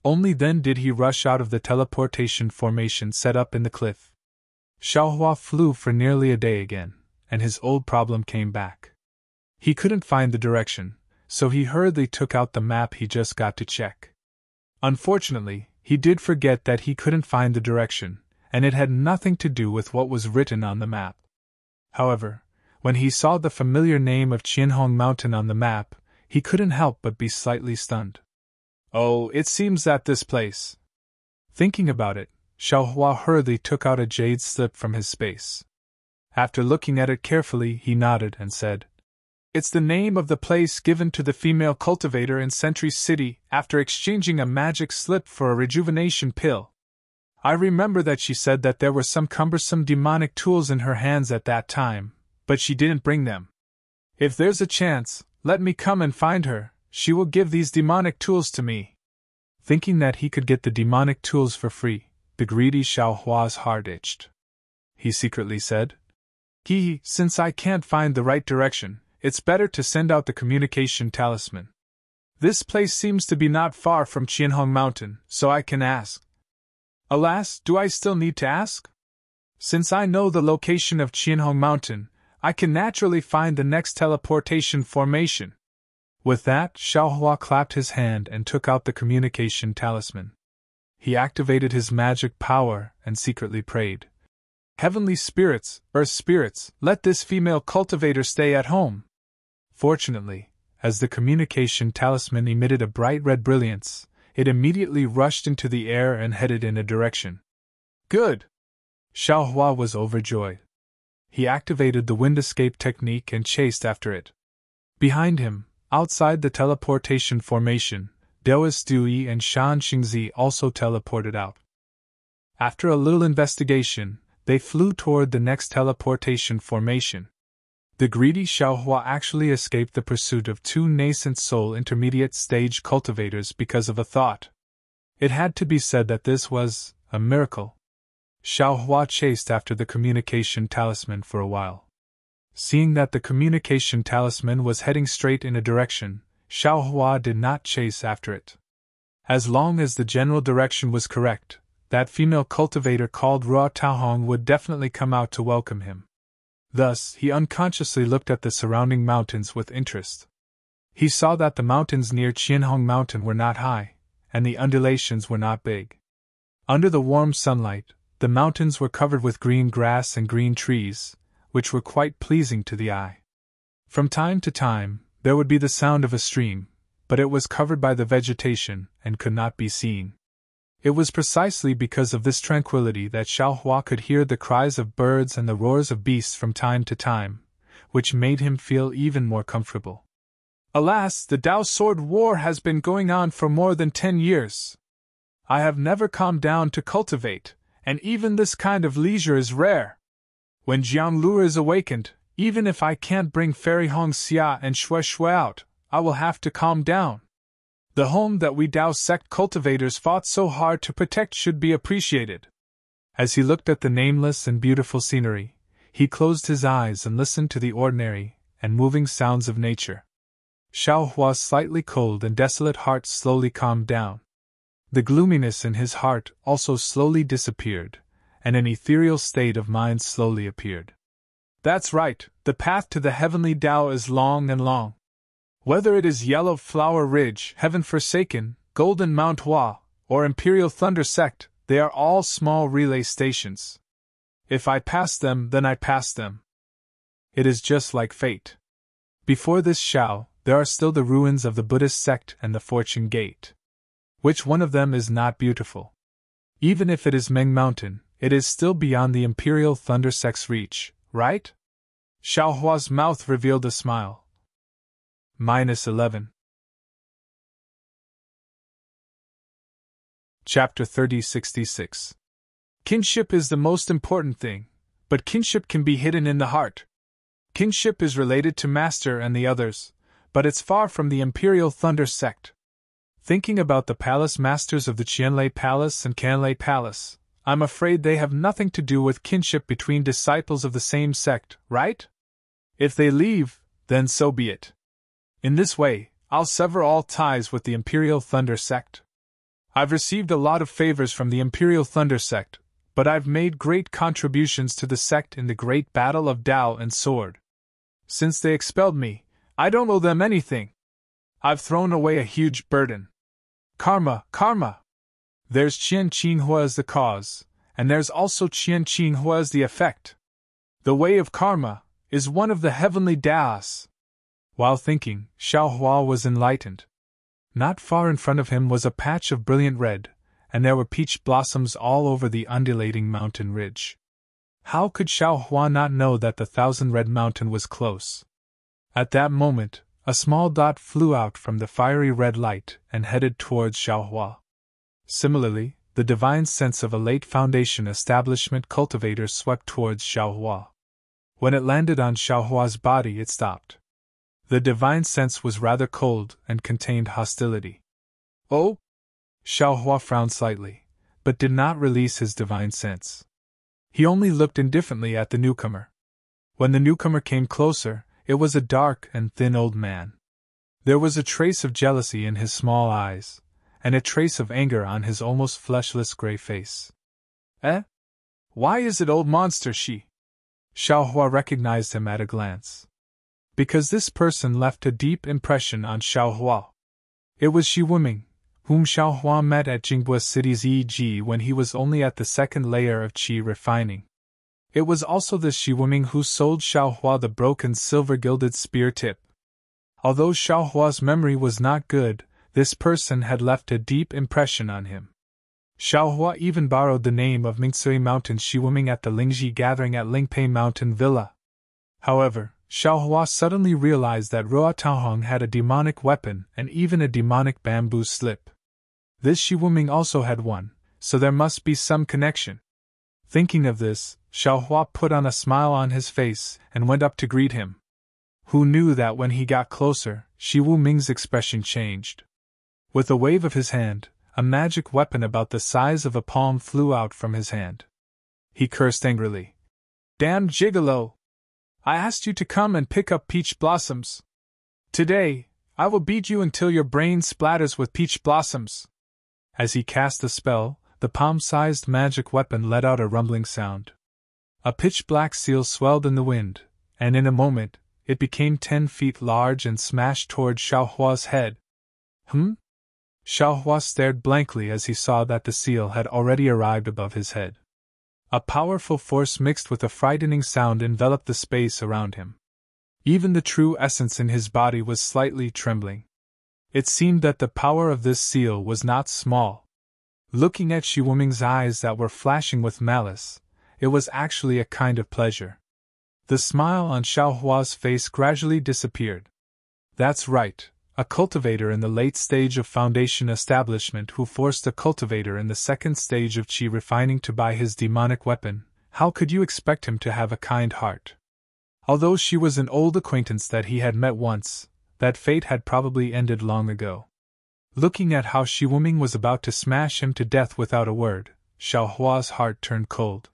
Only then did he rush out of the teleportation formation set up in the cliff. Xiaohua flew for nearly a day again, and his old problem came back. He couldn't find the direction, so he hurriedly took out the map he just got to check. Unfortunately, he did forget that he couldn't find the direction, and it had nothing to do with what was written on the map. However, when he saw the familiar name of Qianhong Mountain on the map, he couldn't help but be slightly stunned. "Oh, it seems that this place." Thinking about it, Xiaohua hurriedly took out a jade slip from his space. After looking at it carefully, he nodded and said, "It's the name of the place given to the female cultivator in Sentry City after exchanging a magic slip for a rejuvenation pill. I remember that she said that there were some cumbersome demonic tools in her hands at that time, but she didn't bring them. If there's a chance, let me come and find her," she will give these demonic tools to me. Thinking that he could get the demonic tools for free, the greedy Xiao Hua's heart itched. He secretly said, Since I can't find the right direction, it's better to send out the communication talisman. This place seems to be not far from Qianhong Mountain, so I can ask. Alas, do I still need to ask? Since I know the location of Qianhong Mountain, I can naturally find the next teleportation formation. With that, Xiao Hua clapped his hand and took out the communication talisman. He activated his magic power and secretly prayed. Heavenly spirits, earth spirits, let this female cultivator stay at home. Fortunately, as the communication talisman emitted a bright red brilliance, it immediately rushed into the air and headed in a direction. Good! Xiao Hua was overjoyed. He activated the wind escape technique and chased after it. Behind him, outside the teleportation formation, Daoist Dui and Shan Xingzi also teleported out. After a little investigation, they flew toward the next teleportation formation. The greedy Xiao Hua actually escaped the pursuit of two nascent soul intermediate stage cultivators because of a thought. It had to be said that this was a miracle. Xiao Hua chased after the communication talisman for a while. Seeing that the communication talisman was heading straight in a direction, Xiao Hua did not chase after it. As long as the general direction was correct, that female cultivator called Ruo Taohong would definitely come out to welcome him. Thus, he unconsciously looked at the surrounding mountains with interest. He saw that the mountains near Qianhong Mountain were not high, and the undulations were not big. Under the warm sunlight, the mountains were covered with green grass and green trees, which were quite pleasing to the eye. From time to time, there would be the sound of a stream, but it was covered by the vegetation and could not be seen. It was precisely because of this tranquility that Xiao Hua could hear the cries of birds and the roars of beasts from time to time, which made him feel even more comfortable. Alas, the Dao Sword War has been going on for more than 10 years. I have never calmed down to cultivate, and even this kind of leisure is rare. When Jiang Lure is awakened, even if I can't bring Fairy Hong Xia and Shui Shui out, I will have to calm down. The home that we Dao sect cultivators fought so hard to protect should be appreciated. As he looked at the nameless and beautiful scenery, he closed his eyes and listened to the ordinary and moving sounds of nature. Xiao Hua's slightly cold and desolate heart slowly calmed down. The gloominess in his heart also slowly disappeared, and an ethereal state of mind slowly appeared. That's right, the path to the heavenly Dao is long and long. Whether it is Yellow Flower Ridge, Heaven Forsaken, Golden Mount Hua, or Imperial Thunder Sect, they are all small relay stations. If I pass them, then I pass them. It is just like fate. Before this Xiao, there are still the ruins of the Buddhist sect and the Fortune Gate. Which one of them is not beautiful? Even if it is Meng Mountain, it is still beyond the Imperial Thunder Sect's reach, right? Xiao Hua's mouth revealed a smile. -11. Chapter 3066. Kinship is the most important thing, but kinship can be hidden in the heart. Kinship is related to Master and the others, but it's far from the Imperial Thunder Sect. Thinking about the palace masters of the Qianlei Palace and Canlei Palace, I'm afraid they have nothing to do with kinship between disciples of the same sect, right? If they leave, then so be it. In this way, I'll sever all ties with the Imperial Thunder Sect. I've received a lot of favors from the Imperial Thunder Sect, but I've made great contributions to the sect in the great battle of Dao and Sword. Since they expelled me, I don't owe them anything. I've thrown away a huge burden. Karma, karma! There's Qian Qinghua as the cause, and there's also Qian Qinghua as the effect. The way of karma is one of the heavenly Daos. While thinking, Xiao Hua was enlightened. Not far in front of him was a patch of brilliant red, and there were peach blossoms all over the undulating mountain ridge. How could Xiao Hua not know that the Thousand Red Mountain was close? At that moment, a small dot flew out from the fiery red light and headed towards Xiao Hua. Similarly, the divine sense of a late Foundation establishment cultivator swept towards Xiao Hua. When it landed on Xiao Hua's body, it stopped. The divine sense was rather cold and contained hostility. Oh? Xiaohua frowned slightly, but did not release his divine sense. He only looked indifferently at the newcomer. When the newcomer came closer, it was a dark and thin old man. There was a trace of jealousy in his small eyes, and a trace of anger on his almost fleshless gray face. Eh? Why is it old monster she? Xiaohua recognized him at a glance. Because this person left a deep impression on Xiaohua. It was Shi Wuming, whom Xiaohua met at Jinghua City's EG when he was only at the second layer of qi refining. It was also this Shi Wuming who sold Xiaohua the broken silver-gilded spear tip. Although Xiaohua's memory was not good, this person had left a deep impression on him. Xiaohua even borrowed the name of Mingsui Mountain Shi Wuming at the Lingji gathering at Lingpei Mountain Villa. However, Xiaohua suddenly realized that Ruo Taohong had a demonic weapon and even a demonic bamboo slip. This Shi Wuming also had one, so there must be some connection. Thinking of this, Xiaohua put on a smile on his face and went up to greet him. Who knew that when he got closer, Shi Wuming's expression changed. With a wave of his hand, a magic weapon about the size of a palm flew out from his hand. He cursed angrily. Damn gigolo! I asked you to come and pick up peach blossoms. Today, I will beat you until your brain splatters with peach blossoms. As he cast the spell, the palm-sized magic weapon let out a rumbling sound. A pitch-black seal swelled in the wind, and in a moment, it became 10 feet large and smashed toward Xiaohua's head. Xiaohua stared blankly as he saw that the seal had already arrived above his head. A powerful force mixed with a frightening sound enveloped the space around him. Even the true essence in his body was slightly trembling. It seemed that the power of this seal was not small. Looking at Shi Wuming's eyes that were flashing with malice, it was actually a kind of pleasure. The smile on Xiaohua's face gradually disappeared. That's right, a cultivator in the late stage of foundation establishment who forced a cultivator in the second stage of qi refining to buy his demonic weapon. How could you expect him to have a kind heart? Although she was an old acquaintance that he had met once, that fate had probably ended long ago. Looking at how Shi Wuming was about to smash him to death without a word, Xiaohua's heart turned cold.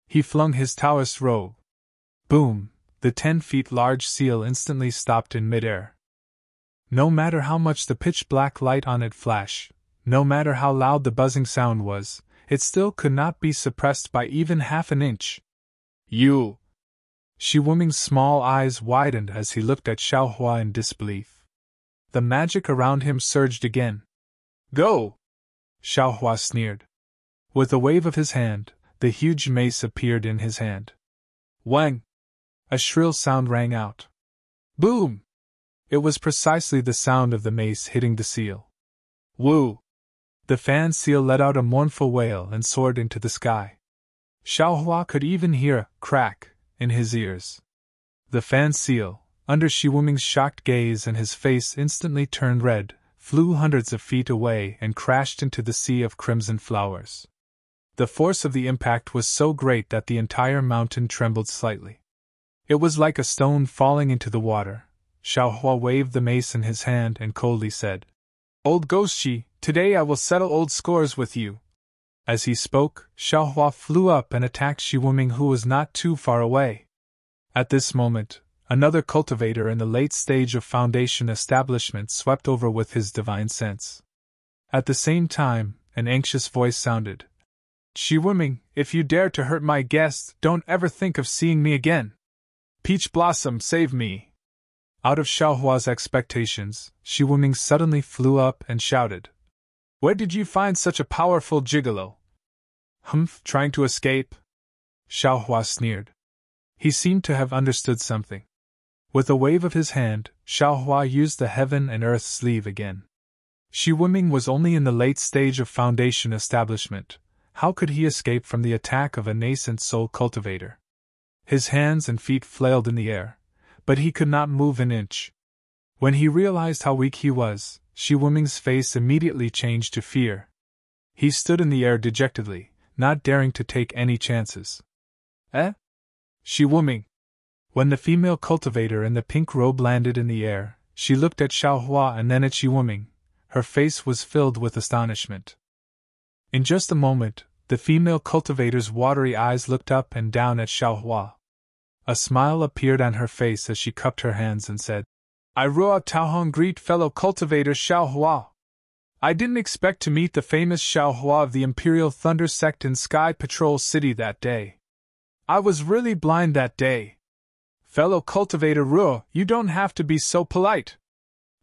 He flung his Taoist robe. Boom! The 10 feet large seal instantly stopped in midair. No matter how much the pitch-black light on it flashed, no matter how loud the buzzing sound was, it still could not be suppressed by even half an inch. You! Shi Wuming's small eyes widened as he looked at Xiaohua in disbelief. The magic around him surged again. Go! Xiaohua sneered. With a wave of his hand, the huge mace appeared in his hand. Wang! A shrill sound rang out. Boom! It was precisely the sound of the mace hitting the seal. Woo! The fan seal let out a mournful wail and soared into the sky. Xiaohua could even hear a crack in his ears. The fan seal, under Shi Wuming's shocked gaze and his face instantly turned red, flew hundreds of feet away and crashed into the sea of crimson flowers. The force of the impact was so great that the entire mountain trembled slightly. It was like a stone falling into the water. Xiaohua waved the mace in his hand and coldly said, Old Ghost Shi, today I will settle old scores with you. As he spoke, Xiaohua flew up and attacked Shi Wuming, who was not too far away. At this moment, another cultivator in the late stage of foundation establishment swept over with his divine sense. At the same time, an anxious voice sounded. Shi Wuming, if you dare to hurt my guest, don't ever think of seeing me again. Peach Blossom, save me! Out of Xiaohua's expectations, Shi Wuming suddenly flew up and shouted. Where did you find such a powerful gigolo? Trying to escape? Xiaohua sneered. He seemed to have understood something. With a wave of his hand, Xiaohua used the heaven and earth sleeve again. Shi Wuming was only in the late stage of foundation establishment. How could he escape from the attack of a nascent soul cultivator? His hands and feet flailed in the air, but he could not move an inch. When he realized how weak he was, Shi Wuming's face immediately changed to fear. He stood in the air dejectedly, not daring to take any chances. Shi Wuming! When the female cultivator in the pink robe landed in the air, she looked at Xiao Hua and then at Shi Wuming. Her face was filled with astonishment. In just a moment, the female cultivator's watery eyes looked up and down at Xiao Hua. A smile appeared on her face as she cupped her hands and said, "I Ruo Taohong greet fellow cultivator Xiao Hua. I didn't expect to meet the famous Xiao Hua of the Imperial Thunder Sect in Sky Patrol City that day. I was really blind that day. Fellow cultivator Ruo, you don't have to be so polite."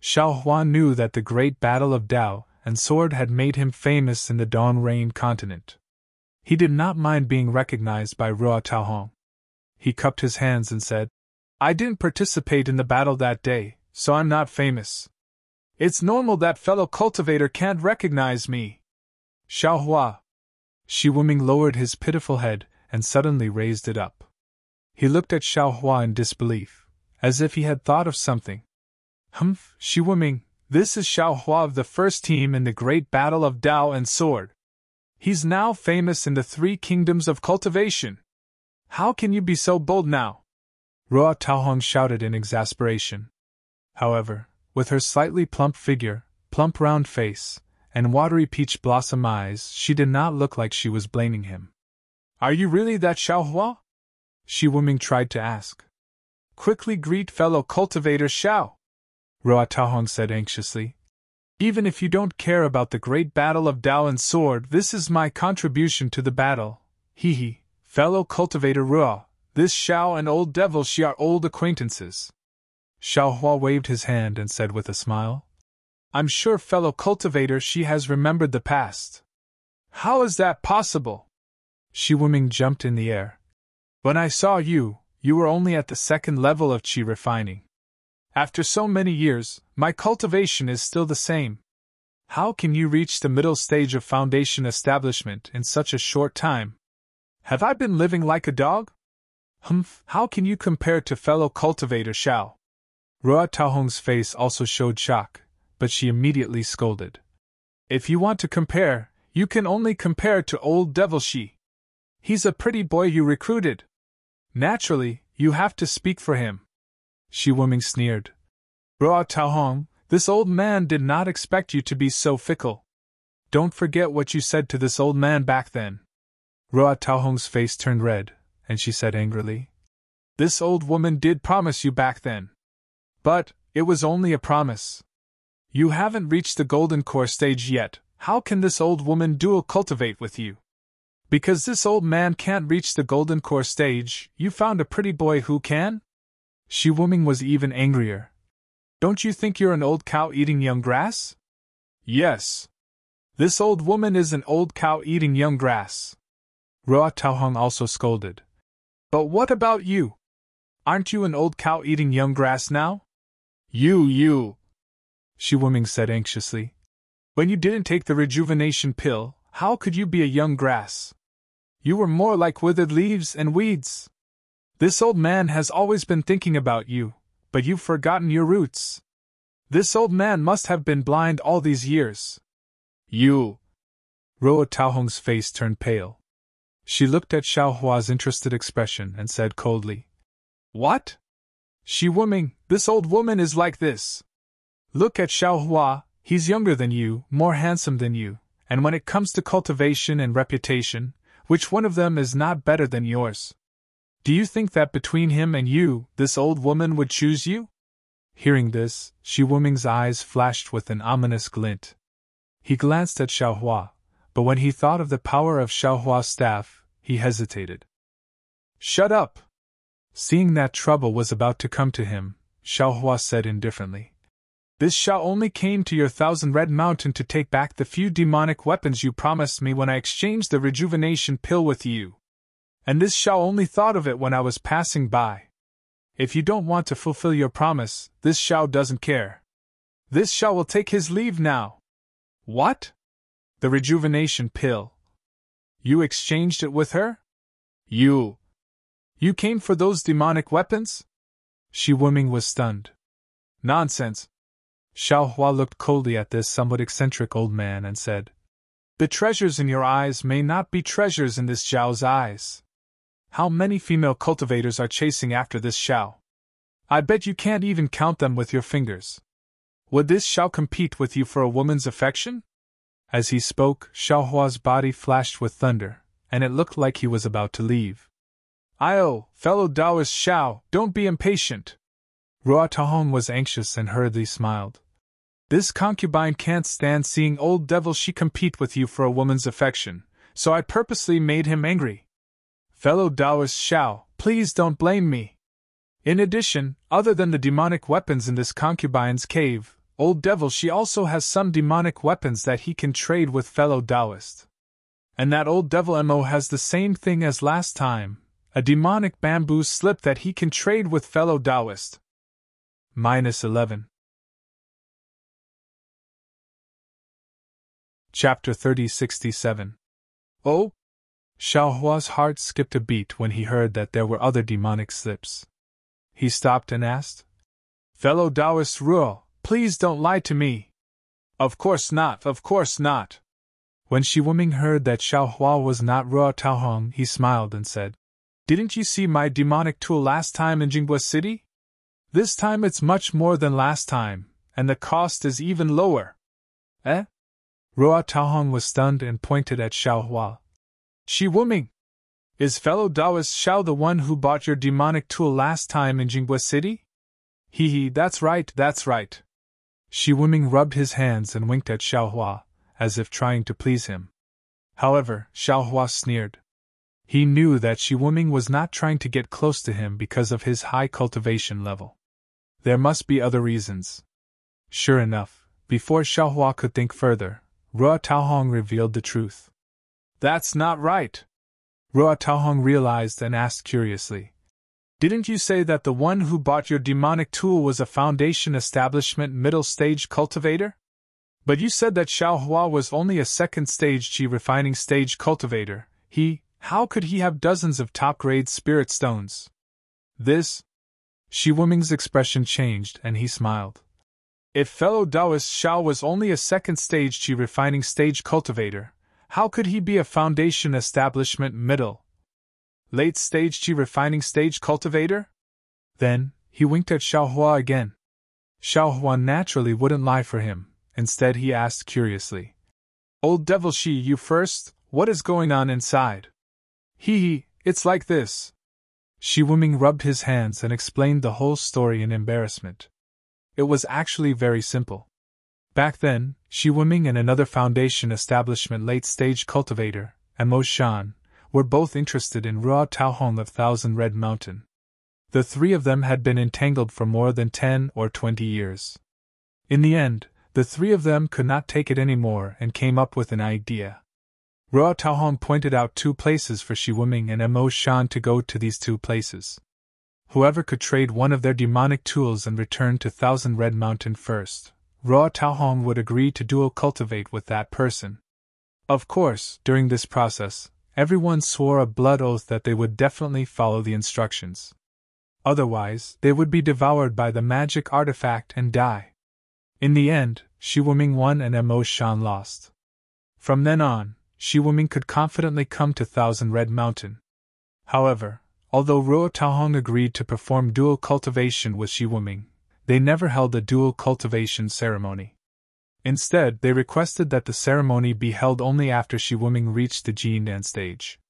Xiao Hua knew that the great battle of Dao and Sword had made him famous in the Dawn Rain continent. He did not mind being recognized by Ruo Taohong. He cupped his hands and said, "I didn't participate in the battle that day, so I'm not famous. It's normal that fellow cultivator can't recognize me." Xiao Hua. Shi Wuming lowered his pitiful head and suddenly raised it up. He looked at Xiao Hua in disbelief, as if he had thought of something. "Humph, Shi Wuming, this is Xiao Hua of the first team in the great battle of Dao and Sword. He's now famous in the 3 kingdoms of cultivation. How can you be so bold now?" Ruo Taohong shouted in exasperation. However, with her slightly plump figure, plump round face, and watery peach blossom eyes, she did not look like she was blaming him. "Are you really that Xiao Hua?" Shi Wuming tried to ask. "Quickly greet fellow cultivator Xiao," Ruo Taohong said anxiously. "Even if you don't care about the great battle of Dao and Sword, this is my contribution to the battle. Hee. Fellow cultivator Ruo, this Xiao and old devil Shi are old acquaintances." Xiao Hua waved his hand and said with a smile, "I'm sure fellow cultivator Shi has remembered the past." "How is that possible?" Shi Wuming jumped in the air. "When I saw you, you were only at the 2nd level of qi refining. After so many years, my cultivation is still the same. How can you reach the middle stage of foundation establishment in such a short time? Have I been living like a dog? Humph, how can you compare to fellow cultivator Xiao?" Ruo Taohong's face also showed shock, but she immediately scolded. "If you want to compare, you can only compare to old devil Shi. He's a pretty boy you recruited. Naturally, you have to speak for him." Shi Wuming sneered. "Ruo Taohong, this old man did not expect you to be so fickle. Don't forget what you said to this old man back then." Ruo Taohong's face turned red, and she said angrily, "This old woman did promise you back then. But it was only a promise. You haven't reached the golden core stage yet. How can this old woman dual cultivate with you? Because this old man can't reach the golden core stage, you found a pretty boy who can?" Shi Wuming was even angrier. "Don't you think you're an old cow eating young grass?" "Yes. This old woman is an old cow eating young grass." Ruo Taohong also scolded. "But what about you? Aren't you an old cow eating young grass now?" You, Shi Wuming said anxiously. "When you didn't take the rejuvenation pill, how could you be a young grass? You were more like withered leaves and weeds. This old man has always been thinking about you, but you've forgotten your roots. This old man must have been blind all these years." "You." Ruo Taohong's face turned pale. She looked at Xiao Hua's interested expression and said coldly, "What? Shi Wuming, this old woman is like this. Look at Xiao Hua, he's younger than you, more handsome than you, and when it comes to cultivation and reputation, which one of them is not better than yours? Do you think that between him and you, this old woman would choose you?" Hearing this, Shi Wuming's eyes flashed with an ominous glint. He glanced at Xiao Hua, but when he thought of the power of Xiao Hua's staff, he hesitated. "Shut up!" Seeing that trouble was about to come to him, Xiao Hua said indifferently. "This Xiao only came to your 1,000 Red Mountain to take back the few demonic weapons you promised me when I exchanged the rejuvenation pill with you. And this Xiao only thought of it when I was passing by. If you don't want to fulfill your promise, this Xiao doesn't care. This Xiao will take his leave now." "What? The rejuvenation pill? You exchanged it with her? You came for those demonic weapons?" Shi Wuming was stunned. "Nonsense." Xiao Hua looked coldly at this somewhat eccentric old man and said, "The treasures in your eyes may not be treasures in this Xiao's eyes. How many female cultivators are chasing after this Xiao? I bet you can't even count them with your fingers. Would this Xiao compete with you for a woman's affection? As he spoke, Xiao Hua's body flashed with thunder, and it looked like he was about to leave. "Io, fellow Taoist Xiao, don't be impatient." Ruo Taohong was anxious and hurriedly smiled. "This concubine can't stand seeing old devil she compete with you for a woman's affection, so I purposely made him angry. Fellow Taoist Xiao, please don't blame me. In addition, other than the demonic weapons in this concubine's cave, old devil she also has some demonic weapons that he can trade with fellow Taoist. And that old devil Mo has the same thing as last time, a demonic bamboo slip that he can trade with fellow Taoist." -11. Chapter 3067. Oh? Xiao Hua's heart skipped a beat when he heard that there were other demonic slips. He stopped and asked, "Fellow Taoist Ruo, please don't lie to me." "Of course not, of course not." When Shi Wuming heard that Xiao Hua was not Ruo Taohong, he smiled and said, "Didn't you see my demonic tool last time in Jinghua City? This time it's much more than last time, and the cost is even lower." "Eh?" Ruo Taohong was stunned and pointed at Xiao Hua. "Shi Wuming, is fellow Taoist Xiao the one who bought your demonic tool last time in Jinghua City?" He, that's right, that's right." Shi Wuming rubbed his hands and winked at Xiao Hua, as if trying to please him. However, Xiao Hua sneered. He knew that Shi Wuming was not trying to get close to him because of his high cultivation level. There must be other reasons. Sure enough, before Xiao Hua could think further, Ruo Taohong revealed the truth. "That's not right." Ruo Taohong realized and asked curiously, "Didn't you say that the one who bought your demonic tool was a Foundation Establishment middle stage cultivator? But you said that Xiao Hua was only a second stage Qi refining stage cultivator. How could he have dozens of top-grade spirit stones?" This? Shi Wuming's expression changed and he smiled. "If fellow Taoist Xiao was only a second stage Qi refining stage cultivator, how could he be a Foundation Establishment middle late stage Qi refining stage cultivator?" Then, he winked at Xiao Hua again. Xiao Hua naturally wouldn't lie for him. Instead he asked curiously, "Old devil Shi, you first, what is going on inside?" It's like this." Shi Wuming rubbed his hands and explained the whole story in embarrassment. It was actually very simple. Back then, Shi Wuming and another Foundation Establishment late-stage cultivator, Mo Shan, were both interested in Ruo Taohong of Thousand Red Mountain. The three of them had been entangled for more than 10 or 20 years. In the end, the three of them could not take it anymore and came up with an idea. Ruo Taohong pointed out 2 places for Shi Wuming and Mo Shan to go to these 2 places. Whoever could trade one of their demonic tools and return to Thousand Red Mountain first, Ruo Taohong would agree to dual cultivate with that person. Of course, during this process, everyone swore a blood oath that they would definitely follow the instructions. Otherwise, they would be devoured by the magic artifact and die. In the end, Shi Wuming won and Mo Shan lost. From then on, Shi Wuming could confidently come to Thousand Red Mountain. However, although Ruo Taohong agreed to perform dual cultivation with Shi Wuming, they never held a dual cultivation ceremony. Instead, they requested that the ceremony be held only after Shi Wuming reached the Jiandan stage.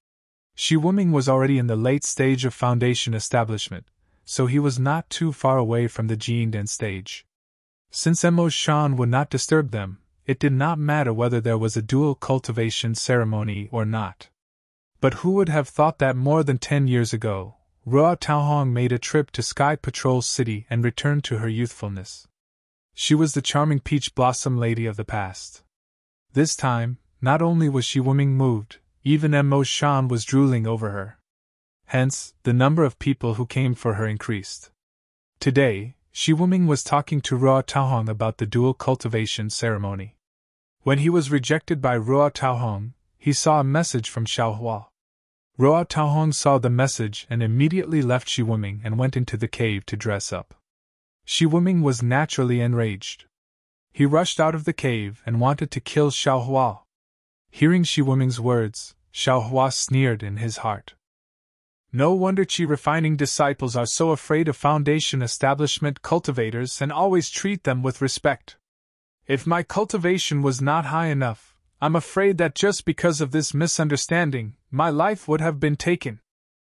Shi Wuming was already in the late stage of Foundation Establishment, so he was not too far away from the Jiandan stage. Since Mo Shan would not disturb them, it did not matter whether there was a dual cultivation ceremony or not. But who would have thought that more than 10 years ago, Ruo Taohong made a trip to Sky Patrol City and returned to her youthfulness. She was the charming peach blossom lady of the past. This time, not only was Shi Wuming moved, even Mo Shan was drooling over her. Hence, the number of people who came for her increased. Today, Shi Wuming was talking to Ruo Taohong about the dual cultivation ceremony. When he was rejected by Ruo Taohong, he saw a message from Xiao Hua. Ruo Taohong saw the message and immediately left Shi Wuming and went into the cave to dress up. Shi Wuming was naturally enraged. He rushed out of the cave and wanted to kill Xiao Hua. Hearing Shi Wuming's words, Xiao Hua sneered in his heart. No wonder Qi refining disciples are so afraid of foundation establishment cultivators and always treat them with respect. If my cultivation was not high enough, I'm afraid that just because of this misunderstanding, my life would have been taken.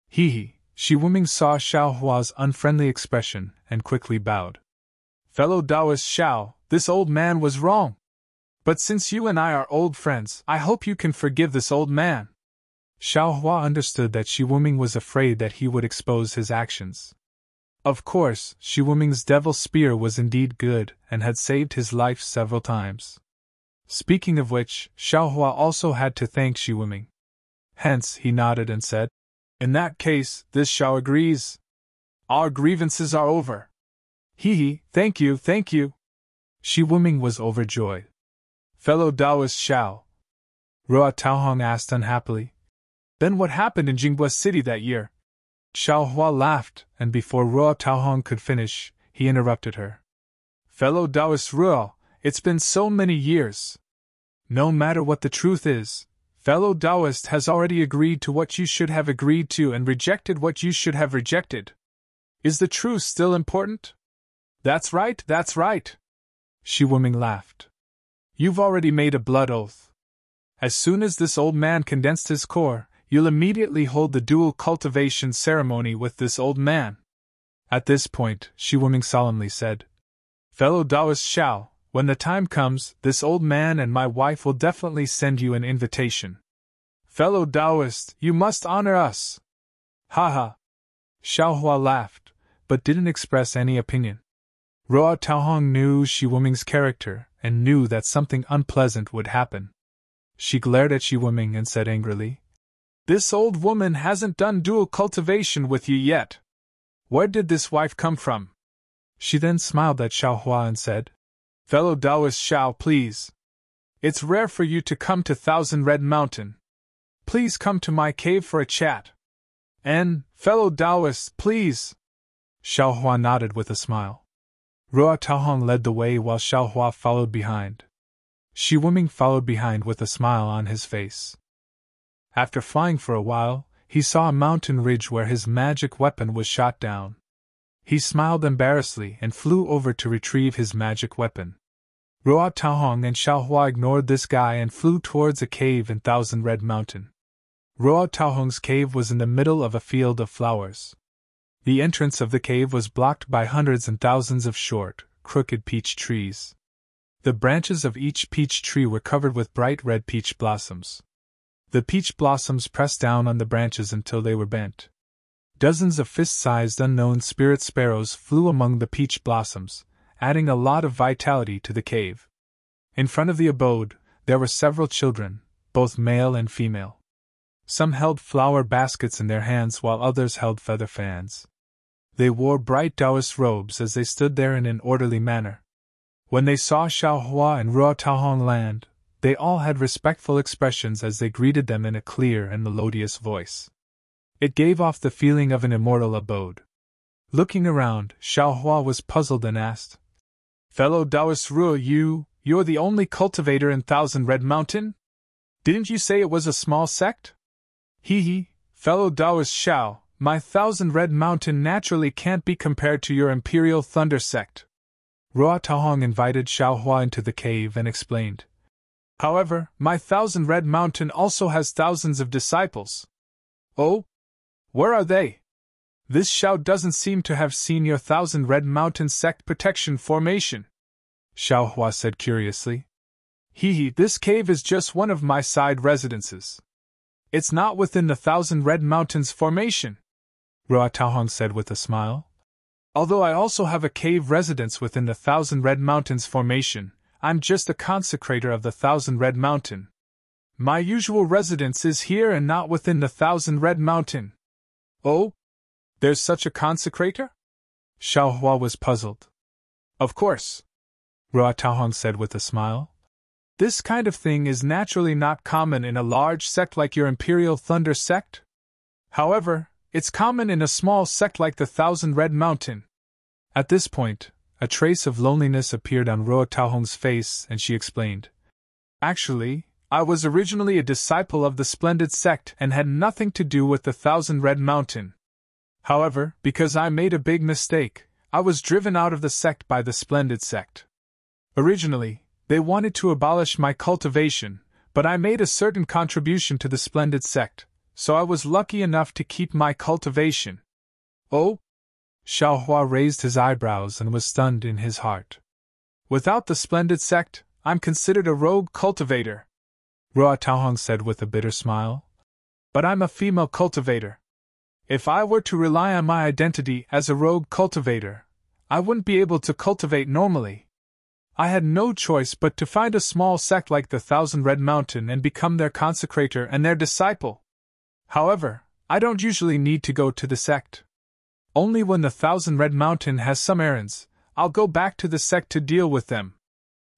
He, Shi Wuming saw Xiao Hua's unfriendly expression and quickly bowed. Fellow Taoist Xiao, this old man was wrong. But since you and I are old friends, I hope you can forgive this old man. Xiao Hua understood that Shi Wuming was afraid that he would expose his actions. Of course, Shi Wuming's devil spear was indeed good and had saved his life several times. Speaking of which, Xiao Hua also had to thank Shi Wuming. Hence, he nodded and said, "In that case, this Xiao agrees. Our grievances are over." Thank you, thank you." Shi Wuming was overjoyed. "Fellow Taoist Xiao," Ruo Taohong asked unhappily, "then what happened in Jinghua City that year?" Xiao Hua laughed, and before Ruo Taohong could finish, he interrupted her. "Fellow Taoist Ruo, it's been so many years. No matter what the truth is, fellow Taoist has already agreed to what you should have agreed to and rejected what you should have rejected. Is the truth still important?" That's right. Shi Wuming laughed. "You've already made a blood oath. As soon as this old man condensed his core, you'll immediately hold the dual cultivation ceremony with this old man." At this point, Shi Wuming solemnly said, "Fellow Taoist Xiao, when the time comes, this old man and my wife will definitely send you an invitation. Fellow Taoist, you must honor us." Ha! Xiao Hua laughed, but didn't express any opinion. Ruo Taohong knew Shi Wuming's character and knew that something unpleasant would happen. She glared at Shi Wuming and said angrily, "This old woman hasn't done dual cultivation with you yet. Where did this wife come from?" She then smiled at Xiao Hua and said, "Fellow Taoist Xiao, please. It's rare for you to come to Thousand Red Mountain. Please come to my cave for a chat. And, fellow Taoist, please." Xiao Hua nodded with a smile. Ruo Taohong led the way while Xiao Hua followed behind. Shi Wuming followed behind with a smile on his face. After flying for a while, he saw a mountain ridge where his magic weapon was shot down. He smiled embarrassedly and flew over to retrieve his magic weapon. Ruo Taohong and Xiao Hua ignored this guy and flew towards a cave in Thousand Red Mountain. Ruo Taohong's cave was in the middle of a field of flowers. The entrance of the cave was blocked by hundreds and thousands of short, crooked peach trees. The branches of each peach tree were covered with bright red peach blossoms. The peach blossoms pressed down on the branches until they were bent. Dozens of fist-sized unknown spirit sparrows flew among the peach blossoms, adding a lot of vitality to the cave. In front of the abode, there were several children, both male and female. Some held flower baskets in their hands while others held feather fans. They wore bright Taoist robes as they stood there in an orderly manner. When they saw Xiao Hua and Ruo Taohong land, they all had respectful expressions as they greeted them in a clear and melodious voice. It gave off the feeling of an immortal abode. Looking around, Xiao Hua was puzzled and asked, "Fellow Taoist Ruo, you're the only cultivator in Thousand Red Mountain? Didn't you say it was a small sect?" Fellow Taoist Xiao, my Thousand Red Mountain naturally can't be compared to your Imperial Thunder sect." Ruo Taohong invited Xiao Hua into the cave and explained, "However, my Thousand Red Mountain also has thousands of disciples." "Oh? Where are they? This Xiao doesn't seem to have seen your Thousand Red Mountain sect protection formation," Xiao Hua said curiously. This cave is just one of my side residences. It's not within the Thousand Red Mountains formation," Ruo Taohong said with a smile. "Although I also have a cave residence within the Thousand Red Mountains formation, I'm just a consecrator of the Thousand Red Mountain. My usual residence is here and not within the Thousand Red Mountain." "Oh? There's such a consecrator?" Xiao Hua was puzzled. "Of course," Ruo Taohong said with a smile. "This kind of thing is naturally not common in a large sect like your Imperial Thunder sect. However, it's common in a small sect like the Thousand Red Mountain." At this point, a trace of loneliness appeared on Ruo Taohong's face and she explained, "Actually, I was originally a disciple of the Splendid Sect and had nothing to do with the Thousand Red Mountain. However, because I made a big mistake, I was driven out of the sect by the Splendid Sect. Originally, they wanted to abolish my cultivation, but I made a certain contribution to the Splendid Sect, so I was lucky enough to keep my cultivation. Oh? Xiaohua raised his eyebrows and was stunned in his heart. Without the Splendid Sect, I'm considered a rogue cultivator, Ruo Taohong said with a bitter smile. But I'm a female cultivator. If I were to rely on my identity as a rogue cultivator, I wouldn't be able to cultivate normally. I had no choice but to find a small sect like the Thousand Red Mountain and become their consecrator and their disciple. However, I don't usually need to go to the sect. Only when the Thousand Red Mountain has some errands, I'll go back to the sect to deal with them.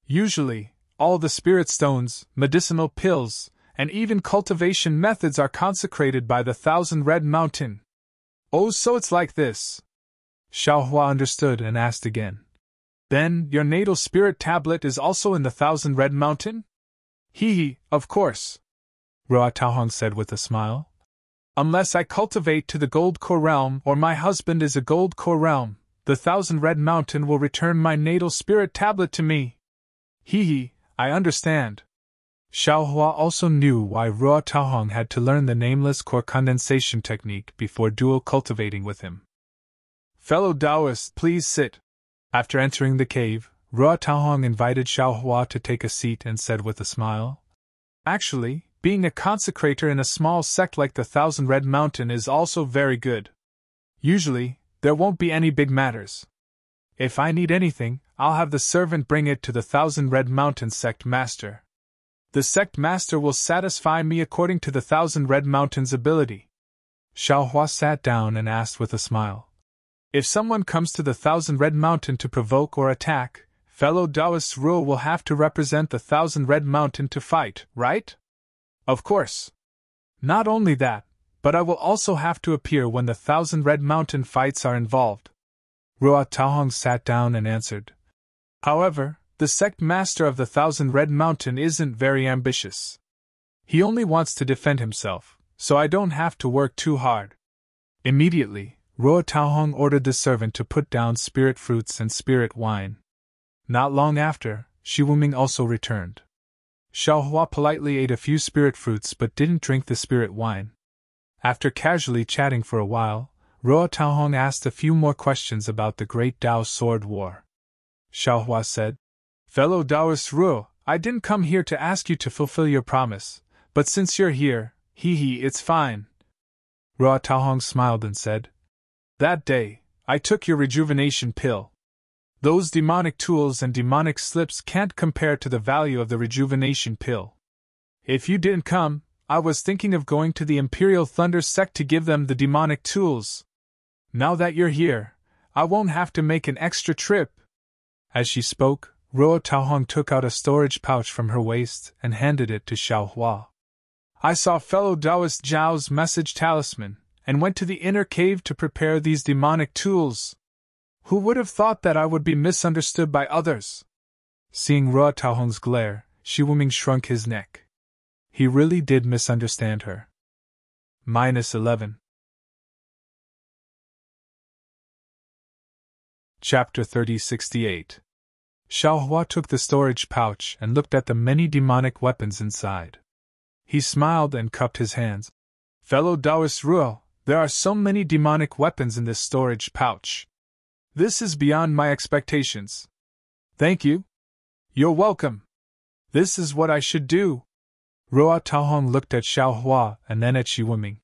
Usually, all the spirit stones, medicinal pills, and even cultivation methods are consecrated by the Thousand Red Mountain. Oh, so it's like this. Xiaohua understood and asked again. Then, your natal spirit tablet is also in the Thousand Red Mountain? Hee, of course, Ruo Taohong said with a smile. Unless I cultivate to the Gold Core Realm or my husband is a Gold Core Realm, the Thousand Red Mountain will return my natal spirit tablet to me. Hee, I understand. Xiaohua also knew why Ruo Taohong had to learn the nameless core condensation technique before dual cultivating with him. Fellow Taoists, please sit. After entering the cave, Ruo Taohong invited Xiaohua to take a seat and said with a smile, Actually, being a consecrator in a small sect like the Thousand Red Mountain is also very good. Usually, there won't be any big matters. If I need anything, I'll have the servant bring it to the Thousand Red Mountain sect master. The sect master will satisfy me according to the Thousand Red Mountain's ability. Xiaohua sat down and asked with a smile. If someone comes to the Thousand Red Mountain to provoke or attack, fellow Taoist Ruo will have to represent the Thousand Red Mountain to fight, right? Of course. Not only that, but I will also have to appear when the Thousand Red Mountain fights are involved. Ruo Taohong sat down and answered. However, the sect master of the Thousand Red Mountain isn't very ambitious. He only wants to defend himself, so I don't have to work too hard. Immediately, Ruo Taohong ordered the servant to put down spirit fruits and spirit wine. Not long after, Shi Wuming also returned. Xiaohua politely ate a few spirit fruits but didn't drink the spirit wine. After casually chatting for a while, Ruo Taohong asked a few more questions about the Great Tao Sword War. Xiaohua said, Fellow Taoist Ruo, I didn't come here to ask you to fulfill your promise, but since you're here, it's fine. Ruo Taohong smiled and said, That day, I took your rejuvenation pill. Those demonic tools and demonic slips can't compare to the value of the rejuvenation pill. If you didn't come, I was thinking of going to the Imperial Thunder sect to give them the demonic tools. Now that you're here, I won't have to make an extra trip. As she spoke, Ruo Taohong took out a storage pouch from her waist and handed it to Xiaohua. I saw fellow Taoist Zhao's message talisman, and went to the inner cave to prepare these demonic tools. Who would have thought that I would be misunderstood by others? Seeing Ruo Taohong's glare, Shi Wuming shrunk his neck. He really did misunderstand her. -11. Chapter 3068. Xiaohua took the storage pouch and looked at the many demonic weapons inside. He smiled and cupped his hands. Fellow Taoist Ruo, there are so many demonic weapons in this storage pouch. This is beyond my expectations. Thank you. You're welcome. This is what I should do. Ruo Taohong looked at Xiaohua and then at Shi Wuming.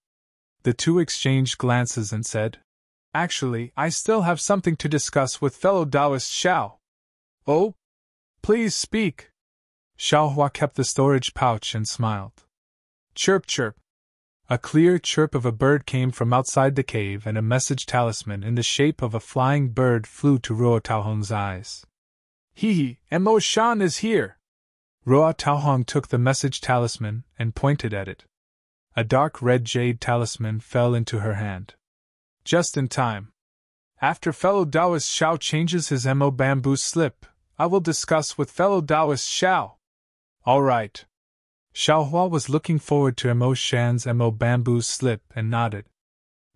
The two exchanged glances and said, Actually, I still have something to discuss with fellow Taoist Xiao. Oh? Please speak. Xiaohua kept the storage pouch and smiled. Chirp chirp. A clear chirp of a bird came from outside the cave and a message talisman in the shape of a flying bird flew to Ruo Taohong's eyes. Mo Shan is here. Ruo Taohong took the message talisman and pointed at it. A dark red jade talisman fell into her hand. Just in time. After fellow Taoist Xiao changes his Mo bamboo slip, I will discuss with fellow Taoist Xiao. All right. Xiao Hua was looking forward to Emo Shan's Emo bamboo's slip and nodded.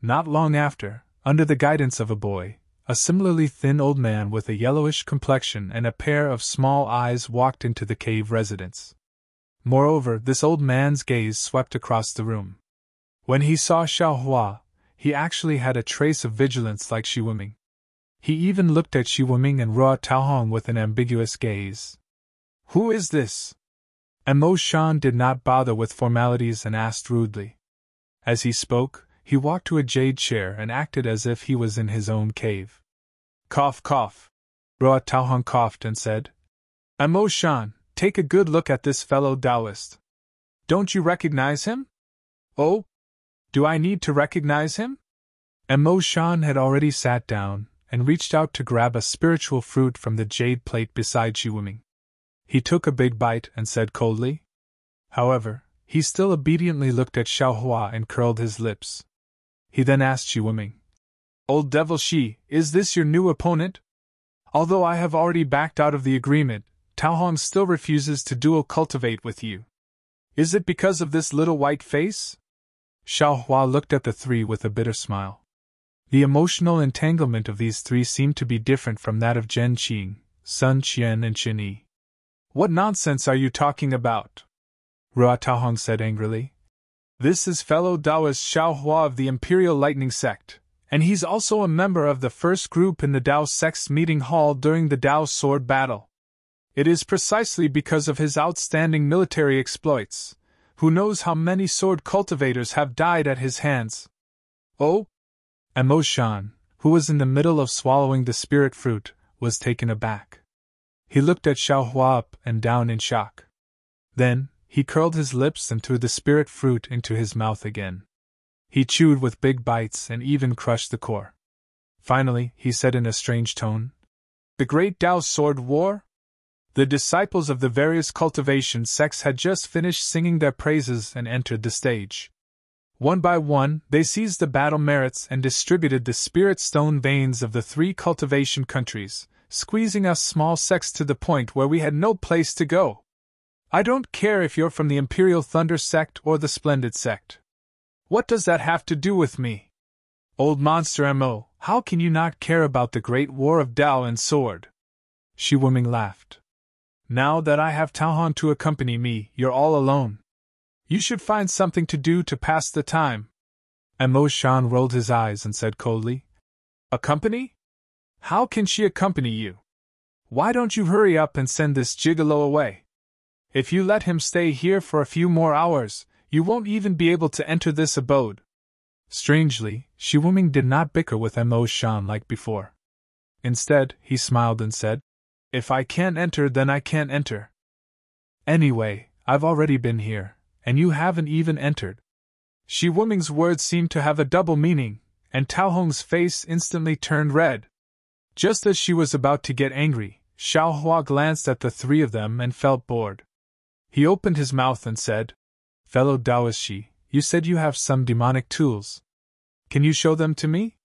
Not long after, under the guidance of a boy, a similarly thin old man with a yellowish complexion and a pair of small eyes walked into the cave residence. Moreover, this old man's gaze swept across the room. When he saw Xiao Hua, he actually had a trace of vigilance like Shi Wuming. He even looked at Shi Wuming and Ruo Taohong with an ambiguous gaze. "Who is this?" Emo Shan did not bother with formalities and asked rudely. As he spoke, he walked to a jade chair and acted as if he was in his own cave. "Cough, cough." Ruo Taohong coughed and said, "Emo Shan, take a good look at this fellow Taoist. Don't you recognize him?" "Oh? Do I need to recognize him?" Emo Shan had already sat down and reached out to grab a spiritual fruit from the jade plate beside Shi Wuming. He took a big bite and said coldly. However, he still obediently looked at Xiao Hua and curled his lips. He then asked Shi Wuming, "Old Devil Shi, is this your new opponent? Although I have already backed out of the agreement, Taohong still refuses to dual cultivate with you. Is it because of this little white face?" Xiao Hua looked at the three with a bitter smile. The emotional entanglement of these three seemed to be different from that of Zhen Qing, Sun Qian and Qin Yi. "What nonsense are you talking about?" Ruo Taohong said angrily. "This is fellow Taoist Xiao Hua of the Imperial Lightning Sect, and he's also a member of the first group in the Tao Sect's meeting hall during the Tao sword battle. It is precisely because of his outstanding military exploits. Who knows how many sword cultivators have died at his hands?" "Oh?" Emo Shan, who was in the middle of swallowing the spirit fruit, was taken aback. He looked at Xiao Hua up and down in shock. Then, he curled his lips and threw the spirit fruit into his mouth again. He chewed with big bites and even crushed the core. Finally, he said in a strange tone, "The Great Tao Sword War?" The disciples of the various cultivation sects had just finished singing their praises and entered the stage. One by one, they seized the battle merits and distributed the spirit stone veins of the three cultivation countries, squeezing us small sects to the point where we had no place to go. I don't care if you're from the Imperial Thunder sect or the Splendid sect. What does that have to do with me? Old monster Mo, how can you not care about the great war of Tao and sword?" Shi Wuming laughed. "Now that I have Taohong to accompany me, you're all alone. You should find something to do to pass the time." Emo Shan rolled his eyes and said coldly, "Accompany? How can she accompany you? Why don't you hurry up and send this gigolo away? If you let him stay here for a few more hours, you won't even be able to enter this abode." Strangely, Shi Wuming did not bicker with Emo Shan like before. Instead, he smiled and said, "If I can't enter, then I can't enter. Anyway, I've already been here, and you haven't even entered." Shi Wuming's words seemed to have a double meaning, and Taohong's face instantly turned red. Just as she was about to get angry, Xiao Hua glanced at the three of them and felt bored. He opened his mouth and said, "Fellow Taoist Shi, you said you have some demonic tools. Can you show them to me?"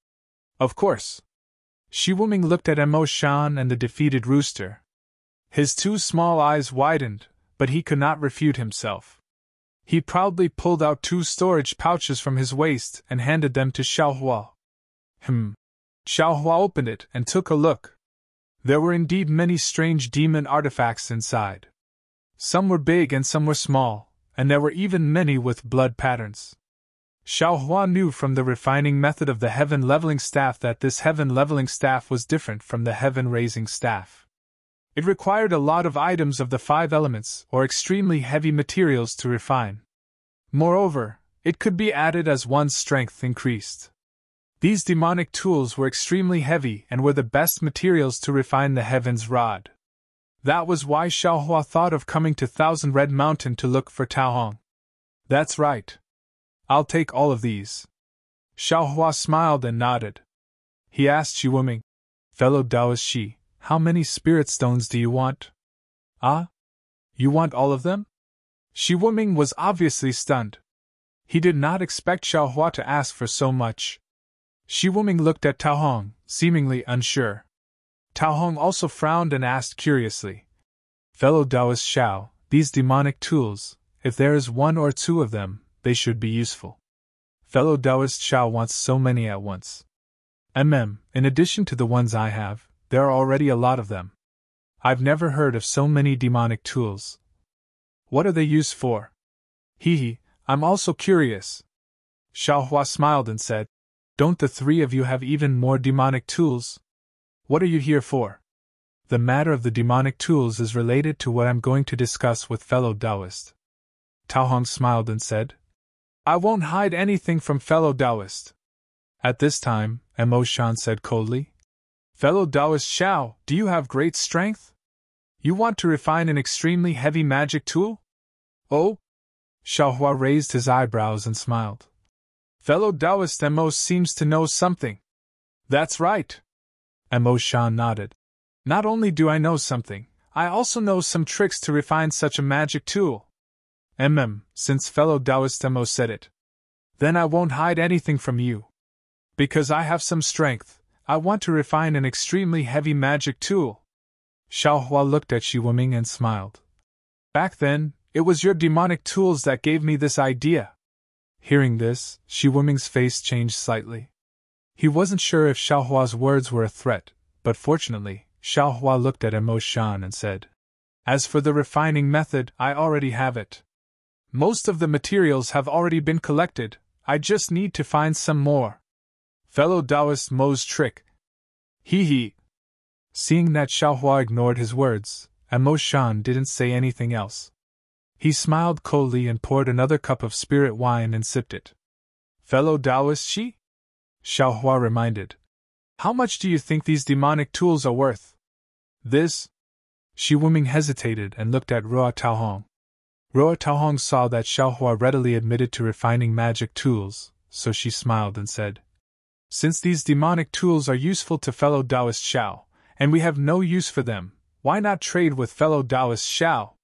"Of course." Shi Wuming looked at Emo Shan and the defeated rooster. His two small eyes widened, but he could not refute himself. He proudly pulled out 2 storage pouches from his waist and handed them to Xiao Hua. Xiao Hua opened it and took a look. There were indeed many strange demon artifacts inside. Some were big and some were small, and there were even many with blood patterns. Xiao Hua knew from the refining method of the heaven leveling staff that this heaven leveling staff was different from the heaven raising staff. It required a lot of items of the 5 elements or extremely heavy materials to refine. Moreover, it could be added as one's strength increased. These demonic tools were extremely heavy and were the best materials to refine the heaven's rod. That was why Xiao Hua thought of coming to Thousand Red Mountain to look for Taohong. "That's right. I'll take all of these." Xiao Hua smiled and nodded. He asked Shi Wuming, "Fellow Taoist Shi, how many spirit stones do you want?" "Ah? You want all of them?" Shi Wuming was obviously stunned. He did not expect Xiao Hua to ask for so much. Shi Wuming looked at Taohong, seemingly unsure. Taohong also frowned and asked curiously, "Fellow Taoist Xiao, these demonic tools, if there is one or two of them, they should be useful. Fellow Taoist Xiao wants so many at once. In addition to the ones I have, there are already a lot of them. I've never heard of so many demonic tools. What are they used for? I'm also curious. Xiao Hua smiled and said, Don't the three of you have even more demonic tools? What are you here for? The matter of the demonic tools is related to what I'm going to discuss with fellow Taoist. Tao Hong smiled and said, I won't hide anything from fellow Taoist. At this time, Mo Shan said coldly, Fellow Taoist Xiao, do you have great strength? You want to refine an extremely heavy magic tool? Oh? Xiao Hua raised his eyebrows and smiled. Fellow Taoist Mo seems to know something. That's right. Mo Shan nodded. Not only do I know something, I also know some tricks to refine such a magic tool. Since fellow Taoist Mo said it. Then I won't hide anything from you. Because I have some strength, I want to refine an extremely heavy magic tool. Xiao Hua looked at Shi Wuming and smiled. Back then, it was your demonic tools that gave me this idea. Hearing this, Shi Wuming's face changed slightly. He wasn't sure if Xiao Hua's words were a threat, but fortunately, Xiao Hua looked at Mo Shan and said, As for the refining method, I already have it. Most of the materials have already been collected, I just need to find some more. Fellow Taoist Mo's trick. Seeing that Xiao Hua ignored his words, Mo Shan didn't say anything else. He smiled coldly and poured another cup of spirit wine and sipped it. Fellow Taoist Shi? Xiao Hua reminded. How much do you think these demonic tools are worth? This? Shi Wuming hesitated and looked at Ruo Taohong. Ruo Taohong saw that Xiao Hua readily admitted to refining magic tools, so she smiled and said, Since these demonic tools are useful to fellow Taoist Xiao, and we have no use for them, why not trade with fellow Taoist Xiao?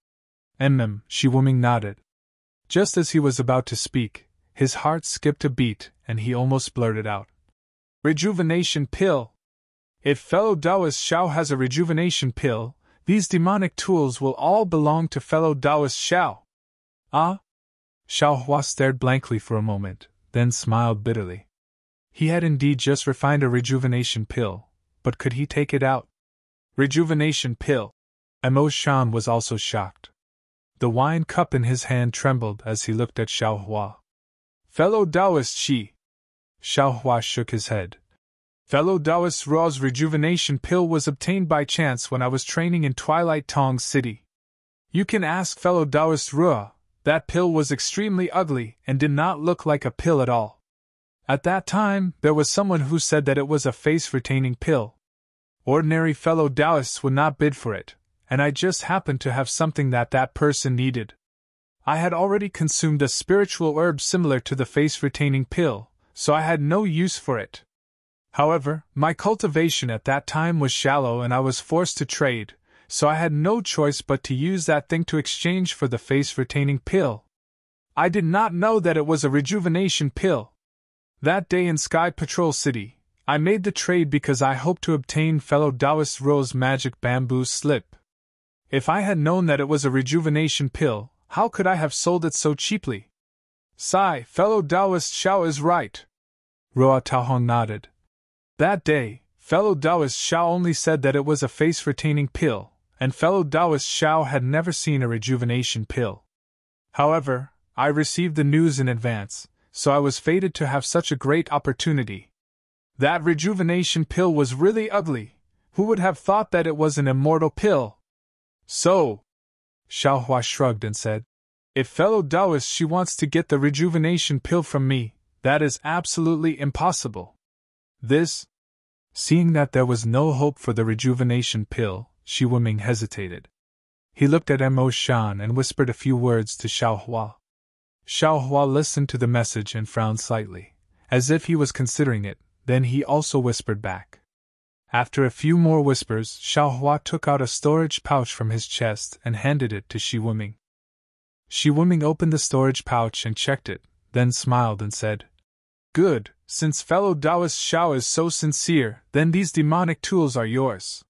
Shi Wuming nodded. Just as he was about to speak, his heart skipped a beat and he almost blurted out, Rejuvenation pill! If fellow Taoist Xiao has a rejuvenation pill, these demonic tools will all belong to fellow Taoist Xiao. Ah? Xiao Hua stared blankly for a moment, then smiled bitterly. He had indeed just refined a rejuvenation pill, but could he take it out? Rejuvenation pill! Mo Shan was also shocked. The wine cup in his hand trembled as he looked at Xiao Hua. Fellow Taoist Shi! Xiao Hua shook his head. Fellow Taoist Ruo's rejuvenation pill was obtained by chance when I was training in Twilight Tong City. You can ask fellow Taoist Ruo, that pill was extremely ugly and did not look like a pill at all. At that time, there was someone who said that it was a face-retaining pill. Ordinary fellow Taoists would not bid for it, and I just happened to have something that person needed. I had already consumed a spiritual herb similar to the face-retaining pill, so I had no use for it. However, my cultivation at that time was shallow and I was forced to trade, so I had no choice but to use that thing to exchange for the face-retaining pill. I did not know that it was a rejuvenation pill. That day in Sky Patrol City, I made the trade because I hoped to obtain fellow Taoist Ruo's magic bamboo slip. If I had known that it was a rejuvenation pill, how could I have sold it so cheaply? Sigh, fellow Taoist Xiao is right. Ruo Taohong nodded. That day, fellow Taoist Xiao only said that it was a face-retaining pill, and fellow Taoist Xiao had never seen a rejuvenation pill. However, I received the news in advance, so I was fated to have such a great opportunity. That rejuvenation pill was really ugly. Who would have thought that it was an immortal pill? So, Xiao Hua shrugged and said, If fellow Taoist Shi wants to get the rejuvenation pill from me, that is absolutely impossible. This? Seeing that there was no hope for the rejuvenation pill, Shi Wuming hesitated. He looked at Mo Shan and whispered a few words to Xiao Hua. Xiao Hua listened to the message and frowned slightly, as if he was considering it, then he also whispered back. After a few more whispers, Xiao Hua took out a storage pouch from his chest and handed it to Shi Wuming. Shi Wuming opened the storage pouch and checked it, then smiled and said, Good, since fellow Taoist Xiao is so sincere, then these demonic tools are yours.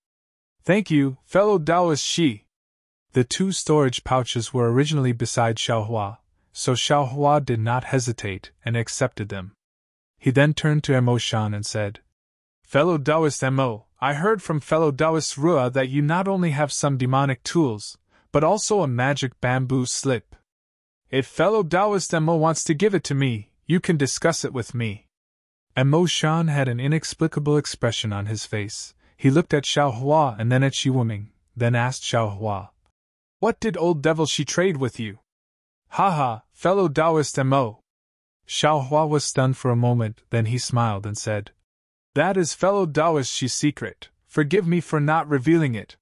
Thank you, fellow Taoist Shi. The 2 storage pouches were originally beside Xiaohua, so Xiaohua did not hesitate and accepted them. He then turned to Emo Shan and said, "Fellow Taoist Emo, I heard from fellow Taoist Rua that you not only have some demonic tools, but also a magic bamboo slip. If fellow Taoist Emo wants to give it to me, you can discuss it with me." Emo Shan had an inexplicable expression on his face. He looked at Xiaohua and then at Shi Wuming, then asked Xiaohua, "What did old devil she trade with you?" "Haha, fellow Taoist Mo." Xiaohua was stunned for a moment, then he smiled and said, "That is fellow Taoist Shi's secret, forgive me for not revealing it."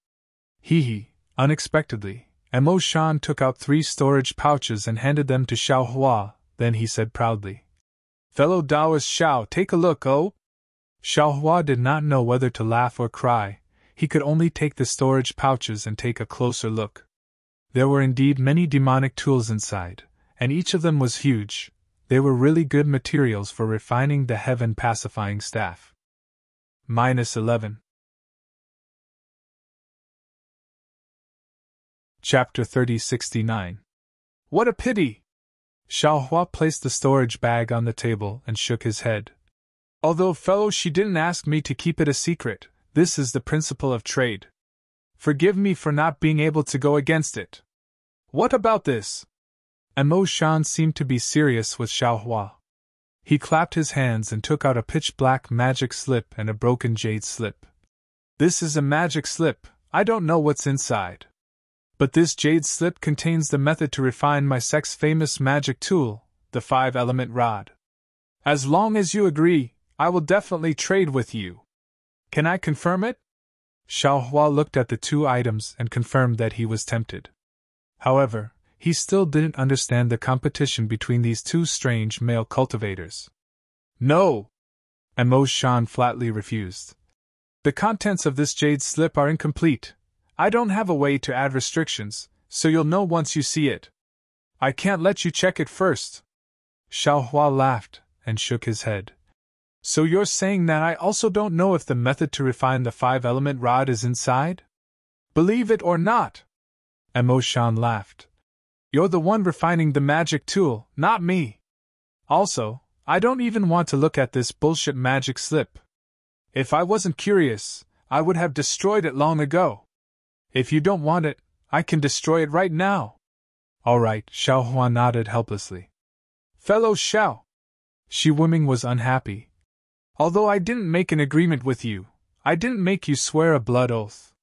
Hee. Unexpectedly, Emo Shan took out 3 storage pouches and handed them to Xiaohua, then he said proudly, "Fellow Taoist Xiao, take a look, oh!" Xiaohua did not know whether to laugh or cry. He could only take the storage pouches and take a closer look. There were indeed many demonic tools inside, and each of them was huge. They were really good materials for refining the heaven pacifying staff. -11. Chapter 3069. What a pity! Xiaohua placed the storage bag on the table and shook his head. Although fellow she didn't ask me to keep it a secret, this is the principle of trade. Forgive me for not being able to go against it. What about this? Emo Shan seemed to be serious with Xiaohua. He clapped his hands and took out a pitch-black magic slip and a broken jade slip. This is a magic slip, I don't know what's inside. But this jade slip contains the method to refine my sex-famous magic tool, the 5-element rod. As long as you agree, I will definitely trade with you. Can I confirm it? Xiaohua looked at the 2 items and confirmed that he was tempted. However, he still didn't understand the competition between these 2 strange male cultivators. No! Emo Shan flatly refused. The contents of this jade slip are incomplete. I don't have a way to add restrictions, so you'll know once you see it. I can't let you check it first. Xiaohua laughed and shook his head. So you're saying that I also don't know if the method to refine the 5-element rod is inside? Believe it or not! Emo Shan laughed. You're the one refining the magic tool, not me. Also, I don't even want to look at this bullshit magic slip. If I wasn't curious, I would have destroyed it long ago. If you don't want it, I can destroy it right now. All right, Xiaohua nodded helplessly. Fellow Xiao. Shi Wuming was unhappy. Although I didn't make an agreement with you, I didn't make you swear a blood oath.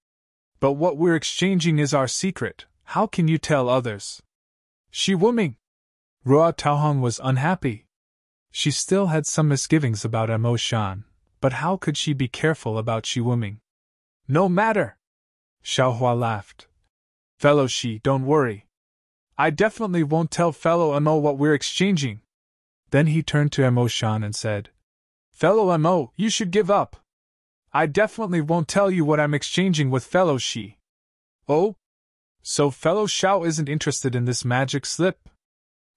But what we're exchanging is our secret, how can you tell others? Shi Wuming. Rua Taohong was unhappy. She still had some misgivings about Emo Shan, but how could she be careful about Shi Wuming? No matter. Xiaohua laughed. Fellow Shi, don't worry. I definitely won't tell fellow Emo what we're exchanging. Then he turned to Emo Shan and said, Fellow Emo, you should give up. I definitely won't tell you what I'm exchanging with fellow Shi. Oh? So fellow Xiao isn't interested in this magic slip?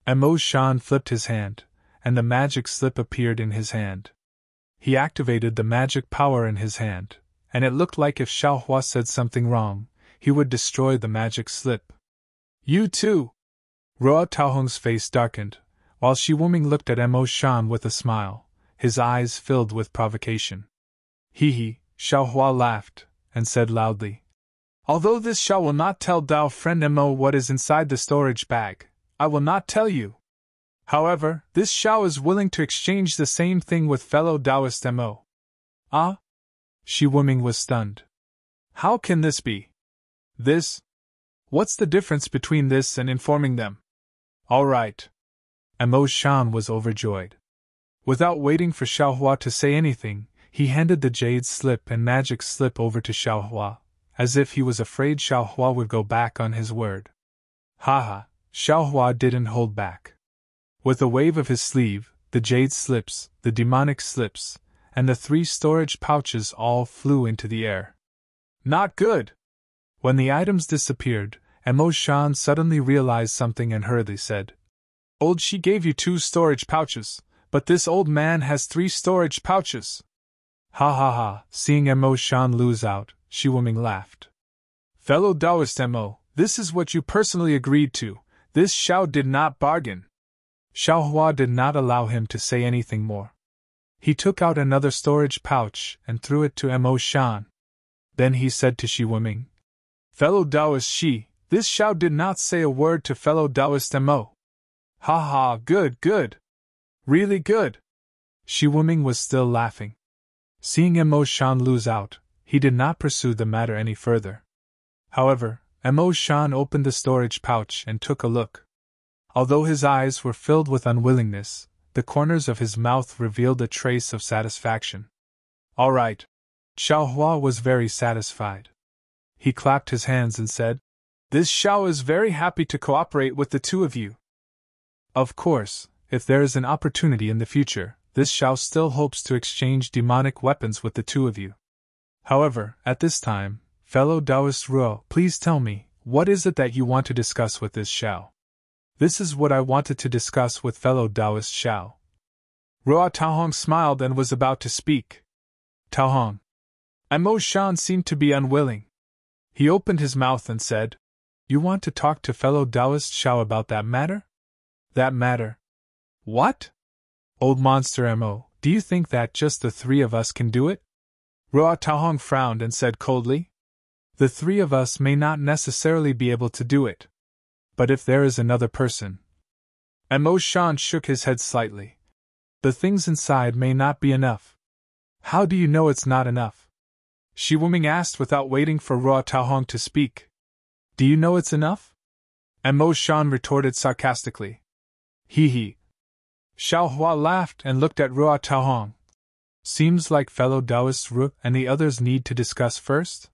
Emo Shan flipped his hand, and the magic slip appeared in his hand. He activated the magic power in his hand, and it looked like if Xiaohua said something wrong, he would destroy the magic slip. You too! Rua Taohong's face darkened, while Shi Wuming looked at Emo Shan with a smile, his eyes filled with provocation. Hee, Xiaohua laughed, and said loudly, Although this Xiao will not tell Dao friend Emo what is inside the storage bag, I will not tell you. However, this Xiao is willing to exchange the same thing with fellow Taoist Emo. Ah? Shi Wuming was stunned. How can this be? This? What's the difference between this and informing them? All right. Emo Shan was overjoyed. Without waiting for Xiaohua to say anything, he handed the jade slip and magic slip over to Xiaohua, as if he was afraid Xiaohua would go back on his word. Haha, Xiaohua didn't hold back. With a wave of his sleeve, the jade slips, the demonic slips, and the 3 storage pouches all flew into the air. Not good! When the items disappeared, Emo Shan suddenly realized something and hurriedly said, Old Shi gave you 2 storage pouches, but this old man has 3 storage pouches. Ha ha ha, seeing Emo Shan lose out, Shi Wuming laughed. Fellow Taoist Emo, This is what you personally agreed to. This Xiao did not bargain. Xiao Hua did not allow him to say anything more. He took out another storage pouch and threw it to Mo Shan. Then he said to Shi Wuming, "Fellow Taoist Shi, this Xiao did not say a word to fellow Taoist Mo. Ha ha, good, good. Really good." Shi Wuming was still laughing. Seeing Mo Shan lose out, he did not pursue the matter any further. However, Mo Shan opened the storage pouch and took a look. Although his eyes were filled with unwillingness, the corners of his mouth revealed a trace of satisfaction. "All right." Xiao Hua was very satisfied. He clapped his hands and said, "This Xiao is very happy to cooperate with the two of you. Of course, if there is an opportunity in the future, this Xiao still hopes to exchange demonic weapons with the two of you. However, at this time, fellow Taoist Ruo, please tell me, what is it that you want to discuss with this Xiao?" "This is what I wanted to discuss with fellow Taoist Xiao." Ruo Taohong smiled and was about to speak. "Taohong." Mo Shan seemed to be unwilling. He opened his mouth and said, "You want to talk to fellow Taoist Xiao about that matter?" "That matter? What? Old monster Mo, do you think that just the three of us can do it?" Ruo Taohong frowned and said coldly, "The three of us may not necessarily be able to do it. But if there is another person..." Mo Shan shook his head slightly. "The things inside may not be enough." "How do you know it's not enough?" Shi Wuming asked without waiting for Ruo Taohong to speak. "Do you know it's enough?" Mo Shan retorted sarcastically. "Hee hee." Xiao Hua laughed and looked at Ruo Taohong. "Seems like fellow Taoist Ru and the others need to discuss first?"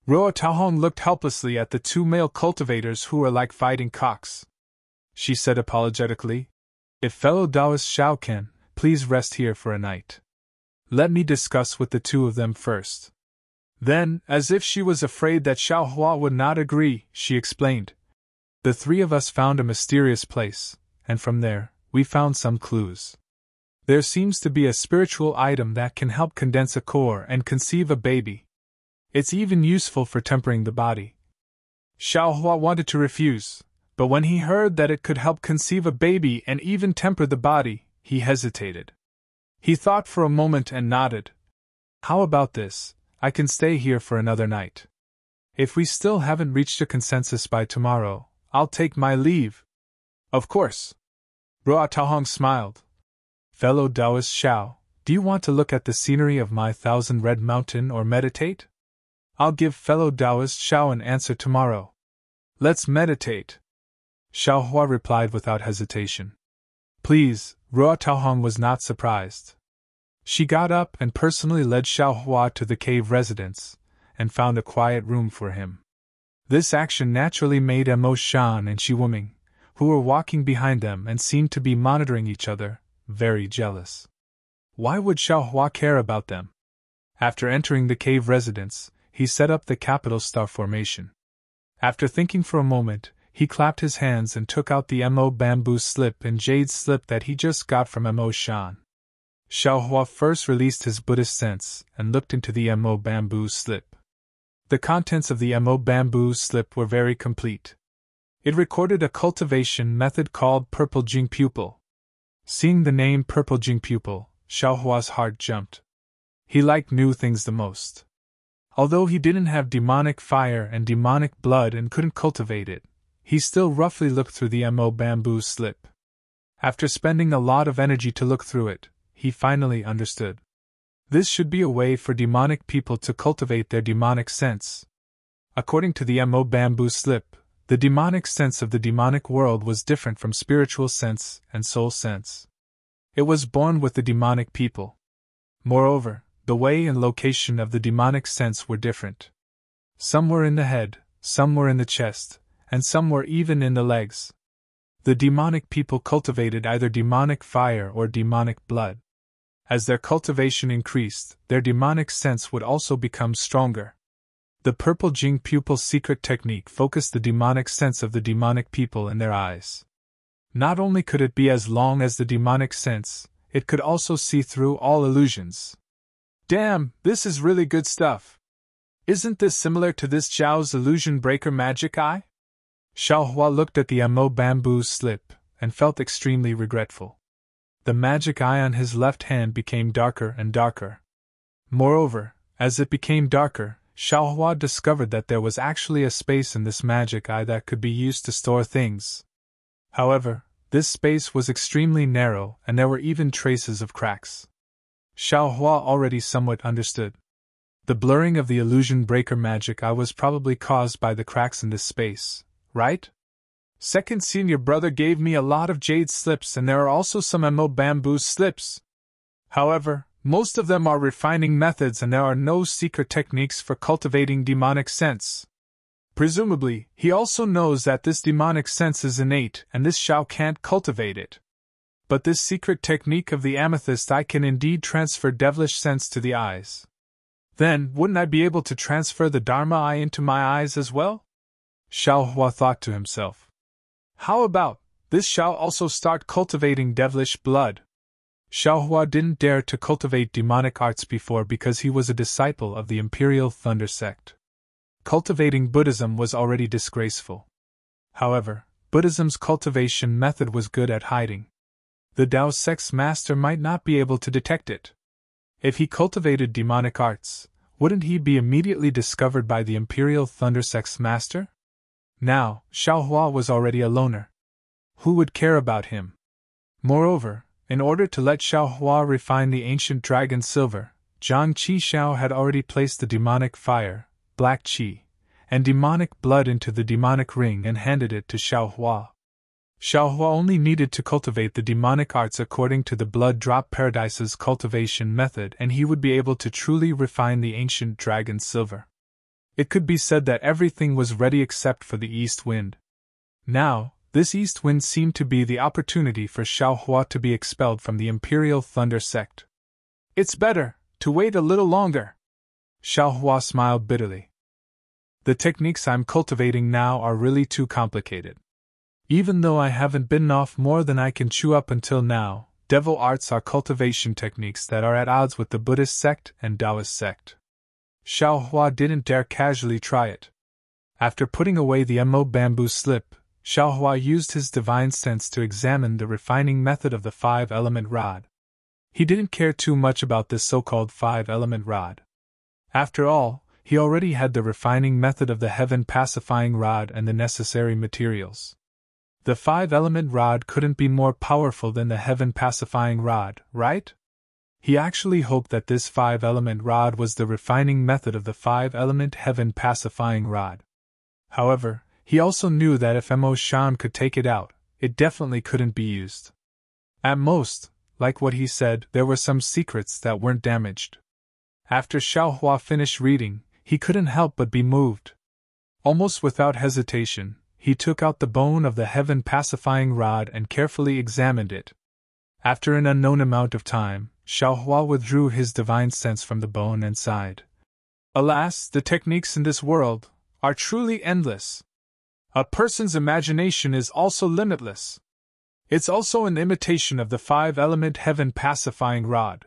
Ruo Taohong looked helplessly at the two male cultivators who were like fighting cocks. She said apologetically, "If fellow Taoist Xiao can, please rest here for a night. Let me discuss with the two of them first." Then, as if she was afraid that Xiao Hua would not agree, she explained, "The three of us found a mysterious place, and from there, we found some clues. There seems to be a spiritual item that can help condense a core and conceive a baby. It's even useful for tempering the body." Xiao Hua wanted to refuse, but when he heard that it could help conceive a baby and even temper the body, he hesitated. He thought for a moment and nodded. "How about this? I can stay here for another night. If we still haven't reached a consensus by tomorrow, I'll take my leave." "Of course." Ruo Taohong smiled. "Fellow Taoist Xiao, do you want to look at the scenery of my 1,000 Red Mountain or meditate? I'll give fellow Taoist Xiao an answer tomorrow." "Let's meditate," Xiao Hua replied without hesitation. "Please." Ruo Taohong was not surprised. She got up and personally led Xiao Hua to the cave residence, and found a quiet room for him. This action naturally made Mo Shan and Shi Wuming, who were walking behind them and seemed to be monitoring each other, very jealous. Why would Xiao Hua care about them? After entering the cave residence, he set up the capital star formation. After thinking for a moment, he clapped his hands and took out the Mo bamboo slip and jade slip that he just got from Mo Shan. Xiao Hua first released his Buddhist sense and looked into the Mo bamboo slip. The contents of the Mo bamboo slip were very complete. It recorded a cultivation method called Purple Jing Pupil. Seeing the name Purple Jing Pupil, Xiao Hua's heart jumped. He liked new things the most. Although he didn't have demonic fire and demonic blood and couldn't cultivate it, he still roughly looked through the Mo bamboo slip. After spending a lot of energy to look through it, he finally understood. This should be a way for demonic people to cultivate their demonic sense. According to the Mo bamboo slip, the demonic sense of the demonic world was different from spiritual sense and soul sense. It was born with the demonic people. Moreover, the way and location of the demonic sense were different. Some were in the head, some were in the chest, and some were even in the legs. The demonic people cultivated either demonic fire or demonic blood. As their cultivation increased, their demonic sense would also become stronger. The Purple Jing Pupil secret technique focused the demonic sense of the demonic people in their eyes. Not only could it be as long as the demonic sense, it could also see through all illusions. Damn, this is really good stuff. Isn't this similar to this Zhao's illusion breaker magic eye? Xiaohua looked at the bamboo slip and felt extremely regretful. The magic eye on his left hand became darker and darker. Moreover, as it became darker, Xiaohua discovered that there was actually a space in this magic eye that could be used to store things. However, this space was extremely narrow and there were even traces of cracks. Xiaohua already somewhat understood. The blurring of the illusion breaker magic eye was probably caused by the cracks in this space, right? Second senior brother gave me a lot of jade slips and there are also some bamboo slips. However, most of them are refining methods and there are no secret techniques for cultivating demonic sense. Presumably, he also knows that this demonic sense is innate and this Xiao can't cultivate it. But this secret technique of the amethyst eye can indeed transfer devilish sense to the eyes. Then, wouldn't I be able to transfer the Dharma eye into my eyes as well? Xiaohua thought to himself. How about this Xiao also start cultivating devilish blood? Xiaohua didn't dare to cultivate demonic arts before because he was a disciple of the Imperial Thunder sect. Cultivating Buddhism was already disgraceful. However, Buddhism's cultivation method was good at hiding. The Tao sect's master might not be able to detect it. If he cultivated demonic arts, wouldn't he be immediately discovered by the Imperial Thunder sect's master? Now, Xiaohua was already a loner. Who would care about him? Moreover, in order to let Xiaohua refine the ancient dragon silver, Zhang Qixiao had already placed the demonic fire, black qi, and demonic blood into the demonic ring and handed it to Xiaohua. Xiaohua only needed to cultivate the demonic arts according to the Blood Drop Paradise's cultivation method and he would be able to truly refine the ancient dragon silver. It could be said that everything was ready except for the east wind. Now, this east wind seemed to be the opportunity for Xiaohua to be expelled from the Imperial Thunder sect. It's better to wait a little longer. Xiaohua smiled bitterly. The techniques I'm cultivating now are really too complicated. Even though I haven't bitten off more than I can chew up until now, devil arts are cultivation techniques that are at odds with the Buddhist sect and Taoist sect. Xiaohua didn't dare casually try it. After putting away the bamboo slip, Xiaohua used his divine sense to examine the refining method of the 5-element rod. He didn't care too much about this so-called 5-element rod. After all, he already had the refining method of the heaven pacifying rod and the necessary materials. The 5-element rod couldn't be more powerful than the heaven pacifying rod, right? He actually hoped that this 5-element rod was the refining method of the 5-element heaven pacifying rod. However, he also knew that if Mo Shan could take it out, it definitely couldn't be used. At most, like what he said, there were some secrets that weren't damaged. After Xiaohua finished reading, he couldn't help but be moved. Almost without hesitation, he took out the bone of the heaven pacifying rod and carefully examined it. After an unknown amount of time, Xiaohua withdrew his divine sense from the bone and sighed. Alas, the techniques in this world are truly endless. A person's imagination is also limitless. It's also an imitation of the 5-element heaven pacifying rod.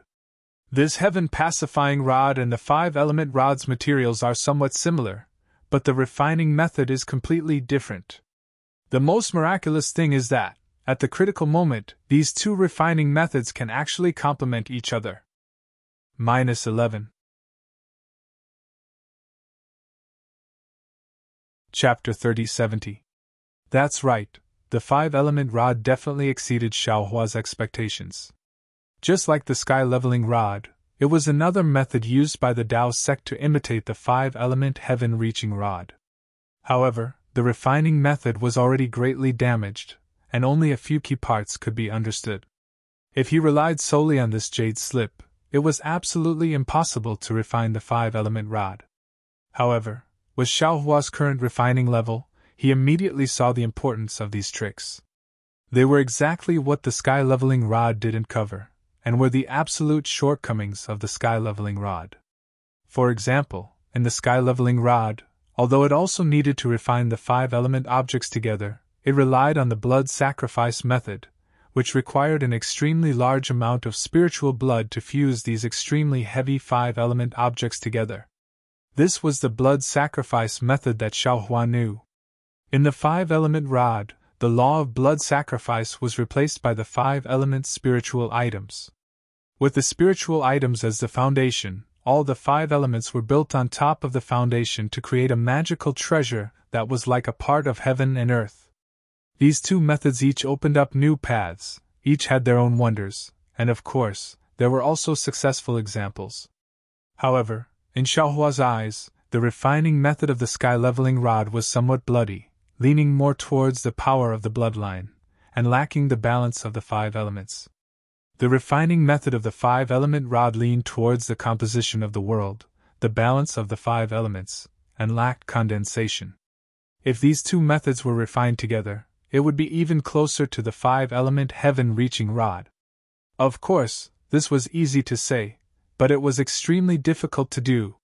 This heaven pacifying rod and the 5-element rod's materials are somewhat similar, but the refining method is completely different. The most miraculous thing is that, at the critical moment, these two refining methods can actually complement each other. -11. Chapter 3070. That's right, the 5-element rod definitely exceeded Xiaohua's expectations. Just like the sky-leveling rod, it was another method used by the Tao sect to imitate the 5-element heaven-reaching rod. However, the refining method was already greatly damaged, and only a few key parts could be understood. If he relied solely on this jade slip, it was absolutely impossible to refine the 5-element rod. However, with Xiaohua's current refining level, he immediately saw the importance of these tricks. They were exactly what the sky-leveling rod didn't cover, and were the absolute shortcomings of the sky-leveling rod. For example, in the sky-leveling rod, although it also needed to refine the 5-element objects together, it relied on the blood sacrifice method, which required an extremely large amount of spiritual blood to fuse these extremely heavy 5-element objects together. This was the blood sacrifice method that Xiaohua knew. In the 5-element rod, the law of blood sacrifice was replaced by the 5-element spiritual items. With the spiritual items as the foundation, all the 5 elements were built on top of the foundation to create a magical treasure that was like a part of heaven and earth. These two methods each opened up new paths, each had their own wonders, and of course, there were also successful examples. However, in Xiaohua's eyes, the refining method of the sky-leveling rod was somewhat bloody, leaning more towards the power of the bloodline, and lacking the balance of the 5 elements. The refining method of the 5-element rod leaned towards the composition of the world, the balance of the 5 elements, and lacked condensation. If these two methods were refined together, it would be even closer to the 5-element heaven-reaching rod. Of course, this was easy to say, but it was extremely difficult to do.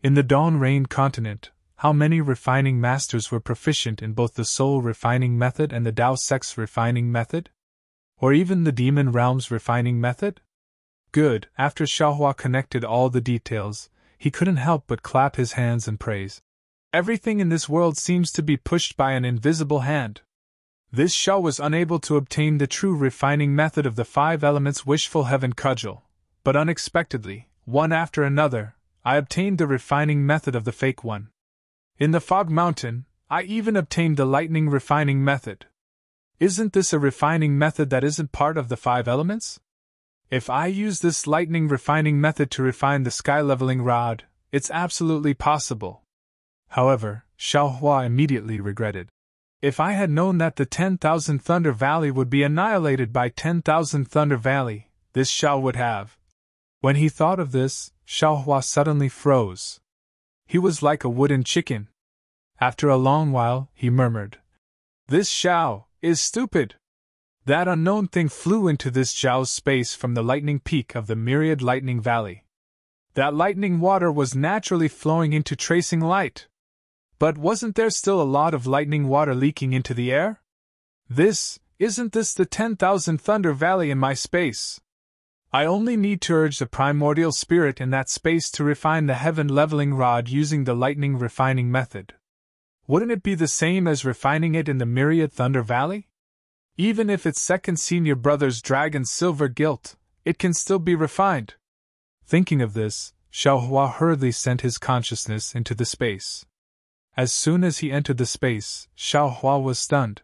In the Dawn Rain continent, how many refining masters were proficient in both the soul refining method and the Dao Sex refining method? Or even the Demon Realms refining method? Good. After Xiaohua connected all the details, he couldn't help but clap his hands and praise. Everything in this world seems to be pushed by an invisible hand. This Xiao was unable to obtain the true refining method of the 5 elements wishful heaven cudgel, but unexpectedly, one after another, I obtained the refining method of the fake one. In the Fog Mountain, I even obtained the lightning refining method. Isn't this a refining method that isn't part of the 5 elements? If I use this lightning refining method to refine the sky-leveling rod, it's absolutely possible. However, Xiaohua immediately regretted. If I had known that the 10,000 Thunder Valley would be annihilated by 10,000 Thunder Valley, this Xiao would have. When he thought of this, Xiaohua suddenly froze. He was like a wooden chicken. After a long while, he murmured, "This Xiao is stupid." That unknown thing flew into this Xiao's space from the lightning peak of the myriad lightning valley. That lightning water was naturally flowing into tracing light. But wasn't there still a lot of lightning water leaking into the air? Isn't this the 10,000 Thunder Valley in my space? I only need to urge the primordial spirit in that space to refine the heaven-leveling rod using the lightning refining method. Wouldn't it be the same as refining it in the myriad Thunder Valley? Even if its second senior brother's dragon's silver gilt, it can still be refined. Thinking of this, Xiaohua hurriedly sent his consciousness into the space. As soon as he entered the space, Xiaohua was stunned.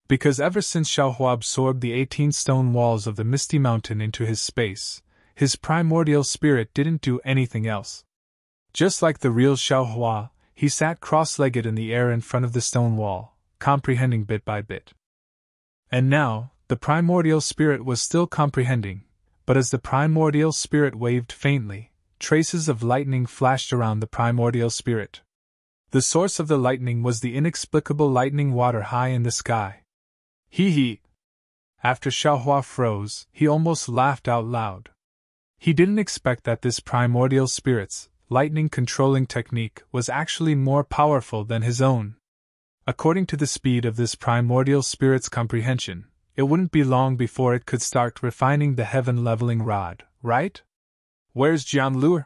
Because ever since Xiaohua absorbed the 18 stone walls of the Misty Mountain into his space, his primordial spirit didn't do anything else. Just like the real Xiaohua, he sat cross-legged in the air in front of the stone wall, comprehending bit by bit. And now, the primordial spirit was still comprehending, but as the primordial spirit waved faintly, traces of lightning flashed around the primordial spirit. The source of the lightning was the inexplicable lightning water high in the sky. Hee. After Xiaohua froze, he almost laughed out loud. He didn't expect that this primordial spirit's lightning controlling technique was actually more powerful than his own. According to the speed of this primordial spirit's comprehension, it wouldn't be long before it could start refining the heaven-leveling rod, right? Where's Jianlure?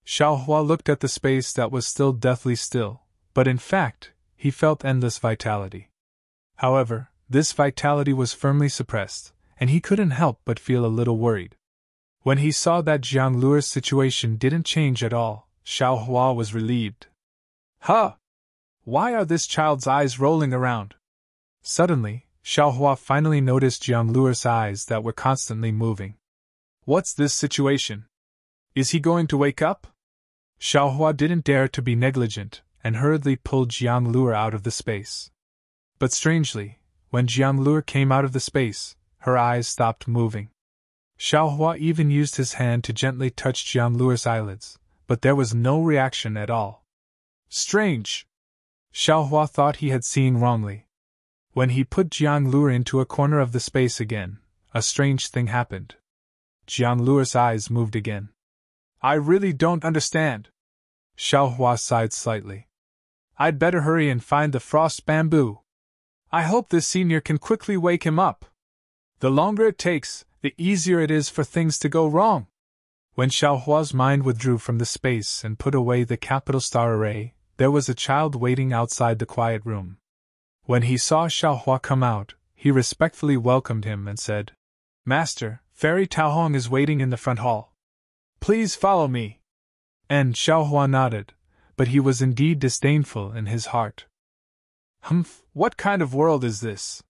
Xiaohua looked at the space that was still deathly still, but in fact, he felt endless vitality. However, this vitality was firmly suppressed, and he couldn't help but feel a little worried. When he saw that Jianglure's situation didn't change at all, Xiaohua was relieved. Huh! Why are this child's eyes rolling around? Suddenly, Xiaohua finally noticed Jianglure's eyes that were constantly moving. What's this situation? Is he going to wake up? Xiaohua didn't dare to be negligent, and hurriedly pulled Jianglure out of the space. But strangely, when Jianglure came out of the space, her eyes stopped moving. Xiaohua even used his hand to gently touch Jianglure's eyelids, but there was no reaction at all. Strange! Xiaohua thought he had seen wrongly. When he put Jianglure into a corner of the space again, a strange thing happened. Jianglure's eyes moved again. I really don't understand. Xiaohua sighed slightly. I'd better hurry and find the frost bamboo. I hope this senior can quickly wake him up. The longer it takes, the easier it is for things to go wrong. When Xiaohua's mind withdrew from the space and put away the capital star array, there was a child waiting outside the quiet room. When he saw Xiao Hua come out, he respectfully welcomed him and said, "Master, Fairy Tao Hong is waiting in the front hall. Please follow me." And Xiao Hua nodded, but he was indeed disdainful in his heart. Humph, what kind of world is this?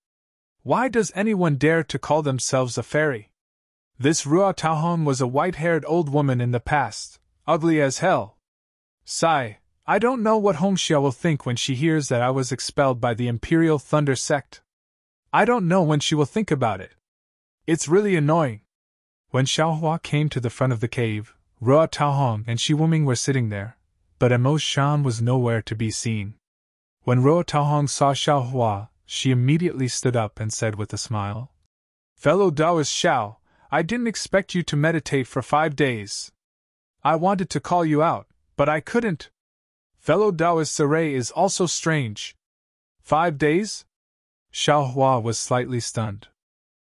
Why does anyone dare to call themselves a fairy? This Ruo Taohong was a white-haired old woman in the past, ugly as hell. Sigh, I don't know what Hongxia will think when she hears that I was expelled by the Imperial Thunder sect. I don't know when she will think about it. It's really annoying. When Xiaohua came to the front of the cave, Ruo Taohong and Shi Wuming were sitting there, but Emo Shan was nowhere to be seen. When Ruo Taohong saw Xiaohua, she immediately stood up and said with a smile, "Fellow Taoist Xiao, I didn't expect you to meditate for 5 days. I wanted to call you out, but I couldn't. Fellow Taoist Serene is also strange. 5 days?" Xiaohua was slightly stunned.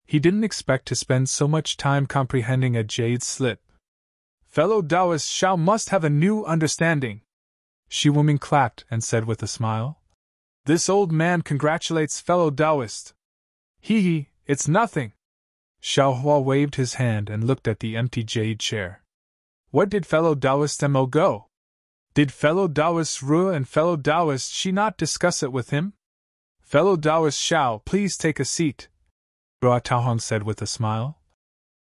He didn't expect to spend so much time comprehending a jade slip. Fellow Taoist Xiao must have a new understanding. Shi Wuming clapped and said with a smile, "This old man congratulates fellow Taoist. Hee, it's nothing." Xiaohua waved his hand and looked at the empty jade chair. Where did fellow Taoist Mo go? Did fellow Taoist Ruo and fellow Taoist Shi not discuss it with him? Fellow Taoist Xiao, please take a seat, Ruo Taohong said with a smile.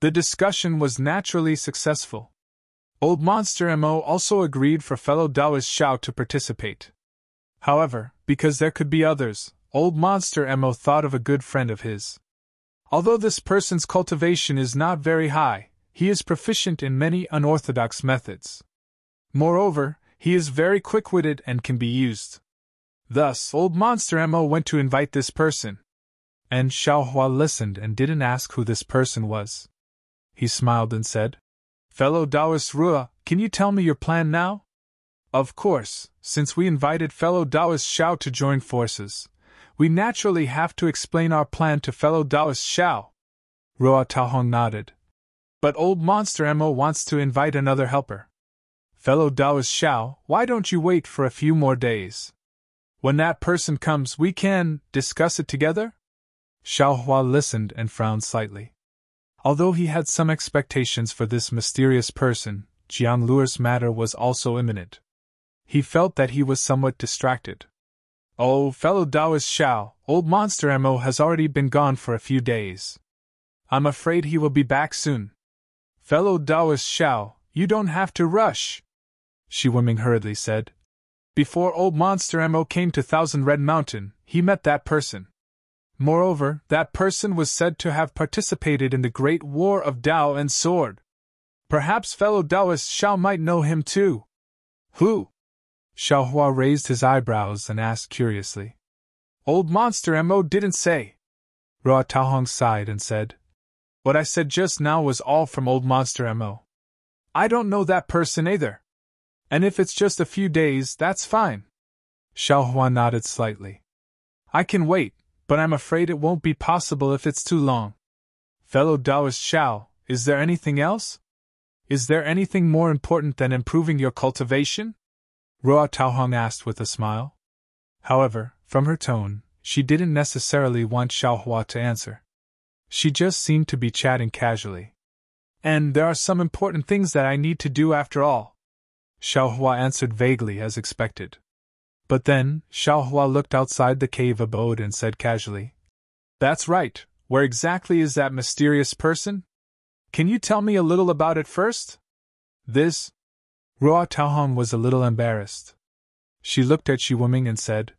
The discussion was naturally successful. Old Monster Mo also agreed for fellow Taoist Xiao to participate. However, because there could be others, Old Monster Mo thought of a good friend of his. Although this person's cultivation is not very high, he is proficient in many unorthodox methods. Moreover, he is very quick-witted and can be used. Thus, Old Monster Mo went to invite this person. And Xiaohua listened and didn't ask who this person was. He smiled and said, "Fellow Taoist Ruo, can you tell me your plan now?" Of course, since we invited fellow Taoist Xiao to join forces, we naturally have to explain our plan to fellow Taoist Xiao. Ruo Taohong nodded. But Old Monster Mo wants to invite another helper. Fellow Taoist Xiao, why don't you wait for a few more days? When that person comes, we can discuss it together? Xiaohua listened and frowned slightly. Although he had some expectations for this mysterious person, Jiang Luer's matter was also imminent. He felt that he was somewhat distracted. Oh, fellow Taoist Xiao, Old Monster Mo has already been gone for a few days. I'm afraid he will be back soon. Fellow Taoist Xiao, you don't have to rush, Shi Wuming hurriedly said. Before Old Monster Mo came to Thousand Red Mountain, he met that person. Moreover, that person was said to have participated in the Great War of Tao and Sword. Perhaps fellow Taoist Xiao might know him too. Who? Xiaohua raised his eyebrows and asked curiously. Old Monster Mo didn't say. Ruo Taohong sighed and said, What I said just now was all from Old Monster Mo. I don't know that person either. And if it's just a few days, that's fine. Xiaohua nodded slightly. I can wait, but I'm afraid it won't be possible if it's too long. Fellow Taoist Xiao, is there anything else? Is there anything more important than improving your cultivation? Ruo Taohong asked with a smile. However, from her tone, she didn't necessarily want Xiaohua to answer. She just seemed to be chatting casually. And there are some important things that I need to do after all. Xiaohua answered vaguely as expected. But then, Xiaohua looked outside the cave abode and said casually, That's right, where exactly is that mysterious person? Can you tell me a little about it first? This? Ruo Taohong was a little embarrassed. She looked at Shi Wuming and said,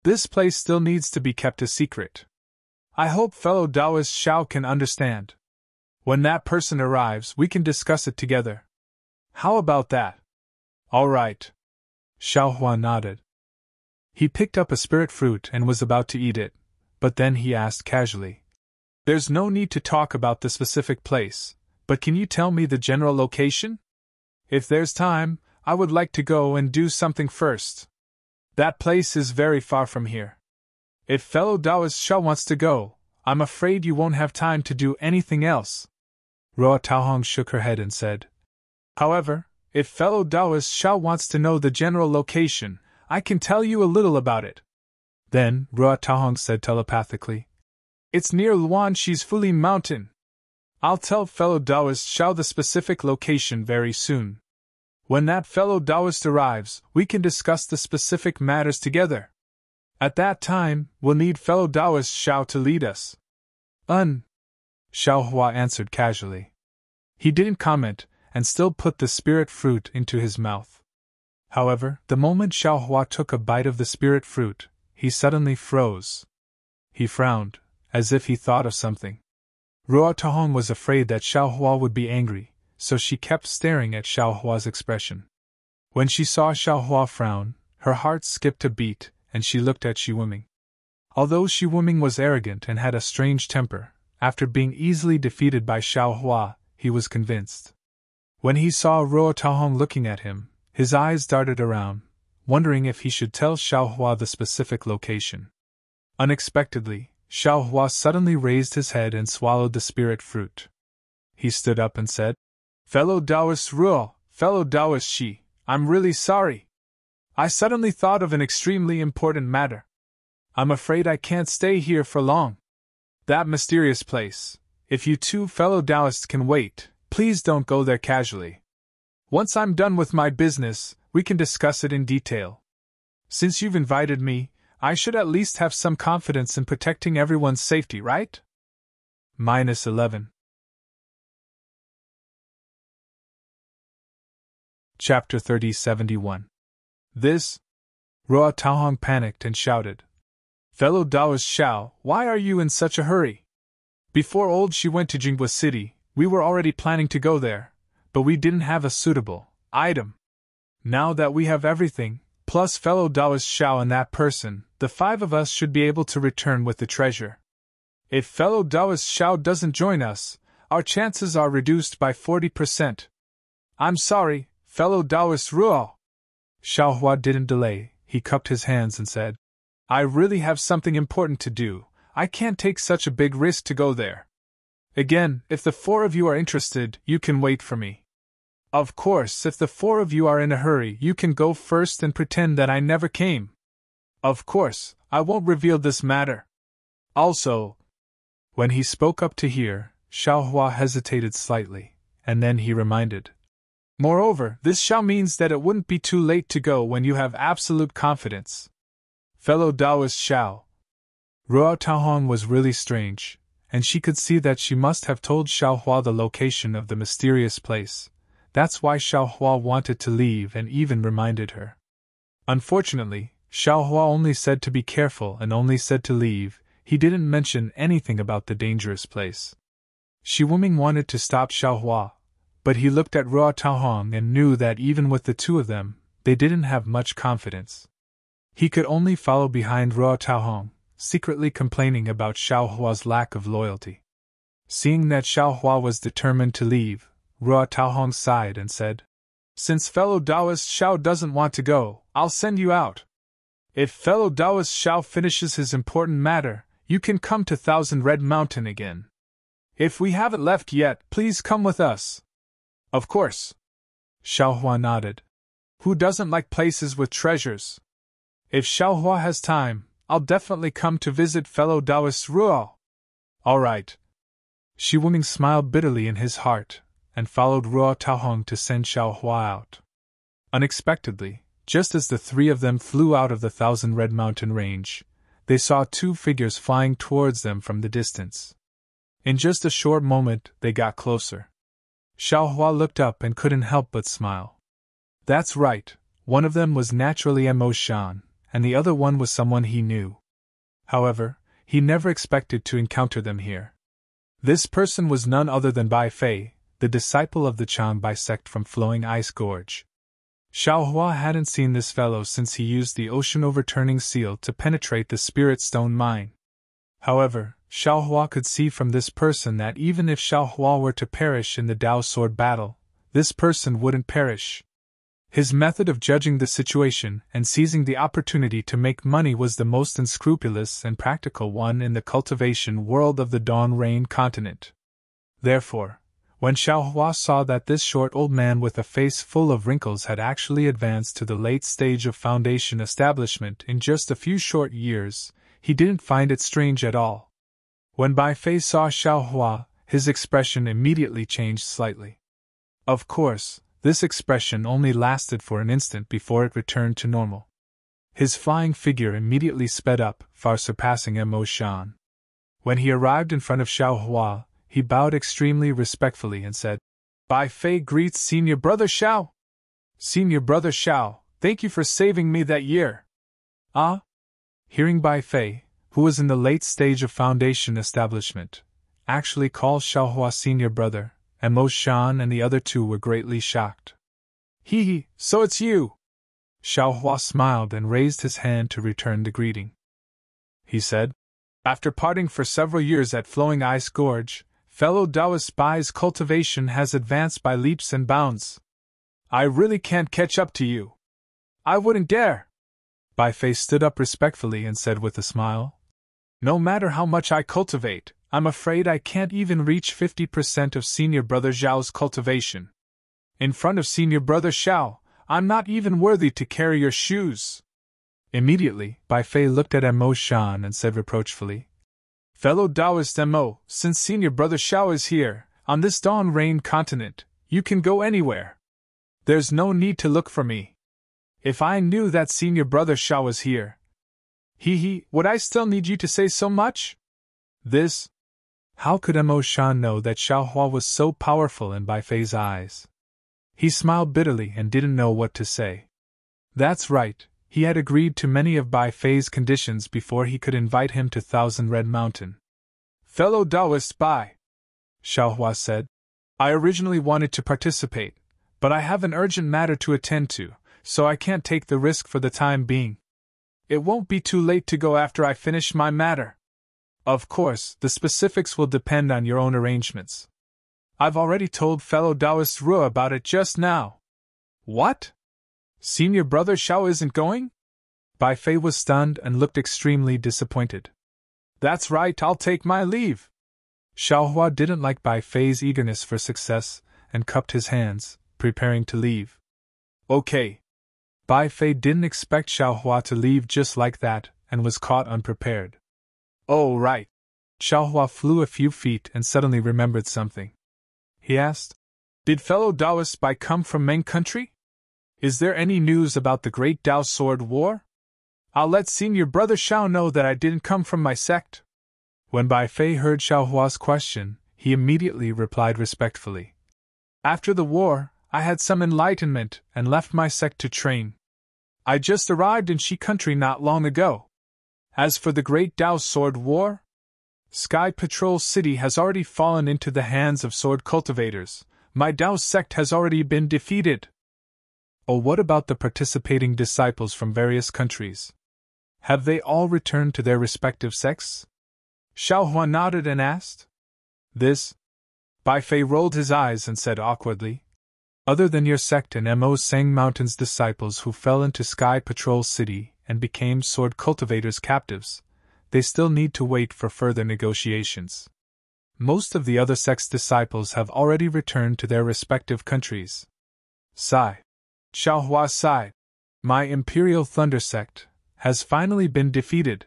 This place still needs to be kept a secret. I hope fellow Taoist Xiao can understand. When that person arrives, we can discuss it together. How about that? All right. Xiaohua nodded. He picked up a spirit fruit and was about to eat it, but then he asked casually, There's no need to talk about the specific place, but can you tell me the general location? If there's time, I would like to go and do something first. That place is very far from here. If fellow Taoist Xiao wants to go, I'm afraid you won't have time to do anything else. Ruo Taohong shook her head and said, However, if fellow Taoist Xiao wants to know the general location, I can tell you a little about it. Then, Ruo Taohong said telepathically, "It's near Luanshi's Fuli Mountain. I'll tell fellow Taoist Xiao the specific location very soon. When that fellow Taoist arrives, we can discuss the specific matters together. At that time, we'll need fellow Taoist Xiao to lead us." Xiao Hua answered casually. He didn't comment, and still put the spirit fruit into his mouth. However, the moment Xiao Hua took a bite of the spirit fruit, he suddenly froze. He frowned, as if he thought of something. Ruo Taohong was afraid that Xiao Hua would be angry, so she kept staring at Xiao Hua's expression. When she saw Xiao Hua frown, her heart skipped a beat, and she looked at Shi Wuming. Although Shi Wuming was arrogant and had a strange temper, after being easily defeated by Xiao Hua, he was convinced. When he saw Ruo Taohong looking at him, his eyes darted around, wondering if he should tell Xiao Hua the specific location. Unexpectedly, Xiao Hua suddenly raised his head and swallowed the spirit fruit. He stood up and said, "Fellow Taoist Ruo, fellow Taoist Shi, I'm really sorry. I suddenly thought of an extremely important matter. I'm afraid I can't stay here for long. That mysterious place, if you two fellow Taoists can wait, please don't go there casually. Once I'm done with my business, we can discuss it in detail. Since you've invited me, I should at least have some confidence in protecting everyone's safety, right?" -11. Chapter 3071. This? Ruo Taohong panicked and shouted, "Fellow Taoist Xiao, why are you in such a hurry? Before old Shi went to Jinghua City, we were already planning to go there, but we didn't have a suitable item. Now that we have everything, plus fellow Taoist Xiao and that person, the 5 of us should be able to return with the treasure. If fellow Taoist Xiao doesn't join us, our chances are reduced by 40%. I'm sorry, fellow Taoist Ruo." Xiao Hua didn't delay, he cupped his hands and said, "I really have something important to do, I can't take such a big risk to go there. Again, if the 4 of you are interested, you can wait for me. Of course, if the 4 of you are in a hurry, you can go first and pretend that I never came. Of course, I won't reveal this matter. Also..." When he spoke up to hear, Xiao Hua hesitated slightly, and then he reminded, "Moreover, this Xiao means that it wouldn't be too late to go when you have absolute confidence. Fellow Taoist Xiao." Ruo Taohong was really strange, and she could see that she must have told Xiao Hua the location of the mysterious place. That's why Xiao Hua wanted to leave and even reminded her. Unfortunately, Xiao Hua only said to be careful and only said to leave, he didn't mention anything about the dangerous place. Shi Wuming wanted to stop Xiao Hua, but he looked at Ruo Taohong and knew that even with the 2 of them, they didn't have much confidence. He could only follow behind Ruo Taohong, secretly complaining about Xiao Hua's lack of loyalty. Seeing that Xiao Hua was determined to leave, Ruo Taohong sighed and said, "Since fellow Taoist Xiao doesn't want to go, I'll send you out. If fellow Taoist Xiao finishes his important matter, you can come to Thousand Red Mountain again. If we haven't left yet, please come with us." "Of course." Xiao Hua nodded. Who doesn't like places with treasures? If Xiao Hua has time, I'll definitely come to visit fellow Taoist Ruo. All right. Shi Wuming smiled bitterly in his heart, and followed Ruo Taohong to send Xiao Hua out. Unexpectedly, just as the 3 of them flew out of the Thousand Red Mountain range, they saw 2 figures flying towards them from the distance. In just a short moment, they got closer. Xiao Hua looked up and couldn't help but smile. That's right, one of them was naturally Mo Shan, and the other one was someone he knew. However, he never expected to encounter them here. This person was none other than Bai Fei, the disciple of the Changbai sect from Flowing Ice Gorge. Xiao Hua hadn't seen this fellow since he used the ocean overturning seal to penetrate the Spirit Stone mine. However, Xiao Hua could see from this person that even if Xiao Hua were to perish in the Dao Sword battle, this person wouldn't perish. His method of judging the situation and seizing the opportunity to make money was the most unscrupulous and practical one in the cultivation world of the Dawn Rain continent. Therefore, When Xiaohua saw that this short old man with a face full of wrinkles had actually advanced to the late stage of foundation establishment in just a few short years, he didn't find it strange at all. When Bai Fei saw Xiaohua, his expression immediately changed slightly. Of course, this expression only lasted for an instant before it returned to normal. His flying figure immediately sped up, far surpassing Mo Shan. When he arrived in front of Xiaohua, he bowed extremely respectfully and said, "Bai Fei greets Senior Brother Xiao. Senior Brother Xiao, thank you for saving me that year." Ah? Hearing Bai Fei, who was in the late stage of foundation establishment, actually call Xiaohua Senior Brother, and Mo Shan and the other two were greatly shocked. "Hee, so it's you!" Xiaohua smiled and raised his hand to return the greeting. He said, "After parting for several years at Flowing Ice Gorge, fellow Taoist Bai's cultivation has advanced by leaps and bounds. I really can't catch up to you. I wouldn't dare." Bai Fei stood up respectfully and said with a smile, "No matter how much I cultivate, I'm afraid I can't even reach 50% of Senior Brother Xiao's cultivation. In front of Senior Brother Xiao, I'm not even worthy to carry your shoes." Immediately, Bai Fei looked at Mo Shan and said reproachfully, "Fellow Taoist Mo, since Senior Brother Xiao is here, on this Dawn Rain continent, you can go anywhere. There's no need to look for me. If I knew that Senior Brother Xiao was here, would I still need you to say so much?" This. How could Mo Shan know that Xiaohua was so powerful in Bai Fei's eyes? He smiled bitterly and didn't know what to say. That's right, he had agreed to many of Bai Fei's conditions before he could invite him to Thousand Red Mountain. "Fellow Taoist Bai," Xiaohua said, "I originally wanted to participate, but I have an urgent matter to attend to, so I can't take the risk for the time being. It won't be too late to go after I finish my matter. Of course, the specifics will depend on your own arrangements. I've already told fellow Taoist Ru about it just now." "What? Senior Brother Xiao isn't going?" Bai Fei was stunned and looked extremely disappointed. "That's right, I'll take my leave." Xiaohua didn't like Bai Fei's eagerness for success and cupped his hands, preparing to leave. "Okay." Bai Fei didn't expect Xiaohua to leave just like that and was caught unprepared. "Oh, right." Xiaohua flew a few feet and suddenly remembered something. He asked, "Did fellow Taoist Bai come from Meng country? Is there any news about the Great Tao Sword War? I'll let Senior Brother Xiao know that I didn't come from my sect." When Bai Fei heard Xiaohua's question, he immediately replied respectfully, "After the war, I had some enlightenment and left my sect to train. I just arrived in Shi country not long ago. As for the Great Tao Sword War, Sky Patrol City has already fallen into the hands of sword cultivators. My Tao sect has already been defeated." "Oh, what about the participating disciples from various countries? Have they all returned to their respective sects?" Xiaohua nodded and asked. This. Bai Fei rolled his eyes and said awkwardly, "Other than your sect and Mo Sang Mountain's disciples who fell into Sky Patrol City and became sword cultivators' captives, they still need to wait for further negotiations. Most of the other sect's disciples have already returned to their respective countries." Sigh. Xiaohua sighed. "My Imperial Thunder sect has finally been defeated."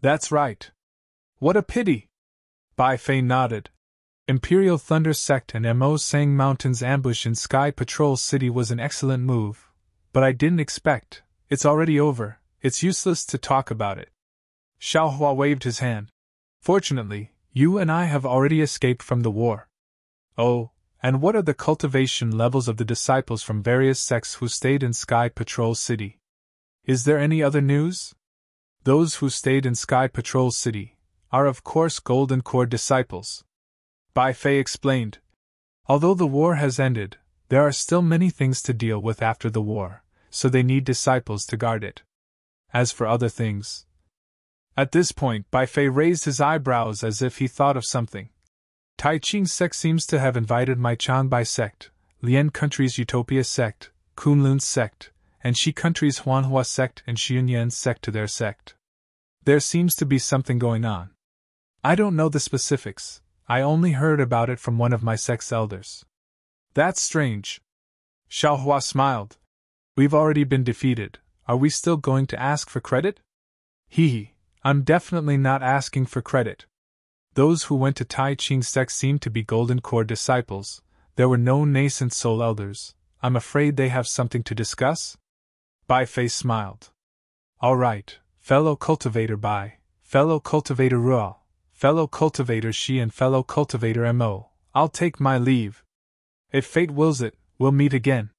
"That's right. What a pity." Bai Fei nodded. Imperial Thunder sect and Mo Sang Mountain's ambush in Sky Patrol City was an excellent move, but I didn't expect. It's already over. It's useless to talk about it. Xiaohua waved his hand. "Fortunately, you and I have already escaped from the war." "Oh, and what are the cultivation levels of the disciples from various sects who stayed in Sky Patrol City? Is there any other news?" "Those who stayed in Sky Patrol City are of course Golden Core disciples," Bai Fei explained. "Although the war has ended, there are still many things to deal with after the war, so they need disciples to guard it. As for other things..." At this point, Bai Fei raised his eyebrows as if he thought of something. "Tai Ching sect seems to have invited my Changbai sect, Lian country's Utopia sect, Kunlun's sect, and Shi country's Huanhua sect and Xiunyan's sect to their sect. There seems to be something going on. I don't know the specifics, I only heard about it from one of my sex elders. That's strange. Xiaohua smiled. We've already been defeated. Are we still going to ask for credit? Hee, I'm definitely not asking for credit. Those who went to Tai Ching's sect seemed to be Golden Core disciples. There were no nascent soul elders. I'm afraid they have something to discuss? Bai Fei smiled. All right, fellow cultivator Bai, fellow cultivator Ruo, fellow cultivator Shi and fellow cultivator Mo, I'll take my leave. If fate wills it, we'll meet again.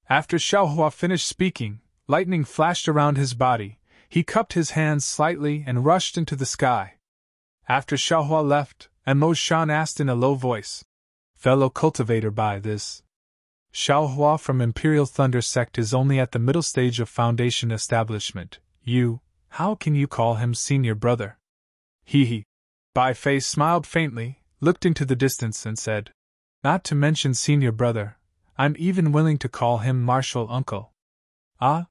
After Xiaohua finished speaking, lightning flashed around his body. He cupped his hands slightly and rushed into the sky. After Xiaohua left, Mo Shan asked in a low voice, Fellow cultivator Bai, this Xiaohua from Imperial Thunder Sect is only at the middle stage of Foundation establishment. How can you call him senior brother? Hee. Bai Fei smiled faintly, looked into the distance and said, Not to mention senior brother, I'm even willing to call him martial uncle. Ah?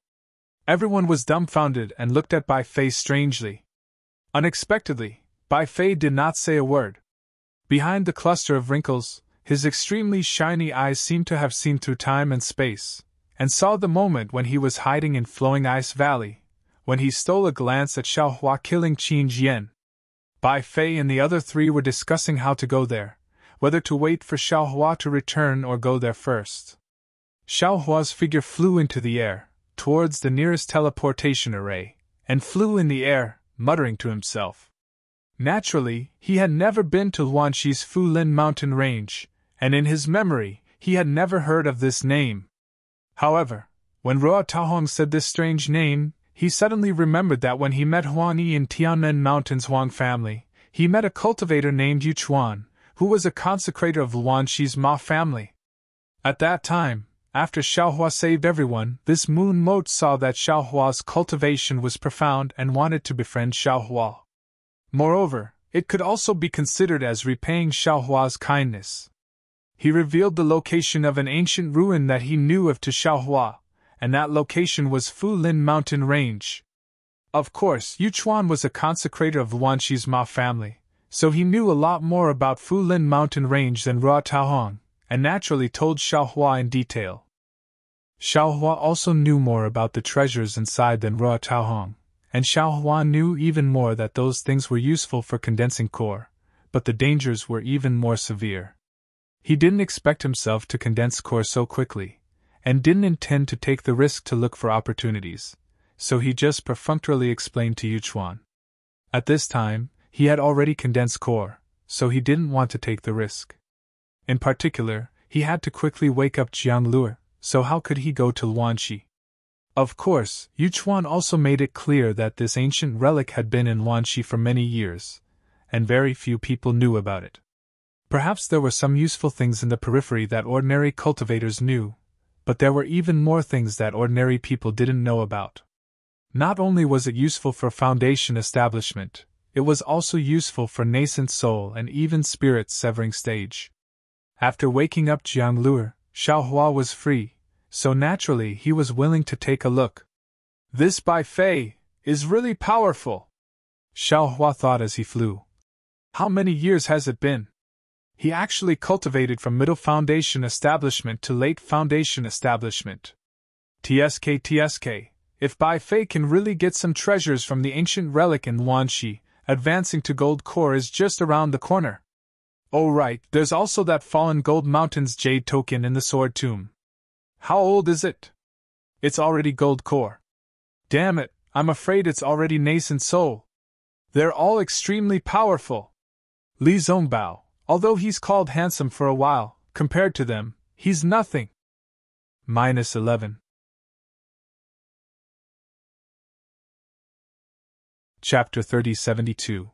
Everyone was dumbfounded and looked at Bai Fei strangely. Unexpectedly, Bai Fei did not say a word. Behind the cluster of wrinkles, his extremely shiny eyes seemed to have seen through time and space, and saw the moment when he was hiding in Flowing Ice Valley, when he stole a glance at Xiaohua killing Qin Jian. Bai Fei and the other three were discussing how to go there, whether to wait for Xiaohua to return or go there first. Xiaohua's figure flew into the air, towards the nearest teleportation array, and flew in the air, muttering to himself. Naturally, he had never been to Luanxi's Fulin mountain range, and in his memory, he had never heard of this name. However, when Ruo Taohong said this strange name, he suddenly remembered that when he met Huang Yi in Tianmen Mountain's Huang family, he met a cultivator named Yu Chuan, who was a consecrator of Luanxi's Ma family. At that time, after Xiaohua saved everyone, this moon mote saw that Xiaohua's cultivation was profound and wanted to befriend Xiaohua. Moreover, it could also be considered as repaying Xiaohua's kindness. He revealed the location of an ancient ruin that he knew of to Xiaohua, and that location was Fulin Mountain Range. Of course, Yu Chuan was a consecrator of Luanxi's Ma family, so he knew a lot more about Fulin Mountain Range than Ruo Taohong, and naturally told Xiaohua in detail. Xiaohua also knew more about the treasures inside than Ruo Taohong, and Xiaohua knew even more that those things were useful for condensing core, but the dangers were even more severe. He didn't expect himself to condense core so quickly, and didn't intend to take the risk to look for opportunities, so he just perfunctorily explained to Yu Chuan. At this time, he had already condensed core, so he didn't want to take the risk. In particular, he had to quickly wake up Jiang Luo, so how could he go to Luanxi? Of course, Yu Chuan also made it clear that this ancient relic had been in Luanxi for many years, and very few people knew about it. Perhaps there were some useful things in the periphery that ordinary cultivators knew, but there were even more things that ordinary people didn't know about. Not only was it useful for Foundation establishment, it was also useful for nascent soul and even spirit severing stage. After waking up Jiang Luo, Xiaohua was free, so naturally he was willing to take a look. This Bai Fei is really powerful, Xiaohua thought as he flew. How many years has it been? He actually cultivated from middle Foundation establishment to late Foundation establishment. TSK, if Bai Fei can really get some treasures from the ancient relic in Luanxi, advancing to Gold Core is just around the corner. Oh right, there's also that fallen Gold Mountain's jade token in the sword tomb. How old is it? It's already Gold Core. Damn it, I'm afraid it's already nascent soul. They're all extremely powerful. Li Zongbao, although he's called handsome for a while, compared to them, he's nothing. -11. Chapter 3072.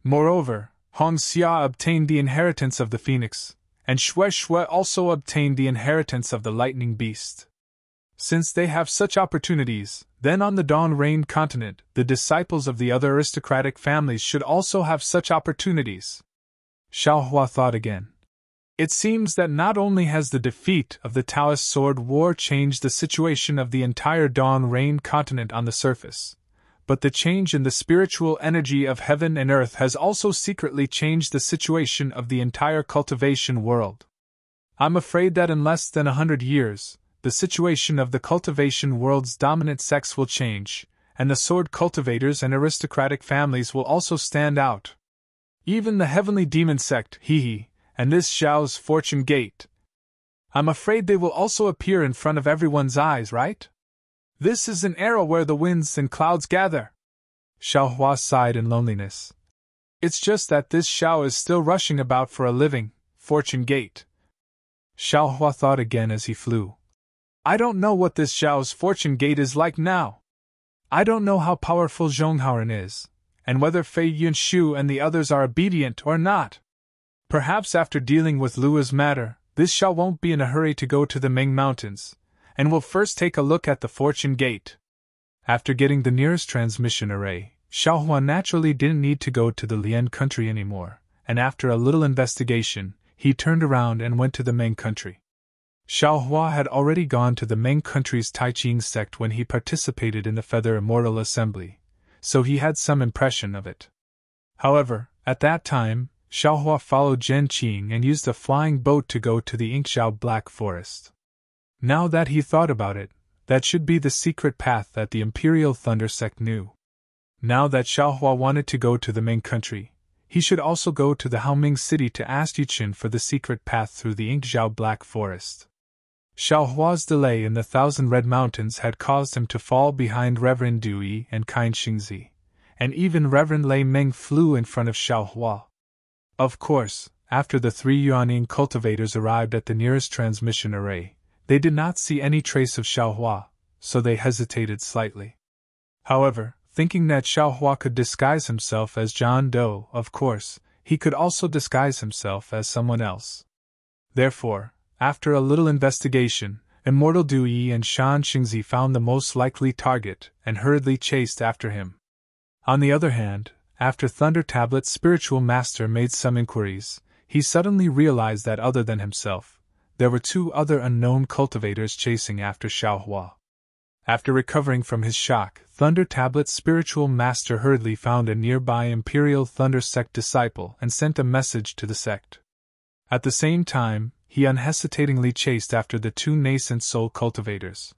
Moreover, Hong Xia obtained the inheritance of the Phoenix, and Xue Xue also obtained the inheritance of the Lightning Beast. Since they have such opportunities, then on the Dawn-reigned continent, the disciples of the other aristocratic families should also have such opportunities. Xiaohua thought again. It seems that not only has the defeat of the Taoist sword war changed the situation of the entire Dawn-reigned continent on the surface, but the change in the spiritual energy of heaven and earth has also secretly changed the situation of the entire cultivation world. I'm afraid that in less than 100 years, the situation of the cultivation world's dominant sex will change, and the sword cultivators and aristocratic families will also stand out. Even the heavenly demon sect, and this Xiao's fortune gate. I'm afraid they will also appear in front of everyone's eyes, right? This is an era where the winds and clouds gather. Xiao Hua sighed in loneliness. It's just that this Xiao is still rushing about for a living, fortune gate. Xiao Hua thought again as he flew. I don't know what this Xiao's fortune gate is like now. I don't know how powerful Zhonghauren is, and whether Fei Yunshu and the others are obedient or not. Perhaps after dealing with Lua's matter, this Xiao won't be in a hurry to go to the Ming Mountains, and will first take a look at the fortune gate. After getting the nearest transmission array, Xiao Hua naturally didn't need to go to the Lian country anymore, and after a little investigation, he turned around and went to the Ming country. Xiao Hua had already gone to the Ming country's Taiqing sect when he participated in the Feather Immortal Assembly, so he had some impression of it. However, at that time, Xiao Hua followed Zhen Qing and used a flying boat to go to the Inkzhao Black Forest. Now that he thought about it, that should be the secret path that the Imperial Thunder sect knew. Now that Xiao Hua wanted to go to the Ming country, he should also go to the Haoming city to ask Yuqin for the secret path through the Inkzhao Black Forest. Xiao Hua's delay in the Thousand Red Mountains had caused him to fall behind Reverend Dui and Kind Xingzi, and even Reverend Lei Meng flew in front of Xiao Hua. Of course, after the 3 Yuaning cultivators arrived at the nearest transmission array, they did not see any trace of Xiao Hua, so they hesitated slightly. However, thinking that Xiao Hua could disguise himself as John Doe, of course, he could also disguise himself as someone else. Therefore, after a little investigation, Immortal Dui and Shan Xingzi found the most likely target and hurriedly chased after him. On the other hand, after Thunder Tablet's spiritual master made some inquiries, he suddenly realized that other than himself, there were 2 other unknown cultivators chasing after Xiao Hua. After recovering from his shock, Thunder Tablet's spiritual master hurriedly found a nearby Imperial Thunder sect disciple and sent a message to the sect. At the same time, he unhesitatingly chased after the 2 nascent soul cultivators.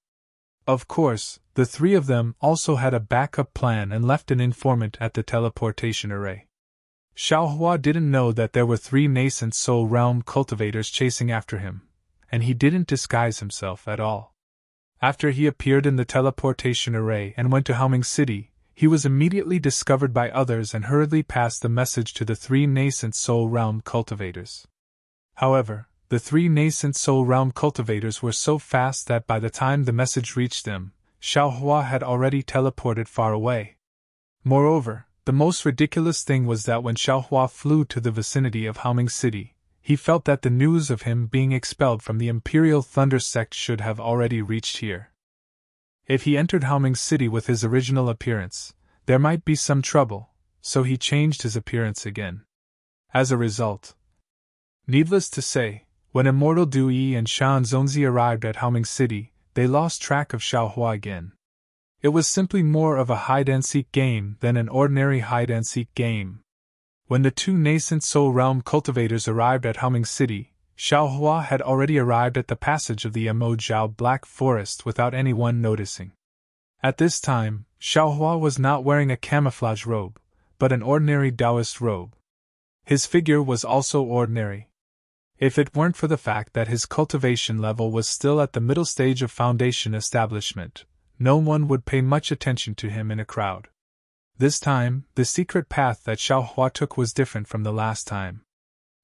Of course, the 3 of them also had a backup plan and left an informant at the teleportation array. Xiao Hua didn't know that there were 3 nascent soul realm cultivators chasing after him, and he didn't disguise himself at all. After he appeared in the teleportation array and went to Haoming City, he was immediately discovered by others and hurriedly passed the message to the 3 nascent soul realm cultivators. However, the 3 nascent soul realm cultivators were so fast that by the time the message reached them, Xiao Hua had already teleported far away. Moreover, the most ridiculous thing was that when Xiao Hua flew to the vicinity of Haoming City, he felt that the news of him being expelled from the Imperial Thunder sect should have already reached here. If he entered Haoming City with his original appearance, there might be some trouble, so he changed his appearance again. As a result, needless to say, when Immortal Dui and Shan Zonzi arrived at Haoming City, they lost track of Xiao Hua again. It was simply more of a hide-and-seek game than an ordinary hide-and-seek game. When the 2 nascent soul realm cultivators arrived at Haoming City, Xiao Hua had already arrived at the passage of the Emojao Black Forest without anyone noticing. At this time, Xiao Hua was not wearing a camouflage robe, but an ordinary Taoist robe. His figure was also ordinary. If it weren't for the fact that his cultivation level was still at the middle stage of foundation establishment, no one would pay much attention to him in a crowd. This time, the secret path that Xiao Hua took was different from the last time.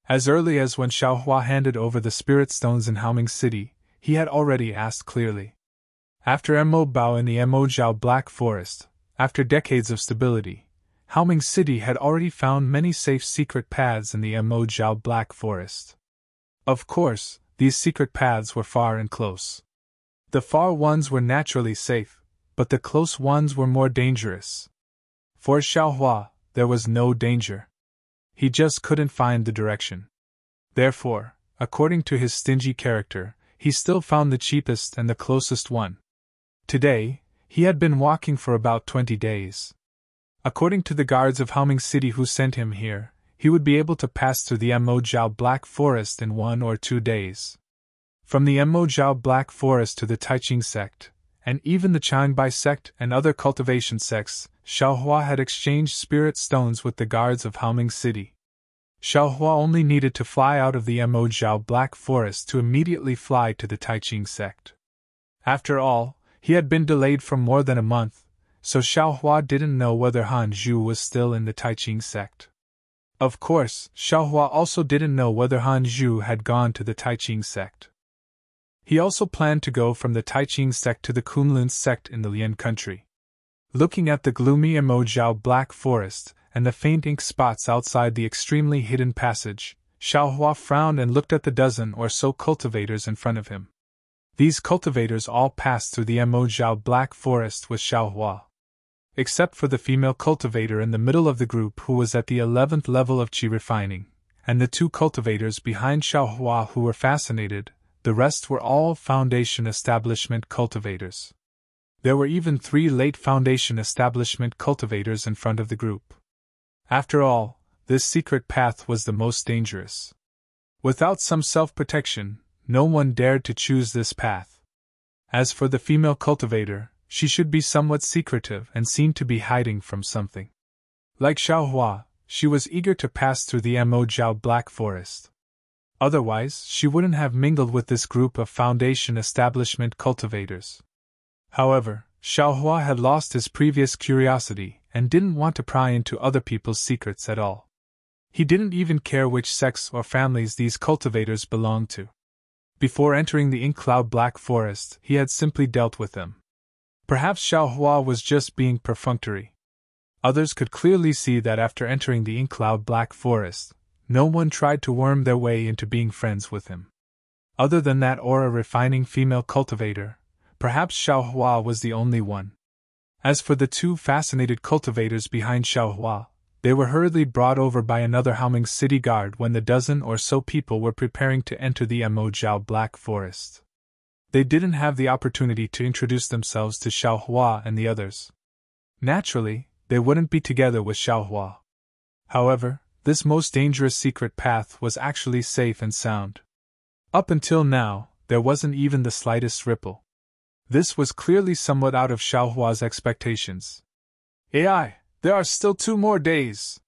As early as when Xiao Hua handed over the spirit stones in Haoming City, he had already asked clearly. After Bao in the Emojao Black Forest, after decades of stability, Haoming City had already found many safe secret paths in the Emojao Black Forest. Of course, these secret paths were far and close. The far ones were naturally safe, but the close ones were more dangerous. For Xiao Hua, there was no danger. He just couldn't find the direction. Therefore, according to his stingy character, he still found the cheapest and the closest one. Today, He had been walking for about 20 days. According to the guards of Haoming City who sent him here, he would be able to pass through the Emojao Black Forest in 1 or 2 days. From the Emojao Black Forest to the Taiching sect, and even the Changbai sect and other cultivation sects, Xiaohua had exchanged spirit stones with the guards of Haoming City. Xiaohua only needed to fly out of the Emojao Black Forest to immediately fly to the Taiching sect. After all, he had been delayed for more than a month, so Xiaohua didn't know whether Han Zhu was still in the Taiching sect. Of course, Xiaohua also didn't know whether Han Zhu had gone to the Taiching sect. He also planned to go from the Taiching sect to the Kunlun sect in the Lian country. Looking at the gloomy Emojao Black Forest and the faint ink spots outside the extremely hidden passage, Xiaohua frowned and looked at the dozen or so cultivators in front of him. These cultivators all passed through the Emojao Black Forest with Xiaohua. Except for the female cultivator in the middle of the group who was at the 11th level of qi refining, and the 2 cultivators behind Xiaohua who were fascinated, the rest were all Foundation Establishment cultivators. There were even 3 late Foundation Establishment cultivators in front of the group. After all, this secret path was the most dangerous. Without some self-protection, no one dared to choose this path. As for the female cultivator, she should be somewhat secretive and seemed to be hiding from something. Like Xiaohua, she was eager to pass through the Emojao Black Forest. Otherwise, she wouldn't have mingled with this group of Foundation Establishment cultivators. However, Xiaohua had lost his previous curiosity and didn't want to pry into other people's secrets at all. He didn't even care which sects or families these cultivators belonged to. Before entering the Ink Cloud Black Forest, he had simply dealt with them. Perhaps Xiaohua was just being perfunctory. Others could clearly see that after entering the Ink Cloud Black Forest, no one tried to worm their way into being friends with him. Other than that aura-refining female cultivator, perhaps Xiaohua was the only one. As for the 2 fascinated cultivators behind Xiaohua, they were hurriedly brought over by another Haoming City guard when the dozen or so people were preparing to enter the Emojao Black Forest. They didn't have the opportunity to introduce themselves to Xiaohua and the others. Naturally, they wouldn't be together with Xiaohua. However, this most dangerous secret path was actually safe and sound. Up until now, there wasn't even the slightest ripple. This was clearly somewhat out of Xiaohua's expectations. AI, there are still 2 more days.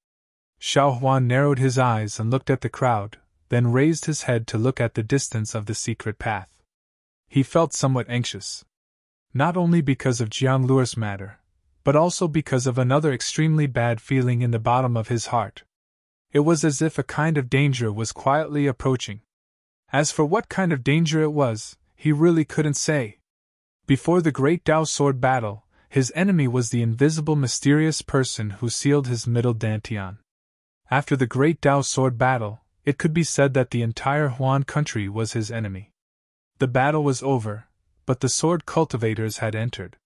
Xiaohua narrowed his eyes and looked at the crowd, then raised his head to look at the distance of the secret path. He felt somewhat anxious. Not only because of Jiang Luo's matter, but also because of another extremely bad feeling in the bottom of his heart. It was as if a kind of danger was quietly approaching. As for what kind of danger it was, he really couldn't say. Before the Great Dao Sword battle, his enemy was the invisible mysterious person who sealed his middle dantian. After the Great Dao Sword battle, it could be said that the entire Huan country was his enemy. The battle was over, but the sword cultivators had entered.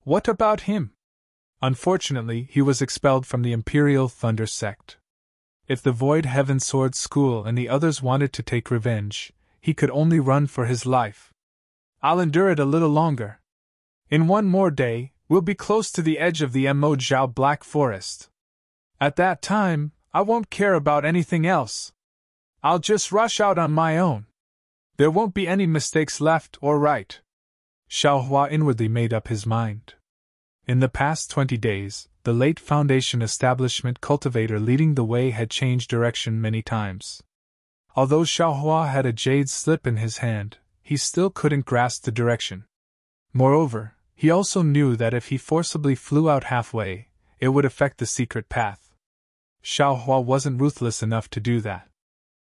What about him? Unfortunately, he was expelled from the Imperial Thunder sect. If the Void Heaven Sword School and the others wanted to take revenge, he could only run for his life. I'll endure it a little longer. In 1 more day, we'll be close to the edge of the Emojao Black Forest. At that time, I won't care about anything else. I'll just rush out on my own. There won't be any mistakes left or right. Xiaohua inwardly made up his mind. In the past 20 days, the late Foundation Establishment cultivator leading the way had changed direction many times. Although Xiaohua had a jade slip in his hand, he still couldn't grasp the direction. Moreover, he also knew that if he forcibly flew out halfway, it would affect the secret path. Xiaohua wasn't ruthless enough to do that.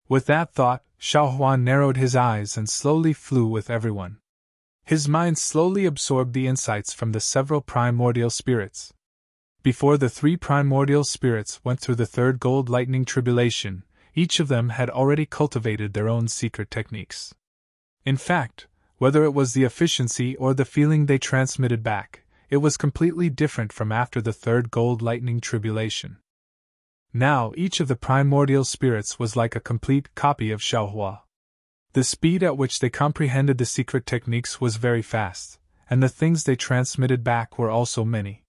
With that thought, Xiaohua narrowed his eyes and slowly flew with everyone. His mind slowly absorbed the insights from the several primordial spirits. Before the 3 primordial spirits went through the 3rd gold lightning tribulation, each of them had already cultivated their own secret techniques. In fact, whether it was the efficiency or the feeling they transmitted back, it was completely different from after the 3rd gold lightning tribulation. Now each of the primordial spirits was like a complete copy of Xiaohua. The speed at which they comprehended the secret techniques was very fast, and the things they transmitted back were also many.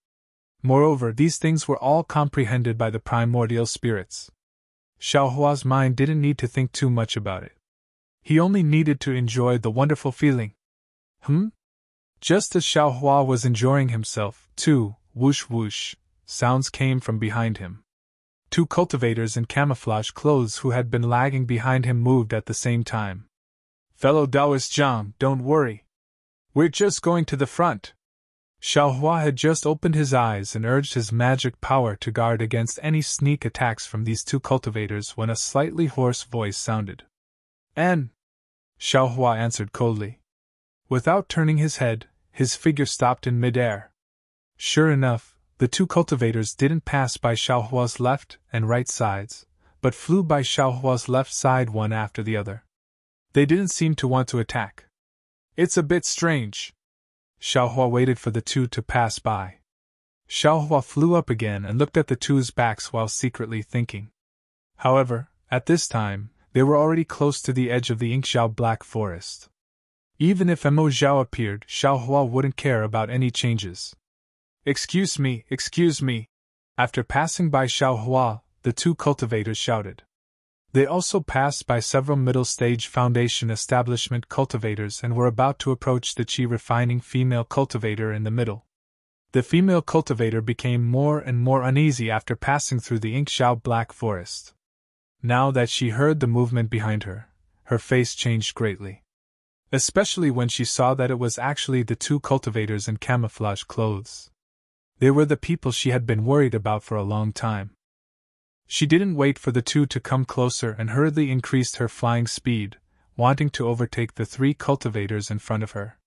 Moreover, these things were all comprehended by the primordial spirits. Xiaohua's mind didn't need to think too much about it. He only needed to enjoy the wonderful feeling. Just as Xiaohua was enjoying himself, too, whoosh whoosh, sounds came from behind him. 2 cultivators in camouflage clothes who had been lagging behind him moved at the same time. Fellow Taoist Zhang, don't worry. We're just going to the front. Xiaohua had just opened his eyes and urged his magic power to guard against any sneak attacks from these 2 cultivators when a slightly hoarse voice sounded. "N," Xiaohua answered coldly. Without turning his head, his figure stopped in midair. Sure enough, the 2 cultivators didn't pass by Xiaohua's left and right sides, but flew by Xiaohua's left side one after the other. They didn't seem to want to attack. It's a bit strange. Xiaohua waited for the 2 to pass by. Xiaohua flew up again and looked at the 2's backs while secretly thinking. However, at this time, they were already close to the edge of the Inkzhao Black Forest. Even if Mo Zhao appeared, Xiaohua wouldn't care about any changes. Excuse me. After passing by Xiaohua, the 2 cultivators shouted. They also passed by several middle-stage Foundation establishment cultivators and were about to approach the qi-refining female cultivator in the middle. The female cultivator became more and more uneasy after passing through the Inkzhao Black Forest. Now that she heard the movement behind her, her face changed greatly. Especially when she saw that it was actually the 2 cultivators in camouflage clothes. They were the people she had been worried about for a long time. She didn't wait for the 2 to come closer and hurriedly increased her flying speed, wanting to overtake the 3 cultivators in front of her.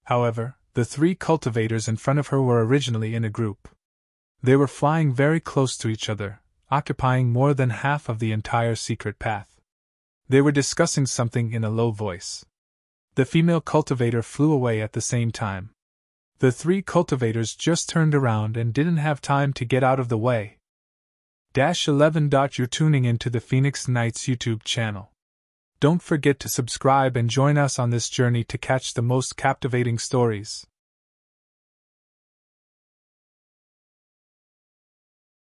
However, the 3 cultivators in front of her were originally in a group. They were flying very close to each other, occupying more than half of the entire secret path. They were discussing something in a low voice. The female cultivator flew away at the same time. The 3 cultivators just turned around and didn't have time to get out of the way. 11. You're tuning into the Phoenix Nights YouTube channel. Don't forget to subscribe and join us on this journey to catch the most captivating stories.